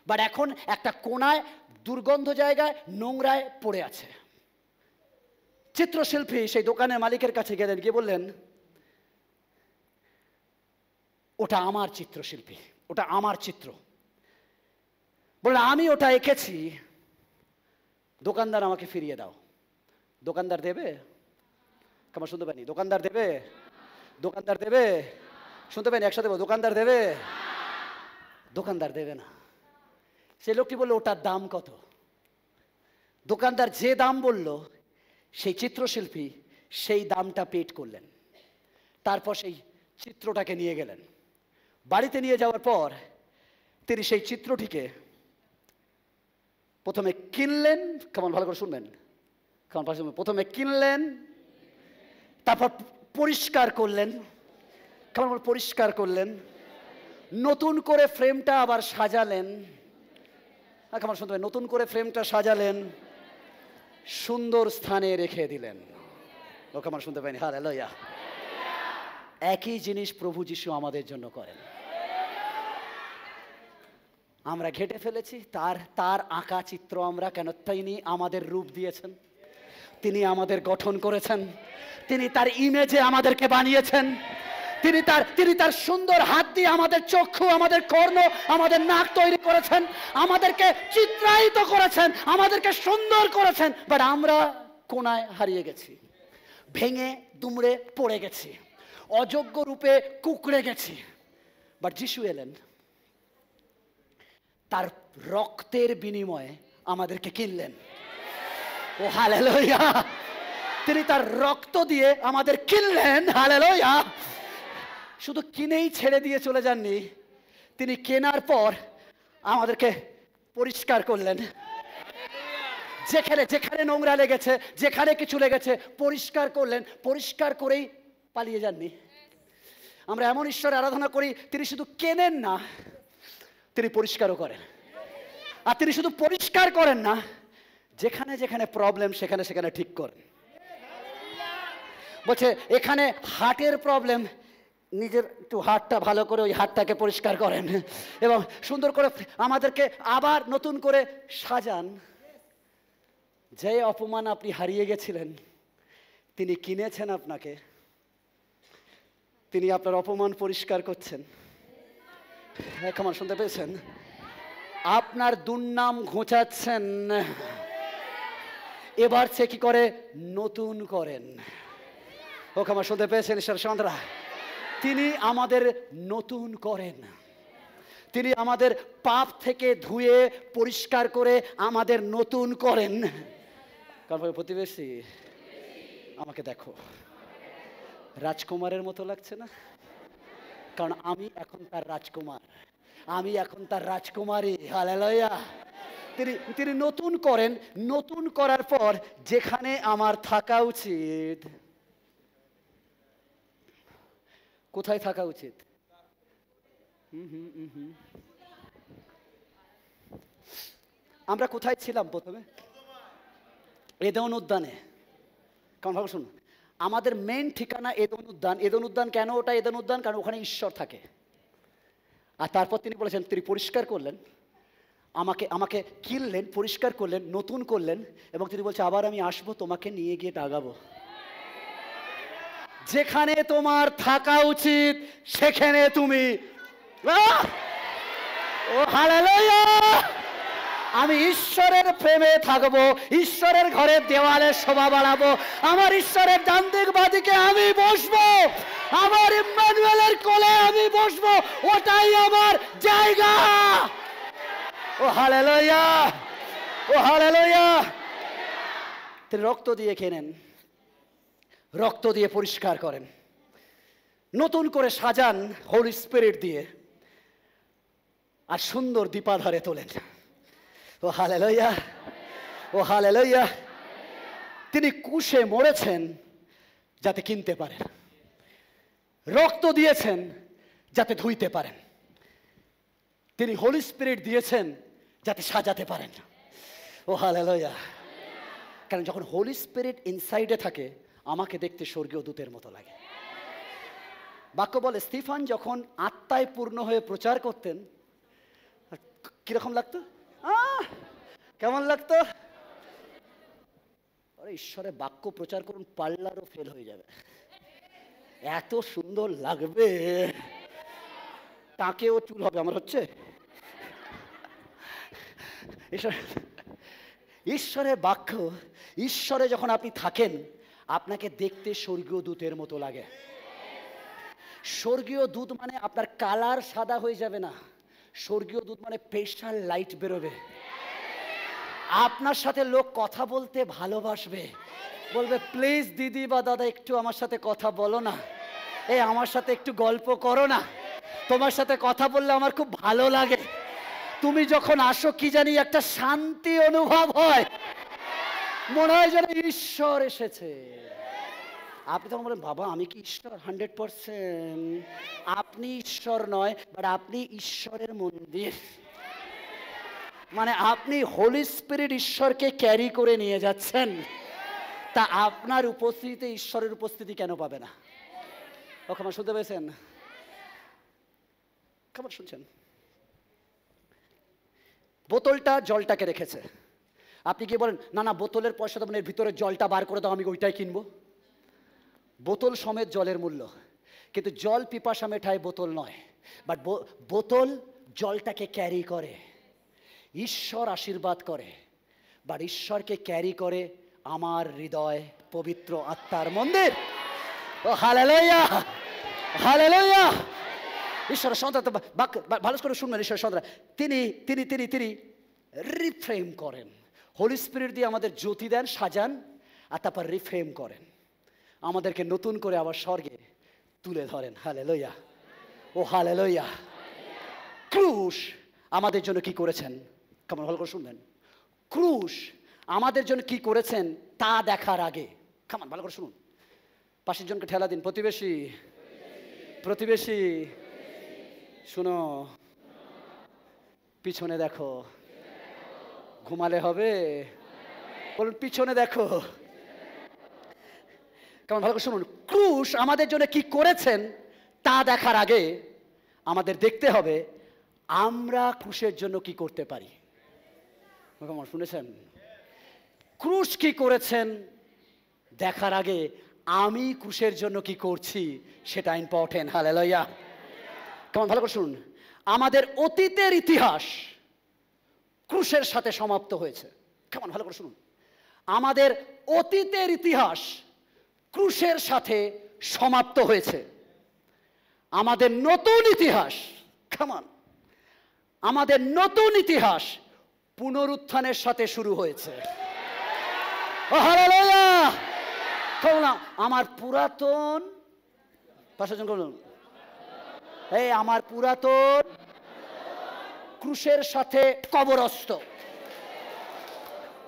বাট এখন একটা কোনায় দুর্গন্ধ জায়গায় নোংরায় পড়ে আছে। চিত্রশিল্পী সেই দোকানের মালিকের কাছে গেলেন, গিয়ে বললেন ওটা আমার চিত্রশিল্পী, ওটা আমার চিত্র। বললেন আমি ওটা এঁকেছি, দোকানদার আমাকে ফিরিয়ে দাও। দোকানদার দেবে? কেমন শুনতে পাইনি? দোকানদার দেবে? দোকানদার দেবে? শুনতে পাইনি? একসাথে বল, দোকানদার দেবে? দোকানদার দেবে না। সেই লোকটি বললো ওটার দাম কত? দোকানদার যে দাম বলল, সেই চিত্রশিল্পী সেই দামটা পেড করলেন। তারপর সেই চিত্রটাকে নিয়ে গেলেন। বাড়িতে নিয়ে যাওয়ার পর তিনি সেই চিত্রটিকে প্রথমে কিনলেন। কেমন ভালো করে শুনবেন, কেমন ভালো শুনবেন। প্রথমে কিনলেন, তারপর পরিষ্কার করলেন। কেমন পরিষ্কার করলেন, নতুন করে ফ্রেমটা আবার সাজালেন। কেমন শুনতে পাবেন, নতুন করে ফ্রেমটা সাজালেন, সুন্দর স্থানে রেখে দিলেন। ও কেমন শুনতে পাইনি? হালেলুয়া। একই জিনিস প্রভু যিশু আমাদের জন্য করেন। আমরা ঘেটে ফেলেছি তার আঁকা চিত্র আমরা, কেন তিনি আমাদের রূপ দিয়েছেন, তিনি আমাদের গঠন করেছেন, তিনি তার ইমেজে আমাদেরকে বানিয়েছেন, তিনি তার সুন্দর হাত দিয়ে আমাদের চক্ষু, আমাদের কর্ণ, আমাদের নাক তৈরি করেছেন, আমাদেরকে চিত্রায়িত করেছেন, আমাদেরকে সুন্দর করেছেন। বাট আমরা কোনায় হারিয়ে গেছি, ভেঙে দুমড়ে পড়ে গেছি, অযোগ্য রূপে কুঁকড়ে গেছি। বাট যিশু এলেন, তার রক্তের বিনিময়ে আমাদেরকে কিনলেন। ও হালেলুয়া। তিনি তার রক্ত দিয়ে আমাদের কিনলেন। হালেলুয়া। শুধু কিনেই ছেড়ে দিয়ে চলে যাননি, তিনি কেনার পর আমাদেরকে পরিষ্কার করলেন। যেখানে যেখানে নোংরা লেগেছে, যেখানে কিছু লেগেছে, পরিষ্কার করলেন। পরিষ্কার করেই পালিয়ে যাননি। আমরা এমন ঈশ্বরের আরাধনা করি, তিনি শুধু কেনেন না, তিনি পরিষ্কারও করেন। আর তিনি শুধু পরিষ্কার করেন না, যেখানে যেখানে প্রবলেম সেখানে সেখানে ঠিক করেন। বলছে এখানে হার্টের প্রবলেম, নিজের একটু হার্টটা ভালো করে ওই হার্টটাকে পরিষ্কার করেন এবং সুন্দর করে আমাদেরকে আবার নতুন করে সাজান। যে অপমান আপনি হারিয়ে গেছিলেন, তিনি কিনেছেন আপনাকে, তিনি আপনার অপমান পরিষ্কার করছেন। কেমন শুনতে পেয়েছেন? আপনার দুর্নাম ঘোচাচ্ছেন, এবার সে কি করে? নতুন করেন। ও কেমন শুনতে পেয়েছেন ঈশ্বর সন্তানরা? তিনি আমাদের নতুন করেন, তিনি আমাদের পাপ থেকে ধুয়ে পরিষ্কার করে আমাদের নতুন করেন। তারপরে প্রতিবেশী, আমাকে দেখো, রাজকুমারের মতো লাগছে না? কারণ আমি এখন তার রাজকুমার, আমি এখন তার রাজকুমারী। হালেলুয়া। তিনি নতুন করেন। নতুন করার পর যেখানে আমার থাকা উচিত, কোথায় থাকা উচিত? আমরা কোথায় ছিলাম প্রথমে? এদেন উদ্যানে। কারণ ভাবো, শুনুন, আমাদের মেন ঠিকানা এদেন উদ্যান। এদেন উদ্যান কেন ওটা এদেন উদ্যান? কারণ ওখানে ঈশ্বর থাকে। আর তারপর তিনি বলেছেন, তিনি পরিষ্কার করলেন আমাকে, আমাকে কিনলেন, পরিষ্কার করলেন, নতুন করলেন, এবং তিনি বলছে আবার আমি আসবো তোমাকে নিয়ে গিয়ে ডাগাবো। যেখানে তোমার থাকা উচিত সেখানে তুমি। ও হালেলুয়া! আমি ঈশ্বরের প্রেমে থাকবো, ঈশ্বরের ঘরের দেওয়ালে শোভা বাড়াবো, আমার ঈশ্বরের ডান দিক বাদিকে আমি বসবো, আমার ইম্মানুয়েলের কোলে আমি বসবো, ওটাই আমার জায়গা। ও হালেলুয়া! ও হালেলুয়া! তিনি রক্ত দিয়ে কেনেন, রক্ত দিয়ে পরিষ্কার করেন, নতুন করে সাজান হোলি স্পিরিট দিয়ে, আর সুন্দর দীপাধারে তোলেন। ও হালেলুয়া! ও হালেলুয়া! তিনি কুশে মরেছেন যাতে কিনতে পারেন, রক্ত দিয়েছেন যাতে ধুইতে পারেন, তিনি হোলি স্পিরিট দিয়েছেন যাতে সাজাতে পারেন। ও হালেলুয়া! কারণ যখন হোলি স্পিরিট ইনসাইডে থাকে, আমাকে দেখতে স্বর্গীয় দূতের মতো লাগে। বাক্য বলে স্টিফান যখন আত্মায় পূর্ণ হয়ে প্রচার করতেন, কিরকম লাগতো? কেমন লাগতো? আরে ঈশ্বরের বাক্য প্রচার করুন, পার্লারও ফেল হয়ে যাবে, এত সুন্দর লাগবে। টাকেও চুল হবে আমার, হচ্ছে। ঈশ্বরের বাক্য, ঈশ্বরে যখন আপনি থাকেন, আপনাকে দেখতে স্বর্গীয় দূতের মতো লাগে। স্বর্গীয় দূত মানে আপনার কালার সাদা হয়ে যাবে না, স্বর্গীয় দূত মানে স্পেশাল লাইট বেরোবে। আপনার সাথে লোক কথা বলতে ভালোবাসবে, বলবে প্লিজ দিদি বা দাদা একটু আমার সাথে কথা বলো না, এই আমার সাথে একটু গল্প করো না, তোমার সাথে কথা বললে আমার খুব ভালো লাগে। তুমি যখন আসো কি জানি একটা শান্তি অনুভব হয়, মনে হয় যেন ঈশ্বর এসেছে। আপনি তখন বলেন বাবা আমি কি ঈশ্বর? 100% আপনি ঈশ্বর নয়, বাট আপনি ঈশ্বরের মন্দির। মানে আপনি হোলি স্পিরিট ঈশ্বরকে ক্যারি করে নিয়ে যাচ্ছেন, তা আপনার উপস্থিতিতে ঈশ্বরের উপস্থিতি কেন পাবে না? ওখানে শুনতে পেয়েছেন? খবর শুনছেন? বোতলটা জলটাকে রেখেছে, আপনি কি বলেন না না বোতলের পয়সা তো, মানে এর ভিতরে জলটা বার করে দাও, আমি ওইটাই কিনবো। বোতল সমেত জলের মূল্য, কিন্তু জল পিপাসা মেটায়, বোতল নয়। বাট বোতল জলটাকে ক্যারি করে, ঈশ্বর আশীর্বাদ করে, বাট ঈশ্বরকে ক্যারি করে আমার হৃদয় পবিত্র আত্মার মন্দির। ও হালেলুয়া! হালেলুয়া! ঈশ্বরের সন্তান, ভালো করে শুনবেন, ঈশ্বরের সন্তান তিনি তিনি তিনি তিনি রিফ্রেম করেন, হোলি স্পিরিট দিয়ে আমাদের জ্যোতি দেন, সাজান, আর তারপর রিফ্রেম করেন, আমাদেরকে নতুন করে আবার স্বর্গে তুলে ধরেন। হালেলুয়া! ও হালেলুয়া! ক্রুশ আমাদের জন্য কি করেছেন, কেমন ভালো করে শুনবেন, ক্রুশ আমাদের জন্য কি করেছেন তা দেখার আগে, কেমন ভালো করে শুনুন। পাশের জনকে ঠেলা দিন, প্রতিবেশী প্রতিবেশী শুনো, পিছনে দেখো। ঘুমালে হবে? বলুন পিছনে দেখো। কেমন ভালো করে শুনুন, ক্রুশ আমাদের জন্য কি করেছেন তা দেখার আগে আমাদের দেখতে হবে আমরা ক্রুশের জন্য কি করতে পারি। কেমন শুনেছেন? ক্রুশ কি করেছেন দেখার আগে আমি ক্রুশের জন্য কি করছি সেটা ইম্পর্টেন্ট। হালেলুয়া। কেমন ভালো করে শুনুন, আমাদের অতীতের ইতিহাস ক্রুশের সাথে সমাপ্ত হয়েছে। কেমন ভালো করে শুনুন, আমাদের অতীতের ইতিহাস ক্রুশের সাথে সমাপ্ত হয়েছে। আমাদের নতুন ইতিহাস, কেমন, আমাদের নতুন ইতিহাস পুনরুত্থানের সাথে শুরু হয়েছে। হালেলুয়া। আমার পুরাতন পাঁচজন বলুন, এই আমার পুরাতন ক্রুশের সাথে কবরস্থ,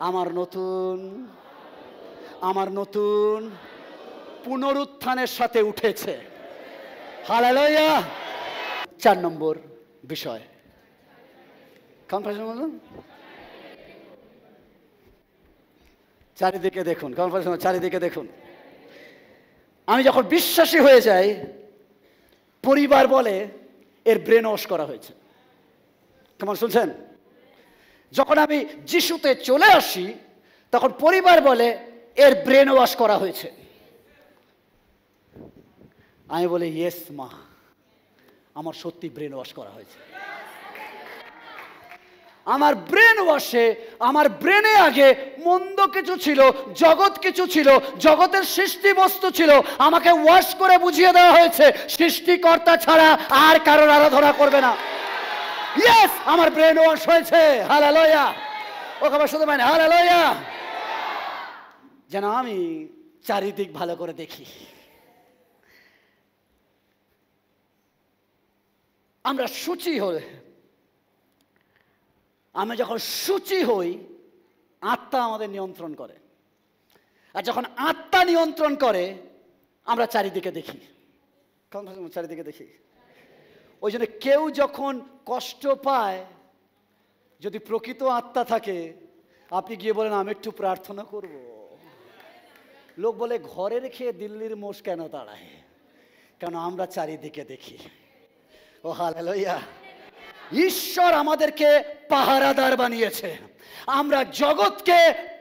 আমার নতুন পুনরুত্থানের সাথে উঠেছে। হালেলুয়া। 4 নম্বর বিষয়, কনফারেন্স বলুন, চারিদিকে দেখুন। কনফারেন্স চারিদিকে দেখুন। আমি যখন বিশ্বাসী হয়ে যাই, পরিবার বলে এর ব্রেন ওয়াশ করা হয়েছে। কেমন শুনছেন? যখন আমি যিশুতে চলে আসি তখন পরিবার বলে এর ব্রেন ওয়াশ করা হয়েছে। আমি বলি ইয়েস মা, আমার সত্যি ব্রেন ওয়াশ করা হয়েছে। আমার ব্রেন ওয়াশে, আমার ব্রেনে আগে মন্দ কিছু ছিল, জগৎ কিছু ছিল, জগতের সৃষ্টি বস্তু ছিল। আমাকে ওয়াশ করে বুঝিয়ে দেওয়া হয়েছে সৃষ্টিকর্তা ছাড়া আর কারোর আরাধনা করবে না। ইয়েস, আমার ব্রেন ওয়াশ হয়েছে। হালেলুয়া। ওকে আবার শুধু মানে হালেলুয়া। যেন আমি চারিদিক ভালো করে দেখি। আমরা সূচি হলে, আমরা যখন সূচি হই আত্মা আমাদের নিয়ন্ত্রণ করে, আর যখন আত্মা নিয়ন্ত্রণ করে আমরা চারিদিকে দেখি। চারিদিকে দেখি। ওই জন্য কেউ যখন কষ্ট পায়, যদি প্রকৃত আত্মা থাকে, আপনি গিয়ে বলেন আমি একটু প্রার্থনা করব। লোক বলে ঘরে রেখে দিল্লির মোষ কেন তাড়ায়? কেন আমরা চারিদিকে দেখি। ও হালেলুয়া। ঈশ্বর আমাদেরকে পাহারাদার বানিয়েছে। আমরা জগৎকে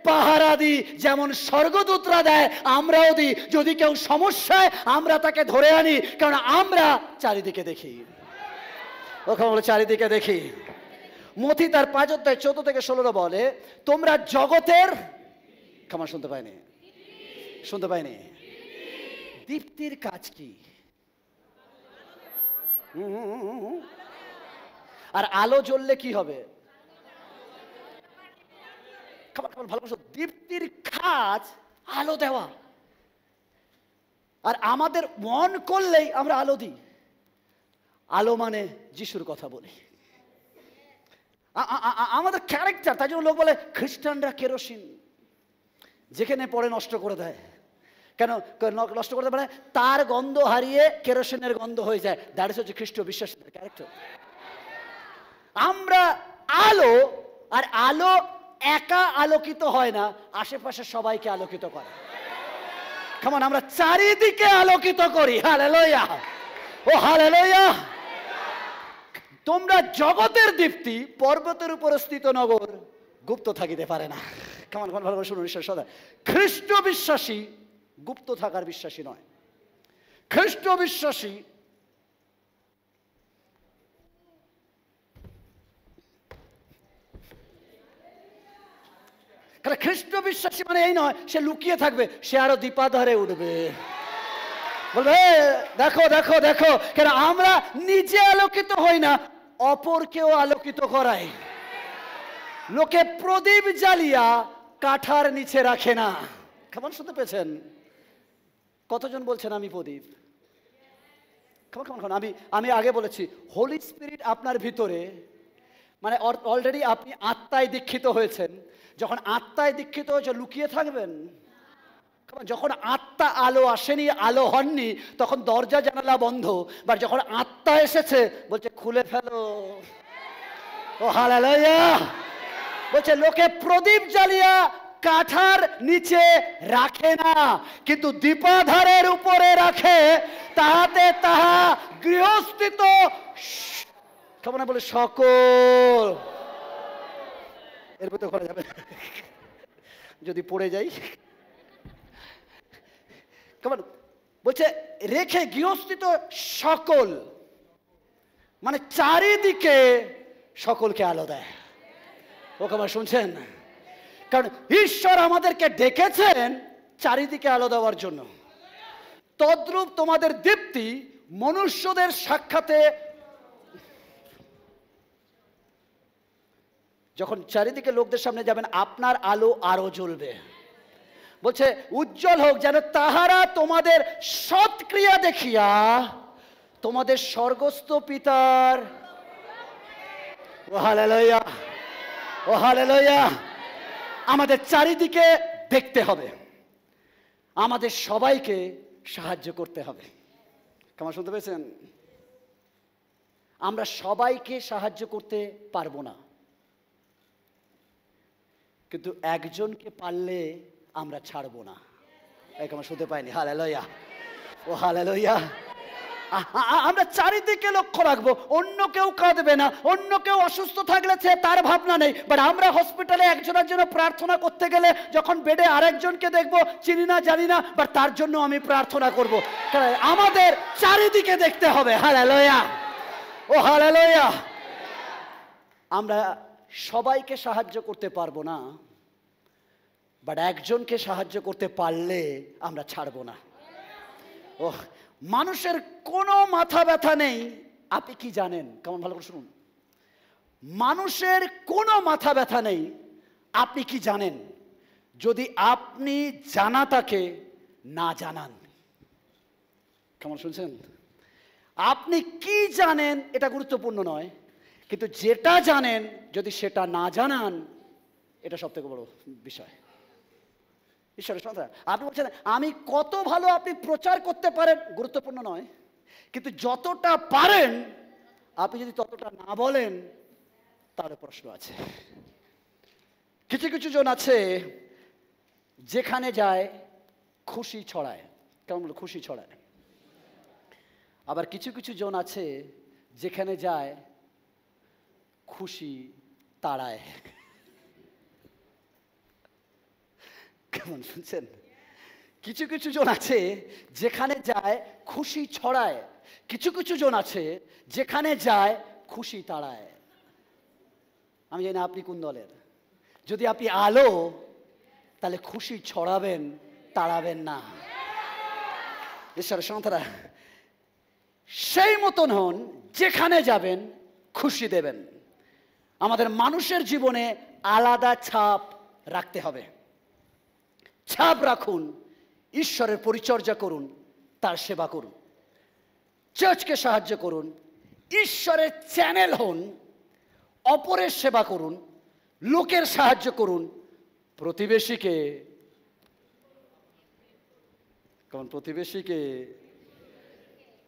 পাহারা দিই, যেমন স্বর্গদূতরা দেয় আমরাও দিই। যদি কেউ সমস্যায় আমরা তাকে ধরে আনি, কারণ আমরা চারিদিকে দেখি। ওখানে বলে চারিদিকে দেখি। মথি তার 5 অধ্যায় 14 থেকে 16 বলে তোমরা জগতের, ক্ষমা শুনতে পাইনি, দীপ্তির কাজ কি? আর আলো জ্বললে কি হবে? ভালো, দীপ্তির কাজ আলো দেওয়া। আর আমাদের মন করলেই আমরা আলো দিই। আলো মানে যিশুর কথা বলি। আমাদের ক্যারেক্টার, তাই জন্য লোক বলে খ্রিস্টানরা কেরোসিন যেখানে পড়ে নষ্ট করে দেয়। কেন নষ্ট করতে পারে? তার গন্ধ হারিয়ে কেরোসিনের গন্ধ হয়ে যায়। দ্যাট ইজ হচ্ছে খ্রিস্ট বিশ্বাসীদের ক্যারেক্টার। আমরা আলো, আর আলো একা আলোকিত হয় না, আশেপাশে সবাইকে আলোকিত করে। কেমন আমরা চারিদিকে আলোকিত করি। হালেলুয়া। ও হালেলুয়া। তোমরা জগতের দীপ্তি, পর্বতের উপর স্থিত নগর গুপ্ত থাকিতে পারে না। কেমন ভালো করে শুনুন। ঈশ্বর সদা খ্রিস্ট বিশ্বাসী গুপ্ত থাকার বিশ্বাসী নয়। খ্রিস্ট বিশ্বাসী খ্রিস্ট বিশ্বাসী মানে এই নয় সে লুকিয়ে থাকবে, সে আরো দীপাধারে উঠবে, বলবে দেখো দেখো দেখো। কেন আমরা নিজে আলোকিত হই না, অপরকেও আলোকিত করাই। লোকে প্রদীপ জ্বালিয়া কাঠার নিচে রাখে না। কেমন শুনতে পেয়েছেন? কতজন বলছেন আমি প্রদীপ? আমি আগে বলেছি হোলি স্পিরিট আপনার ভিতরে, মানে অলরেডি আপনি আত্মায় দীক্ষিত হয়েছেন। যখন আত্মায় দীক্ষিত হয়েছে লুকিয়ে থাকবেন? যখন আত্মা আলো আসেনি, আলো হননি, তখন দরজা জানালা বন্ধ। বা যখন আত্মা এসেছে বলছে খুলে ফেলো। ও হালেলুয়া। বলছে লোকে প্রদীপ জ্বালিয়া কাঠার নিচে রাখে না, কিন্তু দীপাধারের উপরে রাখে, তাহাতে তাহা গৃহস্থিত কেমন বলে সকল। এর মধ্যে করা যাবে যদি পড়ে যাই। কেমন বলছে রেখে গৃহস্থিত সকল, মানে চারিদিকে সকলকে আলো দেয়। ও কেমন শুনছেন? কারণ ঈশ্বর আমাদেরকে ডেকেছেন চারিদিকে আলো দেওয়ার জন্য। তদ্রূপ তোমাদের দীপ্তি মনুষ্যদের সাক্ষাতে, যখন চারিদিকে লোকদের সামনে যাবেন আপনার আলো আরো জ্বলবে। বলছে উজ্জ্বল হোক যেন তাহারা তোমাদের সৎক্রিয়া দেখিয়া তোমাদের স্বর্গস্থ পিতার। ও হালেলুয়া, ও হালেলুয়া। আমাদের চারিদিকে দেখতে হবে, আমাদের সবাইকে সাহায্য করতে হবে। কেমন শুনতে পেয়েছেন? আমরা সবাইকে সাহায্য করতে পারবো না, কিন্তু একজনকে পারলে আমরা ছাড়বো না। কেমন শুনতে পাইনি? হালেলুয়া, ও হালেলুয়া। আমরা চারিদিকে লক্ষ্য রাখবো, অন্য কেউ কাঁদবে না, অন্য কেউ অসুস্থ থাকলে তার ভাবনা নেই। বাট আমরা হসপিটালে একজনের জন্য প্রার্থনা করতে গেলে যখন বেডে আরেকজনকে দেখবো, চিনি না জানি না, বাট তার জন্য আমি প্রার্থনা করব। আমাদের চারিদিকে দেখতে হবে। হালেলুয়া, ও হালেলুয়া। আমরা সবাইকে সাহায্য করতে পারবো না, বাট একজনকে সাহায্য করতে পারলে আমরা ছাড়বো না। ও মানুষের কোনো মাথা ব্যথা নেই, আপনি কি জানেন? কেমন ভালো করে শুনুন। মানুষের কোনো মাথা ব্যথা নেই, আপনি কি জানেন, যদি আপনি জানাটাকে না জানান। কেমন শুনছেন? আপনি কি জানেন এটা গুরুত্বপূর্ণ নয়, কিন্তু যেটা জানেন যদি সেটা না জানান, এটা সব থেকে বড় বিষয়। ঈশ্বরের সন্তান, আপনি বলছেন আমি কত ভালো আপনি প্রচার করতে পারেন, গুরুত্বপূর্ণ নয়, কিন্তু যতটা পারেন আপনি যদি ততটা না বলেন তাহলে প্রশ্ন আছে। কিছু কিছু জন আছে যেখানে যায় খুশি ছড়ায়। কেমন বলে? খুশি ছড়ায়। আবার কিছু কিছু জন আছে যেখানে যায় খুশি তাড়ায়। কেমন শুনছেন? কিছু কিছু জন আছে যেখানে যায় খুশি ছড়ায়, কিছু কিছু জন আছে যেখানে যায় খুশি তাড়ায়। আমি জানি না আপনি কোন দলের। যদি আপনি আলো, তাহলে খুশি ছড়াবেন, তাড়াবেন না। ঈশ্বরের সন্তানরা সেই মতন হন, যেখানে যাবেন খুশি দেবেন। আমাদের মানুষের জীবনে আলাদা ছাপ রাখতে হবে। ছাপ রাখুন, ঈশ্বরের পরিচর্যা করুন, তার সেবা করুন, চার্চকে সাহায্য করুন, ঈশ্বরের চ্যানেল হন, অপরের সেবা করুন, লোকের সাহায্য করুন, প্রতিবেশীকে। কেমন? প্রতিবেশীকে,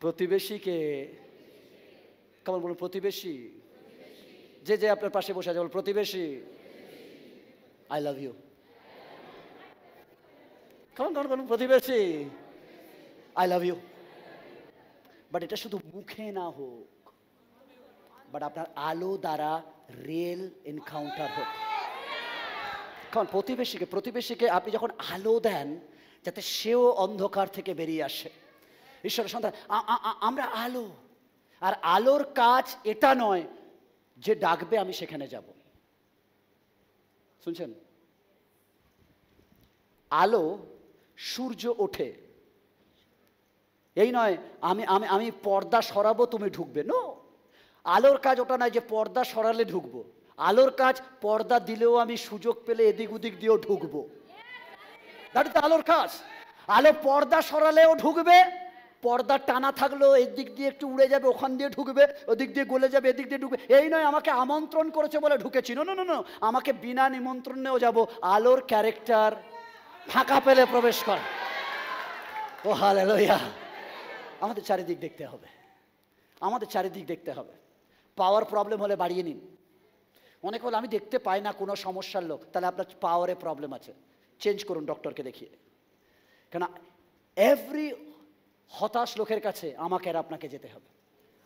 প্রতিবেশীকে কেমন বলুন? প্রতিবেশী, যে যে আপনার পাশে বসে আছে বলুন প্রতিবেশী, আই লাভ ইউ। কেমন কেমন বলুন? প্রতিবেশী, আই লাভ ইউ। বাট এটা শুধু মুখে না হোক, বাট আপনার আলো দ্বারা রিয়েল এনকাউন্টার হোক। কারণ প্রতিবেশীকে আপনি যখন আলো দেন, যাতে সেও অন্ধকার থেকে বেরিয়ে আসে। ঈশ্বরের সন্তান, আমরা আলো, আর আলোর কাজ এটা নয় যে ডাকবে আমি সেখানে যাব। শুনছেন? আলো সূর্য ওঠে, এই নয় আমি আমি আমি পর্দা সরাবো তুমি ঢুকবে। নো, আলোর কাজ ওটা নয় যে পর্দা সরালে ঢুকবো। আলোর কাজ পর্দা দিলেও আমি সুযোগ পেলে এদিক ওদিক দিয়েও ঢুকবো। দ্যাট ইজ আলোর কাজ। আলো পর্দা সরালেও ঢুকবে, পর্দা টানা থাকলেও এদিক দিয়ে একটু উড়ে যাবে, ওখান দিয়ে ঢুকবে, ওদিক দিয়ে গলে যাবে, এদিক দিয়ে ঢুকবে। এই নয় আমাকে আমন্ত্রণ করেছে বলে ঢুকেছি। নো নো নো নো, আমাকে বিনা নিমন্ত্রণেও যাব। আলোর ক্যারেক্টার ফাঁকা পেলে প্রবেশ কর। ও হালেলুয়া। আমাদের চারিদিক দেখতে হবে, আমাদের চারিদিক দেখতে হবে। পাওয়ার প্রবলেম হলে বাড়িয়ে নিন। অনেক হলে আমি দেখতে পাই না, কোনো সমস্যার লোক, তাহলে আপনার পাওয়ারে প্রবলেম আছে, চেঞ্জ করুন ডক্টরকে দেখিয়ে। কেন এভরি হতাশ লোকের কাছে আমাকে আর আপনাকে যেতে হবে,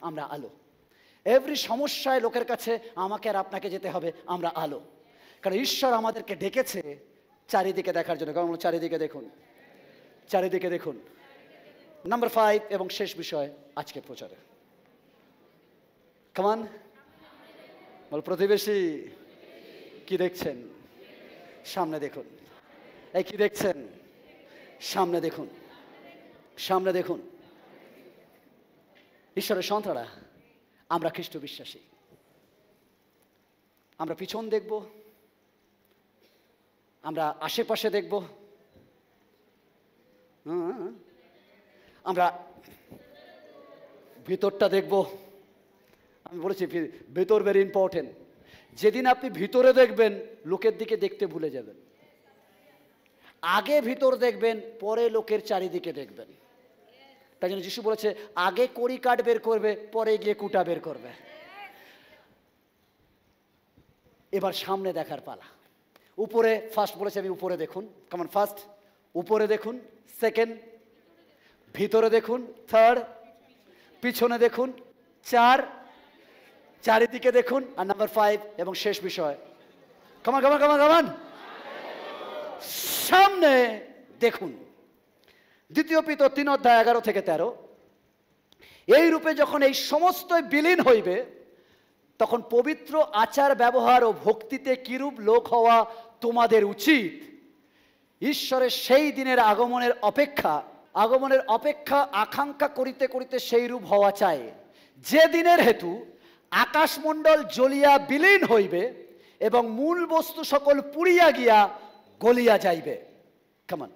আমরা আলো। এভরি সমস্যায় লোকের কাছে আমাকে আর আপনাকে যেতে হবে, আমরা আলো। কারণ ঈশ্বর আমাদেরকে ডেকেছে চারিদিকে দেখার জন্য। কারণ চারিদিকে দেখুন, চারিদিকে দেখুন। নাম্বার 5 এবং শেষ বিষয় আজকে প্রচারে। কামান বল, প্রতিবেশী কি দেখছেন? সামনে দেখুন। এই কি দেখছেন? সামনে দেখুন, সামনে দেখুন। ঈশ্বরের সন্তানরা আমরা খ্রিস্ট বিশ্বাসী। আমরা পিছন দেখব, আমরা আশেপাশে দেখব, আমরা ভিতরটা দেখব। আমি বলেছি ভিতর ভেরি ইম্পর্টেন্ট। যেদিন আপনি ভিতরে দেখবেন, লোকের দিকে দেখতে ভুলে যাবেন। আগে ভিতর দেখবেন, পরে লোকের চারিদিকে দেখবেন। তাই জন্য যিশু বলেছে, আগে কড়ি কাঠ বের করবে, পরে গিয়ে কুটা বের করবে। এবার সামনে দেখার পালা। উপরে ফার্স্ট বলেছে, আমি উপরে দেখুন। কেমন? ফার্স্ট উপরে দেখুন, সেকেন্ড ভিতরে দেখুন, থার্ড পিছনে দেখুন, 4 চারিদিকে দেখুন, আর নাম্বার 5 এবং শেষ বিষয় কামান কামান কামান কামান সামনে দেখুন। দ্বিতীয় পিতর 3:11-13। এই রূপে যখন এই সমস্ত বিলীন হইবে, তখন পবিত্র আচার ব্যবহার ও ভক্তিতে কিরূপ লোক হওয়া তোমাদের উচিত, ঈশ্বরের সেই দিনের আগমনের অপেক্ষা আকাঙ্ক্ষা করিতে করিতে সেই রূপ হওয়া চাই, যে দিনের হেতু আকাশমণ্ডল জ্বলিয়া বিলীন হইবে এবং মূল বস্তু সকল পুড়িয়া গিয়া গলিয়া যাইবে। কেমন?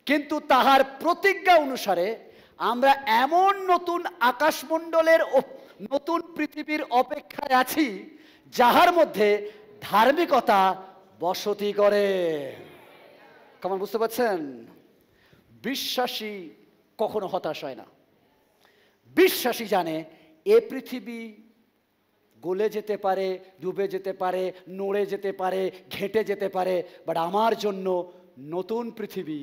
কিন্তু তাহার প্রতিজ্ঞা অনুসারে আমরা এমন নতুন আকাশমণ্ডলের নতুন পৃথিবীর অপেক্ষায় আছি, যাহার মধ্যে ধার্মিকতা বসতি করে। কেমন? বুঝতে পারছেন? বিশ্বাসী কখনো হতাশ হয় না। বিশ্বাসী জানে এ পৃথিবী গলে যেতে পারে, ডুবে যেতে পারে, নড়ে যেতে পারে, ঘেঁটে যেতে পারে, বাট আমার জন্য নতুন পৃথিবী,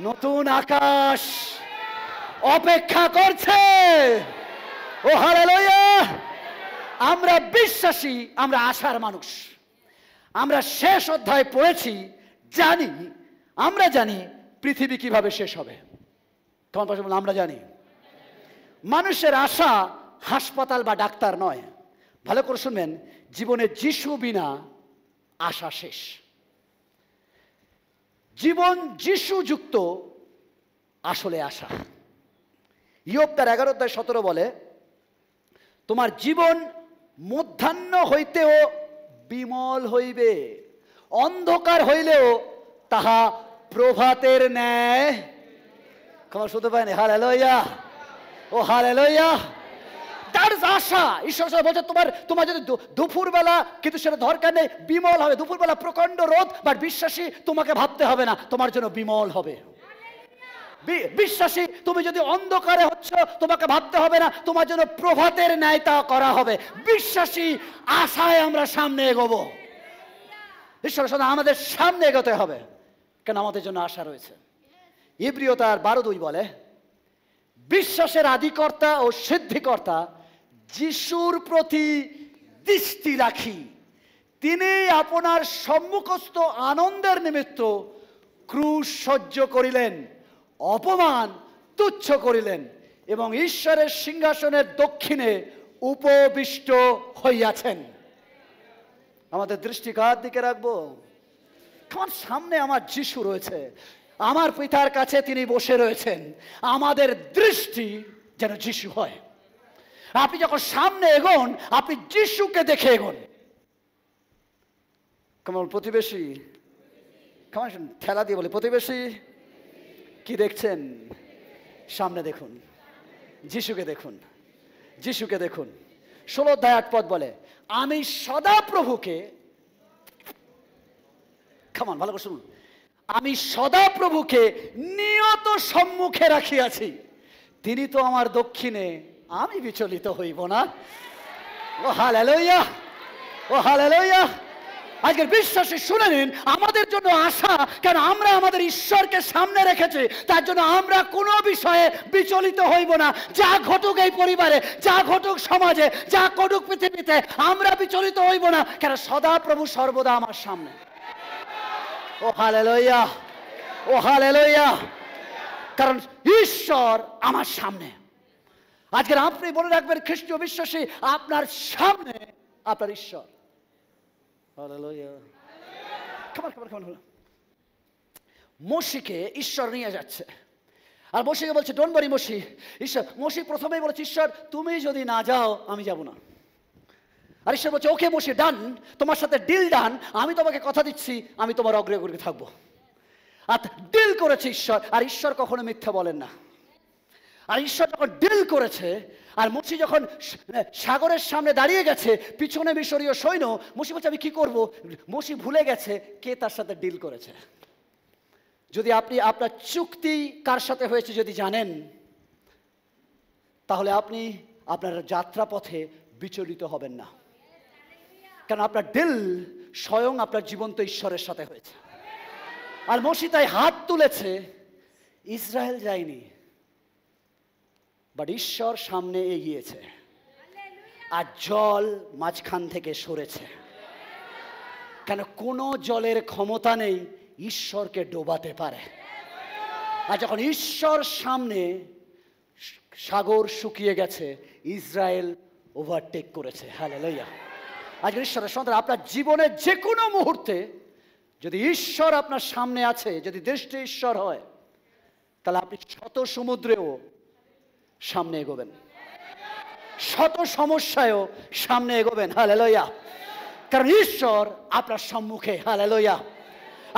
নতুন আকাশ অপেক্ষা করছে। ও হালেলুয়া! আমরা বিশ্বাসী, আমরা আশার মানুষ। আমরা শেষ অধ্যায় পড়েছি, আমরা জানি পৃথিবী কিভাবে শেষ হবে। তোমার পাশে বলুন, আমরা জানি। মানুষের আশা হাসপাতাল বা ডাক্তার নয়। ভালো করে শুনবেন, জীবনে যিশু বিনা আশা শেষ। জীবন যিশু যুক্ত আসলে আশা। ইয়োব তার 11:17 বলে, তোমার জীবন মধ্যাহ্ন হইতেও বিমল হইবে, অন্ধকার হইলেও তাহা প্রভাতের ন্যায়। খবর শুনতে পায়নি? হালেলুয়া! ও হালেলুয়া! দ্যাট ইজ আশা। ঈশ্বর বলছে, তোমার যদি দুপুরবেলা, কিন্তু সেটা দরকার নেই, বিমল হবে। দুপুরবেলা প্রকাণ্ড রোদ, বাট বিশ্বাসী তোমাকে ভাবতে হবে না, তোমার জন্য বিমল হবে। বিশ্বাসী তুমি যদি অন্ধকারে হচ্ছ, তোমাকে ভাবতে হবে না, তোমার জন্য প্রভাতের ন্যায় তা করা হবে। বিশ্বাসী আশায় আমরা সামনে এগোবো। ঈশ্বরের সাথে আমাদের সামনে এগোতে হবে, কেন আমাদের জন্য আশা রয়েছে। ইব্রিয় তার 12:2 বলে, বিশ্বাসের আদিকর্তা ও সিদ্ধিকর্তা যিশুর প্রতি দৃষ্টি রাখি, তিনি আপনার সম্মুখস্থ আনন্দের নিমিত্ত ক্রুশ সহ্য করিলেন, অপমান তুচ্ছ করিলেন এবং ঈশ্বরের সিংহাসনের দক্ষিণে উপবিষ্ট হইয়াছেন। আমাদের দৃষ্টি কার দিকে রাখবো? আমার সামনে আমার যিশু রয়েছে, আমার পিতার কাছে তিনি বসে রয়েছেন। আমাদের দৃষ্টি যেন যিশু হয়। আপনি যখন সামনে এগোন, আপনি যিশুকে দেখে এগোন। কেমন? প্রতিবেশী কেমন? ঠেলা দিয়ে বলে, প্রতিবেশী কি দেখছেন? সামনে দেখুন, যিশুকে দেখুন, যিশুকে দেখুন। 16:8 বলে, আমি সদা প্রভুকে কামান ভালো করে শুনুন, আমি সদা প্রভুকে নিয়ত সম্মুখে রাখিয়াছি, তিনি তো আমার দক্ষিণে, আমি বিচলিত হইব না। ও হালেলুয়া, ও হালেলুয়া। আজকের বিশ্বাসী শুনে নিন, আমাদের জন্য আশা, কেন আমরা আমাদের ঈশ্বরকে সামনে রেখেছি, তার জন্য আমরা কোনো বিষয়ে বিচলিত হইব না। যা ঘটুক এই পরিবারে, যা ঘটুক সমাজে, যা ঘটুক পৃথিবীতে, আমরা বিচলিত হইব না, কেন সদা প্রভু সর্বদা আমার সামনে। ও হালেলুয়া, ও হালেলুয়া। কারণ ঈশ্বর আমার সামনে। আজকের আপনি বলে রাখবেন, খ্রিস্টীয় বিশ্বাসী, আপনার সামনে আপনার ঈশ্বর। মোশিকে ঈশ্বর নিয়ে যাচ্ছে, আর মোশিকে বলছে ডোন্ট ওয়ারি মোশি। ঈশ্বর, মোশি প্রথমেই বলেছে, ঈশ্বর তুমি যদি না যাও আমি যাব না। আর ঈশ্বর বলছে ওকে মোশি, ডান, তোমার সাথে ডিল ডান, আমি তোমাকে কথা দিচ্ছি আমি তোমার অগ্রগতি থাকবো। আর ডিল করেছে ঈশ্বর, আর ঈশ্বর কখনো মিথ্যা বলেন না। আর ঈশ্বর যখন ডিল করেছে, আর মোশি যখন সাগরের সামনে দাঁড়িয়ে গেছে, পিছনে মিশরীয় সৈন্য, মোশি বলছে আমি কি করব। মোশি ভুলে গেছে কে তার সাথে ডিল করেছে। যদি আপনি আপনার চুক্তি কার সাথে হয়েছে যদি জানেন, তাহলে আপনি আপনার যাত্রাপথে বিচলিত হবেন না, কারণ আপনার ডিল স্বয়ং আপনার জীবন্ত ঈশ্বরের সাথে হয়েছে। আর মোশি তাই হাত তুলেছে, ইসরায়েল যায়নি, বাট ঈশ্বর সামনে এগিয়েছে, আর জল মাঝখান থেকে সরেছে। কেন কোনো জলের ক্ষমতা নেই ঈশ্বরকে ডোবাতে পারে। আর যখন ঈশ্বর সামনে, সাগর শুকিয়ে গেছে, ইসরায়েল ওভারটেক করেছে। হালেলুয়া। আজকে ঈশ্বরের সন্তান, আপনার জীবনের যে কোনো মুহূর্তে যদি ঈশ্বর আপনার সামনে আছে, যদি দৃষ্টি ঈশ্বর হয়, তাহলে আপনি শত সমুদ্রেও সামনে এগোবেন, শত সমস্যায়ও সামনে এগোবেন। হালেলুয়া। কারণ ঈশ্বর আপনার সম্মুখে। হালেলুয়া।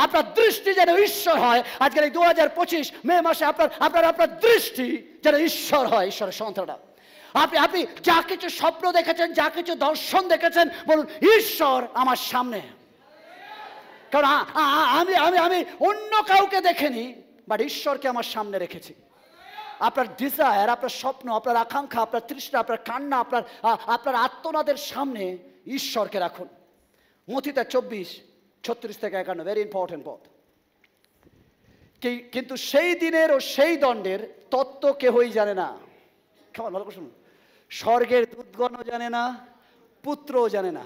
আপনার দৃষ্টি যেন ঈশ্বর হয়। আজকের এই 2025 মে মাসে আপনার দৃষ্টি যেন ঈশ্বর হয়। ঈশ্বরের সন্তানরা, আপনি যা কিছু স্বপ্ন দেখেছেন, যা কিছু দর্শন দেখেছেন, বলুন ঈশ্বর আমার সামনে। কারণ আমি অন্য কাউকে দেখিনি, বাট ঈশ্বরকে আমার সামনে রেখেছি। আপনার ডিজায়ার, আপনার স্বপ্ন, আপনার আকাঙ্ক্ষা, আপনার তৃষ্ণা, আপনার কান্না, আপনার আত্মনাদের সামনে ঈশ্বরকে রাখুন। মথিতে 24:36-51, ভেরি ইম্পর্টেন্ট পথ। কিন্তু সেই দিনের ও সেই দণ্ডের তত্ত্ব কেহই জানে না। কেমন ভালো করে শুনুন, স্বর্গের দূতগণও জানে না, পুত্রও জানে না,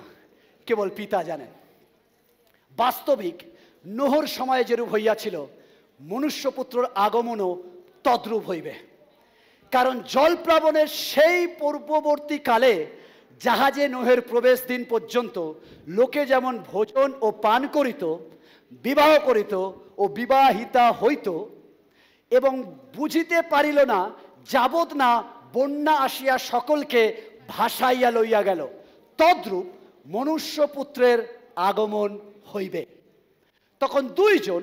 কেবল পিতা জানেন। বাস্তবিক নোহর সময়ে যেরূপ হইয়াছিল, মনুষ্যপুত্রর আগমনও তদ্রূপ হইবে। কারণ জলপ্লাবনের সেই পূর্ববর্তী কালে জাহাজে নোহের প্রবেশ দিন পর্যন্ত লোকে যেমন ভোজন ও পান করিত, বিবাহ করিত ও বিবাহিতা হইত, এবং বুঝিতে পারিল না যাবৎ না বন্যা আসিয়া সকলকে ভাসাইয়া লইয়া গেল, তদ্রূপ মনুষ্যপুত্রের আগমন হইবে। তখন দুইজন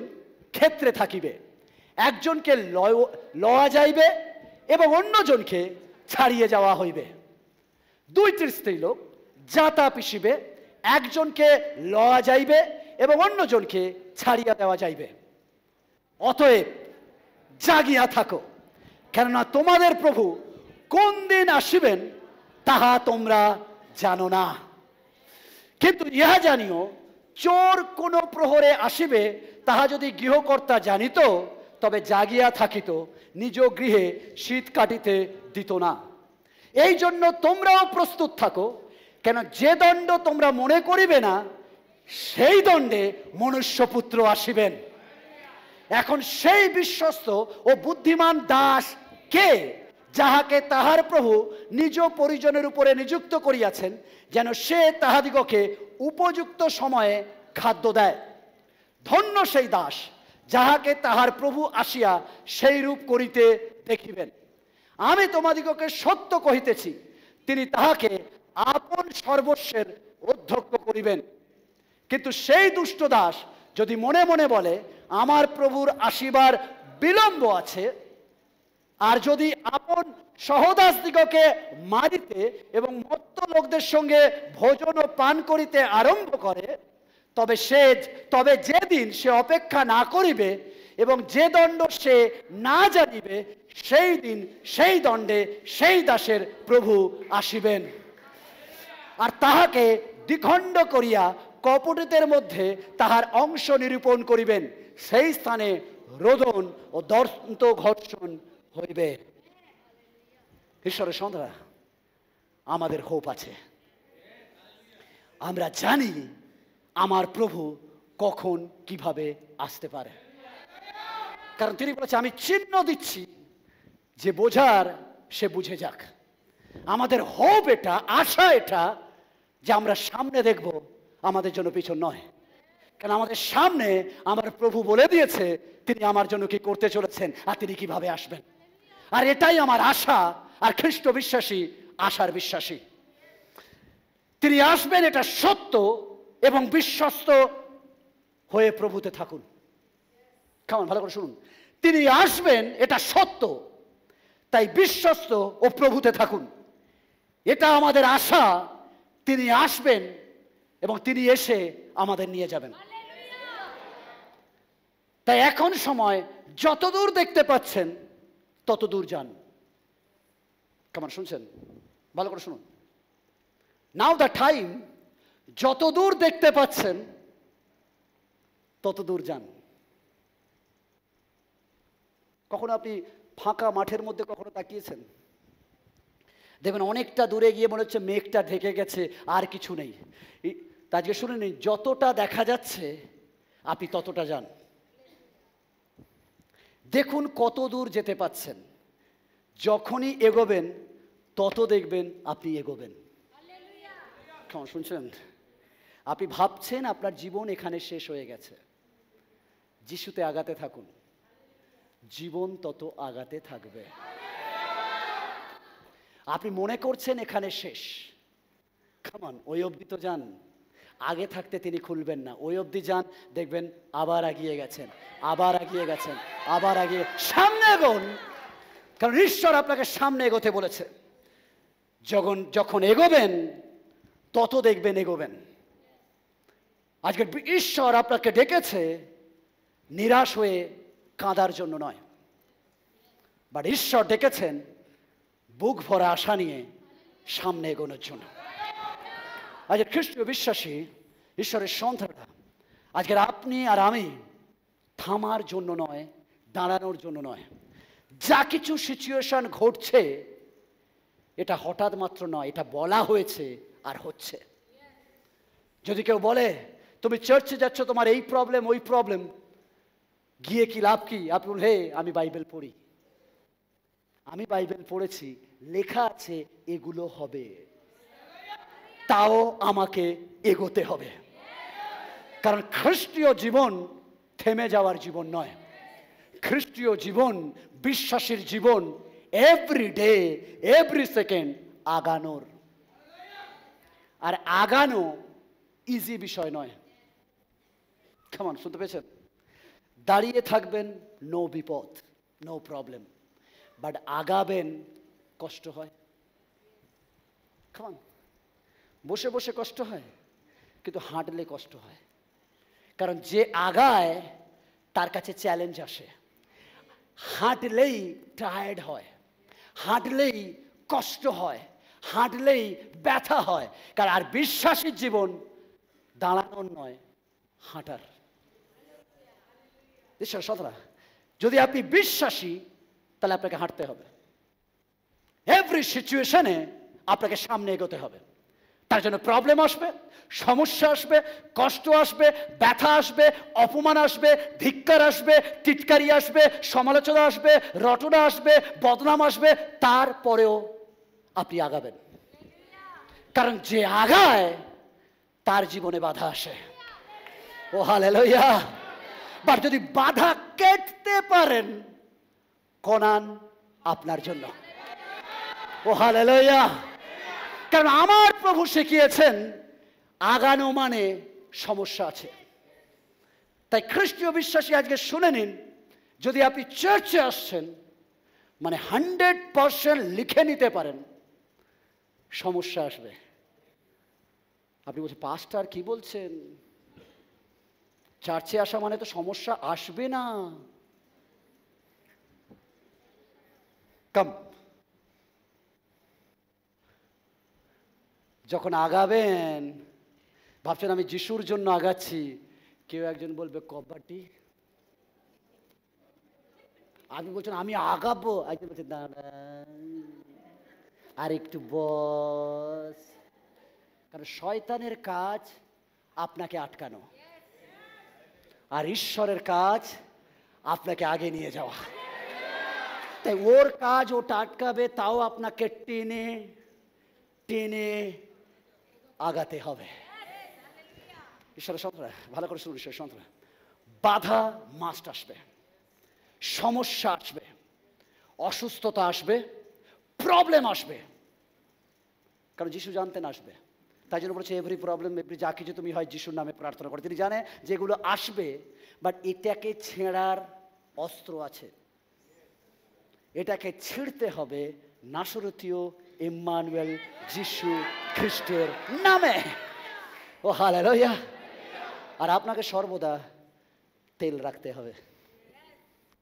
ক্ষেত্রে থাকিবে, একজনকে লওয়া যাইবে এবং অন্যজনকে ছাড়িয়ে যাওয়া হইবে। দুইটির স্ত্রীলোক যাতা পিসিবে, একজনকে লওয়া যাইবে এবং অন্যজনকে ছাড়িয়া দেওয়া যাইবে। অতএব জাগিয়া থাকো, কেননা তোমাদের প্রভু কোন দিন আসিবেন তাহা তোমরা জানো না। কিন্তু ইহা জানিও, চোর কোন প্রহরে আসিবে তাহা যদি গৃহকর্তা জানিত, তবে জাগিয়া থাকিত, নিজ গৃহে শীত কাটিতে দিত না। এই জন্য তোমরাও প্রস্তুত থাকো, কেন যে দণ্ড তোমরা মনে করিবে না, সেই দণ্ডে মনুষ্যপুত্র আসিবেন। এখন সেই বিশ্বস্ত ও বুদ্ধিমান দাস কে, যাহাকে তাহার প্রভু নিজ পরিজনের উপরে নিযুক্ত করিয়াছেন, যেন সে তাহাদিগকে উপযুক্ত সময়ে খাদ্য দেয়। ধন্য সেই দাস, যাহাকে তাহার প্রভু আসিয়া সেই রূপ করিতে দেখিবেন। আমি তোমাদিগকে সত্য কহিতেছি, তিনি তাহাকে আপন সর্বস্বের অধ্যক্ষ করিবেন। কিন্তু সেই দুষ্ট দাস যদি মনে মনে বলে, আমার প্রভুর আসিবার বিলম্ব আছে, আর যদি আপন সহদাসদিগকে মারিতে এবং মত্ত লোকদের সঙ্গে ভোজন ও পান করিতে আরম্ভ করে, তবে যেদিন সে অপেক্ষা না করিবে এবং যে দণ্ড সে না জানিবে, সেই দিন সেই দণ্ডে সেই দাসের প্রভু আসিবেন, আর তাহাকে দ্বিখণ্ড করিয়া কপটদের মধ্যে তাহার অংশ নিরূপণ করিবেন। সেই স্থানে রোদন ও দন্ত ঘর্ষণ হইবে। ঈশ্বরের সন্তানরা, আমাদের হোপ আছে। আমরা জানি আমার প্রভু কখন কিভাবে আসতে পারে, কারণ তিনি বলেছে আমি চিহ্ন দিচ্ছি, যে বোঝার সে বুঝে যাক। আমাদের হোপ এটা, আশা এটা, যে আমরা সামনে দেখব, আমাদের জন্য পিছন নয়। কারণ আমাদের সামনে আমার প্রভু বলে দিয়েছে তিনি আমার জন্য কি করতে চলেছেন আর তিনি কিভাবে আসবেন। আর এটাই আমার আশা। আর খ্রিস্ট বিশ্বাসী আশার বিশ্বাসী। তিনি আসবেন, এটা সত্য, এবং বিশ্বস্ত হয়ে প্রভুতে থাকুন। কেমন, ভালো করে শুনুন। তিনি আসবেন, এটা সত্য, তাই বিশ্বস্ত ও প্রভুতে থাকুন। এটা আমাদের আশা। তিনি আসবেন এবং তিনি এসে আমাদের নিয়ে যাবেন। তাই এখন সময়, যতদূর দেখতে পাচ্ছেন ততদূর যান। কেমন শুনছেন? ভালো করে শুনুন। নাও দ্য টাইম, যতদূর দেখতে পাচ্ছেন ততদূর যান। কখনো আপনি ফাঁকা মাঠের মধ্যে কখনো তাকিয়েছেন? দেখবেন অনেকটা দূরে গিয়ে মনে হচ্ছে মেঘটা ঢেকে গেছে, আর কিছু নেই। আজকে শুনে নিন, যতটা দেখা যাচ্ছে আপনি ততটা যান। দেখুন কত দূর যেতে পাচ্ছেন। যখনই এগোবেন তত দেখবেন আপনি এগোবেন। কেমন শুনছেন? আপনি ভাবছেন আপনার জীবন এখানে শেষ হয়ে গেছে। যিশুতে আগাতে থাকুন, জীবন তত আগাতে থাকবে। আপনি মনে করছেন এখানে শেষ, কামান ওই অবধি তো যান। আগে থাকতে তিনি খুলবেন না। ওই অবধি যান, দেখবেন আবার এগিয়ে গেছেন, আবার এগিয়ে গেছেন, আবার এগিয়ে, সামনে এগোন। কারণ ঈশ্বর আপনাকে সামনে এগোতে বলেছে। যখন এগোবেন তত দেখবেন এগোবেন। আজকে ঈশ্বর আপনাকে ডেকেছে নিরাশ হয়ে কাঁদার জন্য নয়, বাট ঈশ্বর ডেকেছেন বুক ভরা আশা নিয়ে সামনে এগোনোর জন্য। আজকের খ্রিস্টীয় বিশ্বাসী ঈশ্বরের সন্তানরা, আজকের আপনি আর আমি থামার জন্য নয়, দাঁড়ানোর জন্য নয়। যা কিছু সিচুয়েশন ঘটছে এটা হঠাৎ মাত্র নয়, এটা বলা হয়েছে আর হচ্ছে। যদি কেউ বলে তুমি চার্চে যাচ্ছ, তোমার এই প্রবলেম ওই প্রবলেম, গিয়ে কি লাভ কি? আপনি বলুন, হে আমি বাইবেল পড়ি, আমি বাইবেল পড়েছি, লেখা আছে এগুলো হবে, তাও আমাকে এগোতে হবে। কারণ খ্রিস্টীয় জীবন থেমে যাওয়ার জীবন নয়। খ্রিস্টীয় জীবন, বিশ্বাসীর জীবন এভরি ডে, এভরি সেকেন্ড আগানোর। আর আগানো ইজি বিষয় নয়। কেমন শুনতে পেয়েছেন? দাঁড়িয়ে থাকবেন, নো বিপদ, নো প্রবলেম, বাট আগাবেন, কষ্ট হয়। কেমন? বসে বসে কষ্ট হয়, কিন্তু হাঁটলে কষ্ট হয়। কারণ যে আগায় তার কাছে চ্যালেঞ্জ আসে। হাঁটলেই টায়ার্ড হয়, হাঁটলেই কষ্ট হয়, হাঁটলেই ব্যথা হয়। কারণ আর বিশ্বাসীর জীবন দাঁড়ানোর নয়, হাঁটার। ঈশ্বর সতরা, যদি আপনি বিশ্বাসী তাহলে আপনাকে হাঁটতে হবে। এভরি সিচুয়েশনে আপনাকে সামনে এগোতে হবে। তার জন্য প্রবলেম আসবে, সমস্যা আসবে, কষ্ট আসবে, ব্যথা আসবে, অপমান আসবে, ধিক্কার আসবে, টিটকারি আসবে, সমালোচনা আসবে, রটনা আসবে, বদনাম আসবে, তারপরেও আপনি আগাবেন। কারণ যে আগায় তার জীবনে বাধা আসে। ও হালেলুয়া! বাট যদি বাধা কেটে পারেন, কোনান আপনার জন্য। ও হালেলুয়া! কারণ আমার প্রভু শিখিয়েছেন আগানো মানে সমস্যা আছে। তাই খ্রিস্টীয় বিশ্বাসী আজকে শুনে নিন, যদি আপনি চার্চে আসছেন মানে 100% লিখে নিতে পারেন সমস্যা আসবে। আপনি বলছেন পাস্টার কি বলছেন, চার্চে আসা মানে তো সমস্যা আসবে না। কাম, যখন আগাবেন ভাবছেন আমি যিশুর জন্য আগাচ্ছি, কেউ একজন বলবে কবাডি, আপনি বলছেন আমি আগাবো, একজন বলছেন দাঁড়া আর একটু বস। কারণ শয়তানের কাজ আপনাকে আটকানো, আর ঈশ্বরের কাজ আপনাকে আগে নিয়ে যাওয়া। তাই ওর কাজ ওটা আটকাবে, তাও আপনাকে টেনে টেনে আগাতে হবে। ঈশ্বরের সন্তানরা ভালো করে শুনুন, ঈশ্বরের সন্তানরা, বাধা মাস্ট আসবে, সমস্যা আসবে, অসুস্থতা আসবে, প্রবলেম আসবে, কারণ যিশু জানতেন আসবে। তাই জন্য বলেছে এভরি প্রবলেম এভরি, যা কিছু তুমি হয় যিশুর নামে প্রার্থনা করো। তিনি জানে যেগুলো আসবে, বাট এটাকে ছেঁড়ার অস্ত্র আছে, এটাকে ছিঁড়তে হবে নাসরতীয় ইম্মানুয়েল যিশু খ্রিস্টের নামে। ও হালেলুয়া। আর আপনাকে সর্বদা তেল রাখতে হবে,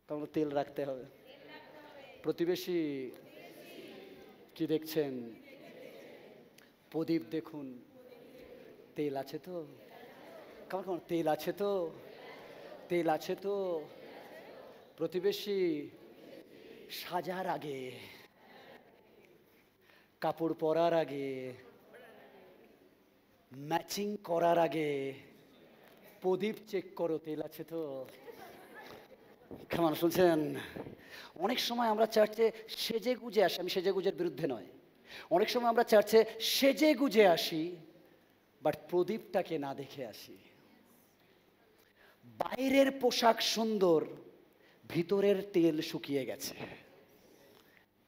কারণ তেল রাখতে হবে। প্রতিবেশী কি দেখছেন? প্রদীপ দেখুন, তেল আছে তো? কেমন কেমন তেল আছে তো? তেল আছে তো? প্রতিবেশী সাজার আগে, কাপড় পরার আগে, ম্যাচিং করার আগে প্রদীপ চেক করো, তেল আছে তো? কেমন শুনছেন? অনেক সময় আমরা চার্চে সেজে গুজে আসি, আমি সেজে গুজের বিরুদ্ধে নয়, অনেক সময় আমরা চার্চে সেজে গুজে আসি, বাট প্রদীপটাকে না দেখে আসি। বাইরের পোশাক সুন্দর, ভিতরের তেল শুকিয়ে গেছে।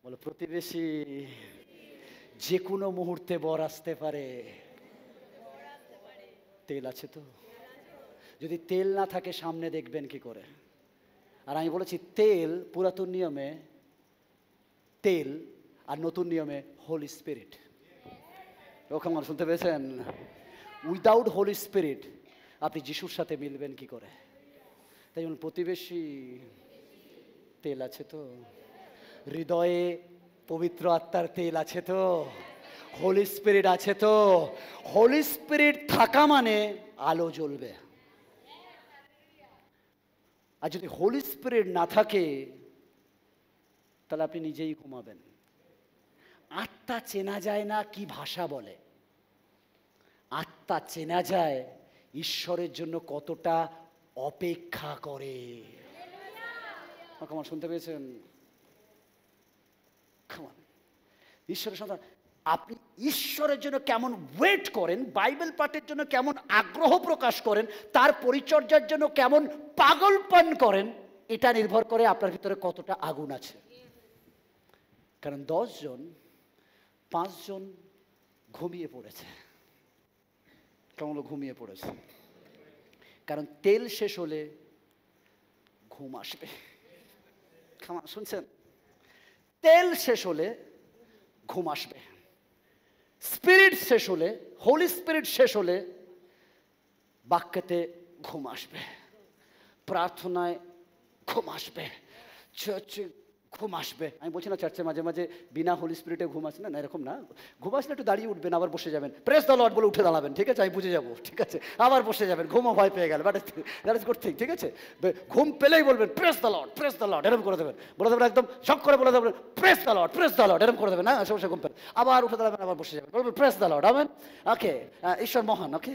বলো প্রতিবেশী, যে কোনো মুহূর্তে বর আসতে পারে, তেল আছে তো? যদি তেল না থাকে সামনে দেখবেন কি করে? আর আমি বলেছি তেল পুরাতন নিয়মে তেল, আর নতুন নিয়মে হোলি স্পিরিট। ওখানে শুনতে পেয়েছেন? উইদাউট হোলি স্পিরিট আপনি যিশুর সাথে মিলবেন কি করে? তাই জন্য প্রতিবেশী, তেল আছে তো? হৃদয়ে পবিত্র আত্মার তেল আছে তো? হোলি স্পিরিট আছে তো? হোলি স্পিরিট থাকা মানে আলো জ্বলবে। আর যদি হোলি স্পিরিট না থাকে তাহলে আপনি নিজেই ঘুমাবেন। আত্মা চেনা যায় না কি ভাষা বলে, আত্মা চেনা যায় ঈশ্বরের জন্য কতটা অপেক্ষা করে। কেমন শুনতে পেয়েছেন? ঈশ্বরের সন্তান, আপনি ঈশ্বরের জন্য কেমন ওয়েট করেন, বাইবেল পাঠের জন্য কেমন আগ্রহ প্রকাশ করেন, তার পরিচর্যার জন্য কেমন পাগলপন করেন, এটা নির্ভর করে আপনার ভিতরে কতটা আগুন আছে। কারণ 10 জন 5 জন ঘুমিয়ে পড়েছে। কেমন ঘুমিয়ে পড়েছে? কারণ তেল শেষ হলে ঘুম আসবে। কেমন শুনছেন? তেল শেষ হলে ঘুম আসবে, স্পিরিট শেষ হলে, হোলি স্পিরিট শেষ হলে বাক্যতে ঘুম আসবে, প্রার্থনায় ঘুম আসবে, চার্চে ঘুম আসবে। আমি বলছি না চার্চে মাঝে মাঝে বিনা হোলি স্পিরিটে ঘুম আসে না, এরকম না। ঘুম আসলে একটু দাঁড়িয়ে উঠবেন, আবার বসে যাবেন, প্রেস দ্য লর্ড বলে উঠে দাঁড়াবেন, ঠিক আছে? আমি বুঝে যাবো, ঠিক আছে? আবার বসে যাবেন, ঘুমও ভয় পেয়ে গেল, but that is good thing, ঠিক আছে? ঘুম পেলেই বলবেন প্রেস দ্য লর্ড, এরকম করে দেবেন, বলে দেবেন একদম শক করে বলে দেবেন প্রেস দ্য লর্ড, এরকম করে দেবেন। হ্যাঁ, সমস্যা ঘুম পেলে আবার উঠে দাঁড়াবেন, আবার বসে যাবেন, বলবেন প্রেস দ্য লর্ড। আমেন। ওকে, ঈশ্বর মহান। ওকে,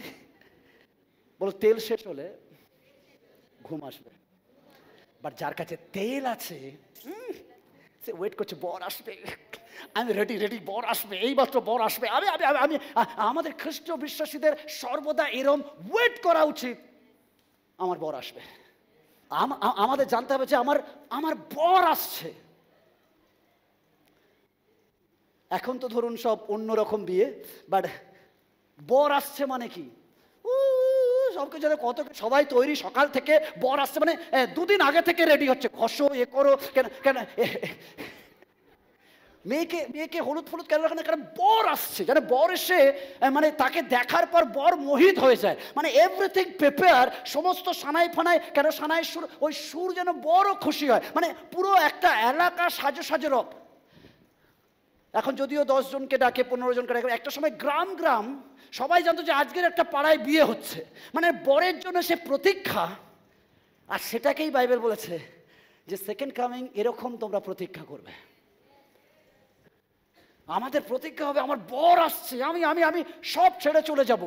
বলো তেল শেষ হলে ঘুম আসবে। বাট যার কাছে তেল আছে সে ওয়েট করছে, বর আসবে, আমি রেডি, বর আসবে, এইমাত্র বর আসবে। আমি আমাদের খ্রিস্ট বিশ্বাসীদের সর্বদা এরম ওয়েট করা উচিত, আমার বর আসবে। আমাদের জানতে হবে যে আমার বর আসছে। এখন তো ধরুন সব অন্যরকম বিয়ে, বাট বর আসছে মানে কি? সবকিছু কত সবাই তৈরি, সকাল থেকে বর আসছে মানে 2 দিন আগে থেকে রেডি হচ্ছে, ঘষো, এ করো, কেন মেয়েকে মেয়েকে হলুদ ফলুদ কেন রাখে না? কারণ বর আসছে, যেন বর এসে মানে তাকে দেখার পর বর মোহিত হয়ে যায়, মানে এভরিথিং প্রিপেয়ার, সমস্ত সানাই ফানাই, কেন সানাই সুর, ওই সুর যেন বড় খুশি হয়, মানে পুরো একটা এলাকা সাজো সাজো রব। এখন যদিও 10 জনকে ডাকে, 15 জনকে ডাকে, একটা সময় গ্রাম গ্রাম সবাই জানতো যে আজকের একটা পাড়ায় বিয়ে হচ্ছে, মানে বরের জন্য সে প্রতীক্ষা। আর সেটাকেই বাইবেল বলেছে যে সেকেন্ড কামিং এরকম তোমরা প্রতীক্ষা করবে। আমাদের প্রতীক্ষা হবে আমার বর আসছে, আমি আমি আমি সব ছেড়ে চলে যাব।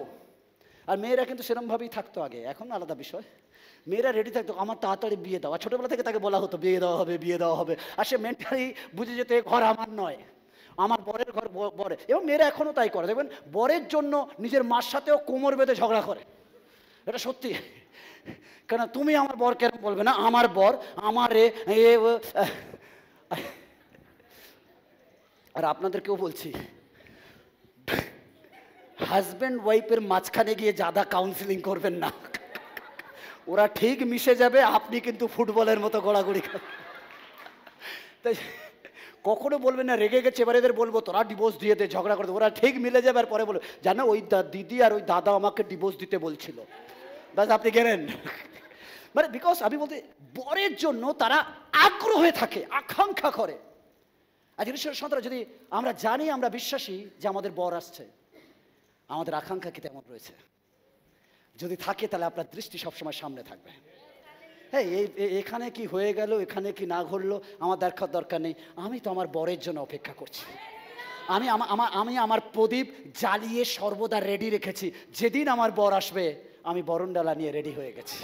আর মেয়েরা কিন্তু সেরকমভাবেই থাকতো আগে, এখন আলাদা বিষয়। মেয়েরা রেডি থাকতো, আমার তাড়াতাড়ি বিয়ে দাও। আর ছোটোবেলা থেকে তাকে বলা হতো বিয়ে দেওয়া হবে, বিয়ে দেওয়া হবে। আর সে মেন্টালি বুঝে যেত এ ঘর আমার নয়, আমার বরের ঘর বরে। এবং মেয়েরা এখনও তাই করে, দেখবেন বরের জন্য নিজের মার সাথেও কোমর বেঁধে ঝগড়া করে, এটা সত্যি। কেন তুমি আমার বর কেন বলবে না, আমার বর আমার আর আপনাদেরকেও বলছি, হাজব্যান্ড ওয়াইফের মাঝখানে গিয়ে জাদা কাউন্সিলিং করবেন না, ওরা ঠিক মিশে যাবে, আপনি কিন্তু ফুটবলের মতো গড়াগড়ি খাবেন। তাই কখনো বলবেন না রেগে গেছে এবার এদের বলবো তোরা ডিভোর্স দিয়ে দে, ঝগড়া করে, ওরা ঠিক মিলে যাবে। আর পরে বলবো জানো ওই দিদি আর ওই দাদা আমাকে ডিভোর্স দিতে বলছিল, বাস আপনি গেলেন। মানে বিকজ আমি বলতে, বরের জন্য তারা আগ্রহে থাকে, আকাঙ্ক্ষা করে। আর জিনিসের সন্তান, যদি আমরা জানি, আমরা বিশ্বাসী যে আমাদের বর আসছে, আমাদের আকাঙ্ক্ষা কি তেমন রয়েছে? যদি থাকে তাহলে আপনার দৃষ্টি সবসময় সামনে থাকবে। হ্যাঁ, এখানে কি হয়ে গেল, এখানে কি না ঘটলো আমার দেখার দরকার নেই, আমি তো আমার বরের জন্য অপেক্ষা করছি। আমি আমার প্রদীপ জ্বালিয়ে সর্বদা রেডি রেখেছি, যেদিন আমার বর আসবে আমি বরণডালা নিয়ে রেডি হয়ে গেছি।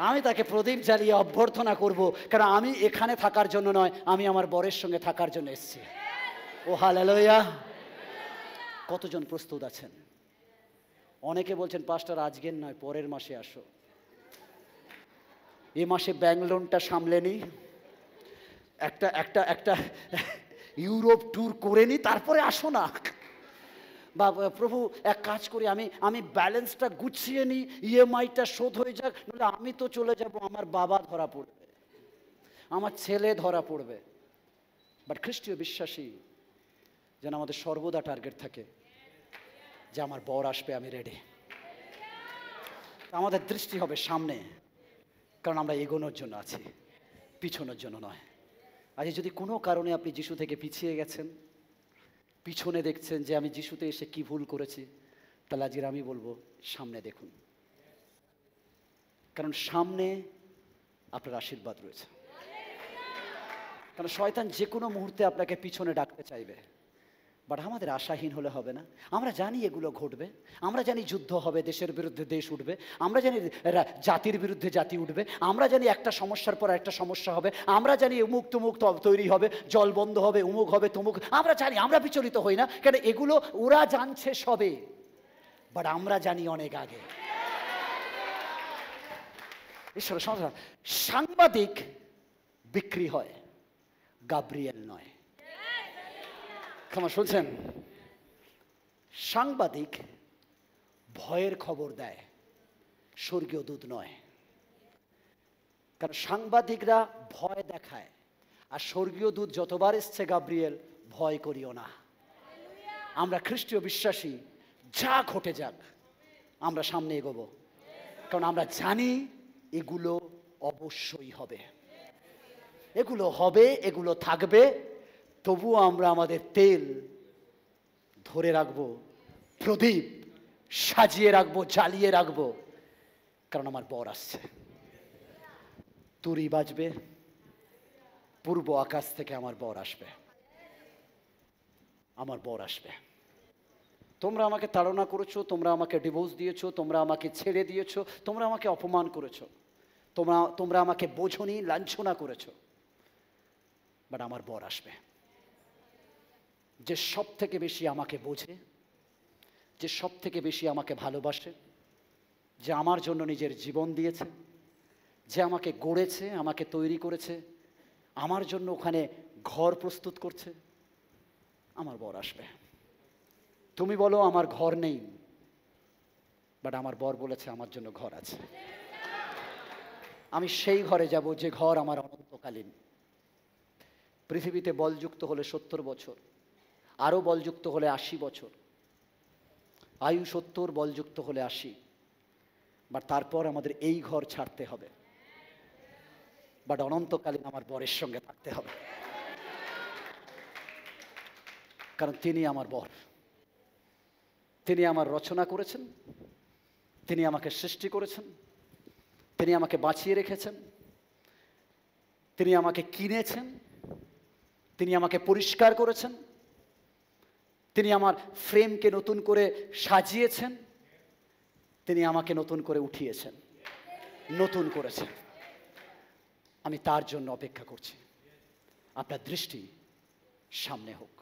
আমি তাকে প্রদীপ জ্বালিয়ে অভ্যর্থনা করব, কারণ আমি এখানে থাকার জন্য নয়, আমি আমার বরের সঙ্গে থাকার জন্য এসেছি। ও হালেলুয়া! কতজন প্রস্তুত আছেন? অনেকে বলছেন পাস্টার আজকের নয়, পরের মাসে আসো। এ মাসে ব্যাংক লোনটা সামলে নি, একটা একটা একটা ইউরোপ ট্যুর করে নি, তারপরে আসো না। বা প্রভু এক কাজ করি, আমি ব্যালেন্সটা গুছিয়ে নিই, ইএমআইটা শোধ হয়ে যাক, নাহলে আমি তো চলে যাব, আমার বাবা ধরা পড়বে, আমার ছেলে ধরা পড়বে। বাট খ্রিস্টীয় বিশ্বাসী যেন আমাদের সর্বদা টার্গেট থাকে যে আমার বর আসবে, আমি রেডি। আমাদের দৃষ্টি হবে সামনে, কারণ আমরা এগোনোর জন্য আছি, পিছনের জন্য নয়। আজ যদি কোনো কারণে আপনি যিশু থেকে পিছিয়ে গেছেন, পিছনে দেখছেন যে আমি যিশুতে এসে কি ভুল করেছি, তাহলে আজকে আমি বলবো সামনে দেখুন, কারণ সামনে আপনার আশীর্বাদ রয়েছে। কারণ শয়তান যে কোনো মুহূর্তে আপনাকে পিছনে ডাকতে চাইবে, বাট আমাদের আশাহীন হলে হবে না। আমরা জানি এগুলো ঘটবে, আমরা জানি যুদ্ধ হবে, দেশের বিরুদ্ধে দেশ উঠবে, আমরা জানি জাতির বিরুদ্ধে জাতি উঠবে, আমরা জানি একটা সমস্যার পর একটা সমস্যা হবে, আমরা জানি উমুক তুমুক তৈরি হবে, জল বন্ধ হবে, উমুক হবে তুমুক, আমরা জানি, আমরা বিচলিত হই না, কেন এগুলো ওরা জানছে সবে, বাট আমরা জানি অনেক আগে। ঈশ্বরের সংসার, সাংবাদিক বিক্রি হয়, গাব্রিয়েল নয়। ক্ষমা শুনছেন? সাংবাদিক ভয়ের খবর দেয়, স্বর্গীয় দূত নয়। কারণ সাংবাদিকরা ভয় দেখায়, আর স্বর্গীয় দূত যতবার এসছে গাব্রিয়েল, ভয় করিও না। আমরা খ্রিস্টীয় বিশ্বাসী, যা ঘটে যাক আমরা সামনে এগোবো, কারণ আমরা জানি এগুলো অবশ্যই হবে, এগুলো হবে, এগুলো থাকবে। তবুও আমরা আমাদের তেল ধরে রাখবো, প্রদীপ সাজিয়ে রাখবো, জ্বালিয়ে রাখবো, কারণ আমার বর আসছে। তুরি বাজবে, পূর্ব আকাশ থেকে আমার বর আসবে, আমার বর আসবে। তোমরা আমাকে তাড়না করেছো, তোমরা আমাকে ডিভোর্স দিয়েছো, তোমরা আমাকে ছেড়ে দিয়েছো, তোমরা আমাকে অপমান করেছো, তোমরা আমাকে বোঝনি, লাঞ্ছনা করেছো, বাট আমার বর আসবে, যে সব থেকে বেশি আমাকে বোঝে, যে সব থেকে বেশি আমাকে ভালোবাসে, যে আমার জন্য নিজের জীবন দিয়েছে, যে আমাকে গড়েছে, আমাকে তৈরি করেছে, আমার জন্য ওখানে ঘর প্রস্তুত করছে, আমার বর আসবে। তুমি বলো আমার ঘর নেই, বাট আমার বর বলেছে আমার জন্য ঘর আছে। আমি সেই ঘরে যাব যে ঘর আমার অনন্তকালীন। পৃথিবীতে বলযুক্ত হলে 70 বছর, আরও বলযুক্ত হলে 80 বছর, আয়ু 70, বলযুক্ত হলে 80। বাট তারপর আমাদের এই ঘর ছাড়তে হবে, বাট অনন্তকালীন আমার বরের সঙ্গে থাকতে হবে, কারণ তিনি আমার বর। তিনি আমার রচনা করেছেন, তিনি আমাকে সৃষ্টি করেছেন, তিনি আমাকে বাঁচিয়ে রেখেছেন, তিনি আমাকে কিনেছেন, তিনি আমাকে পরিষ্কার করেছেন, তিনি আমার ফ্রেমকে নতুন করে সাজিয়েছেন, তিনি আমাকে নতুন করে উঠিয়েছেন, নতুন করেছেন। আমি তার জন্য অপেক্ষা করছি। আপনার দৃষ্টি সামনে হোক।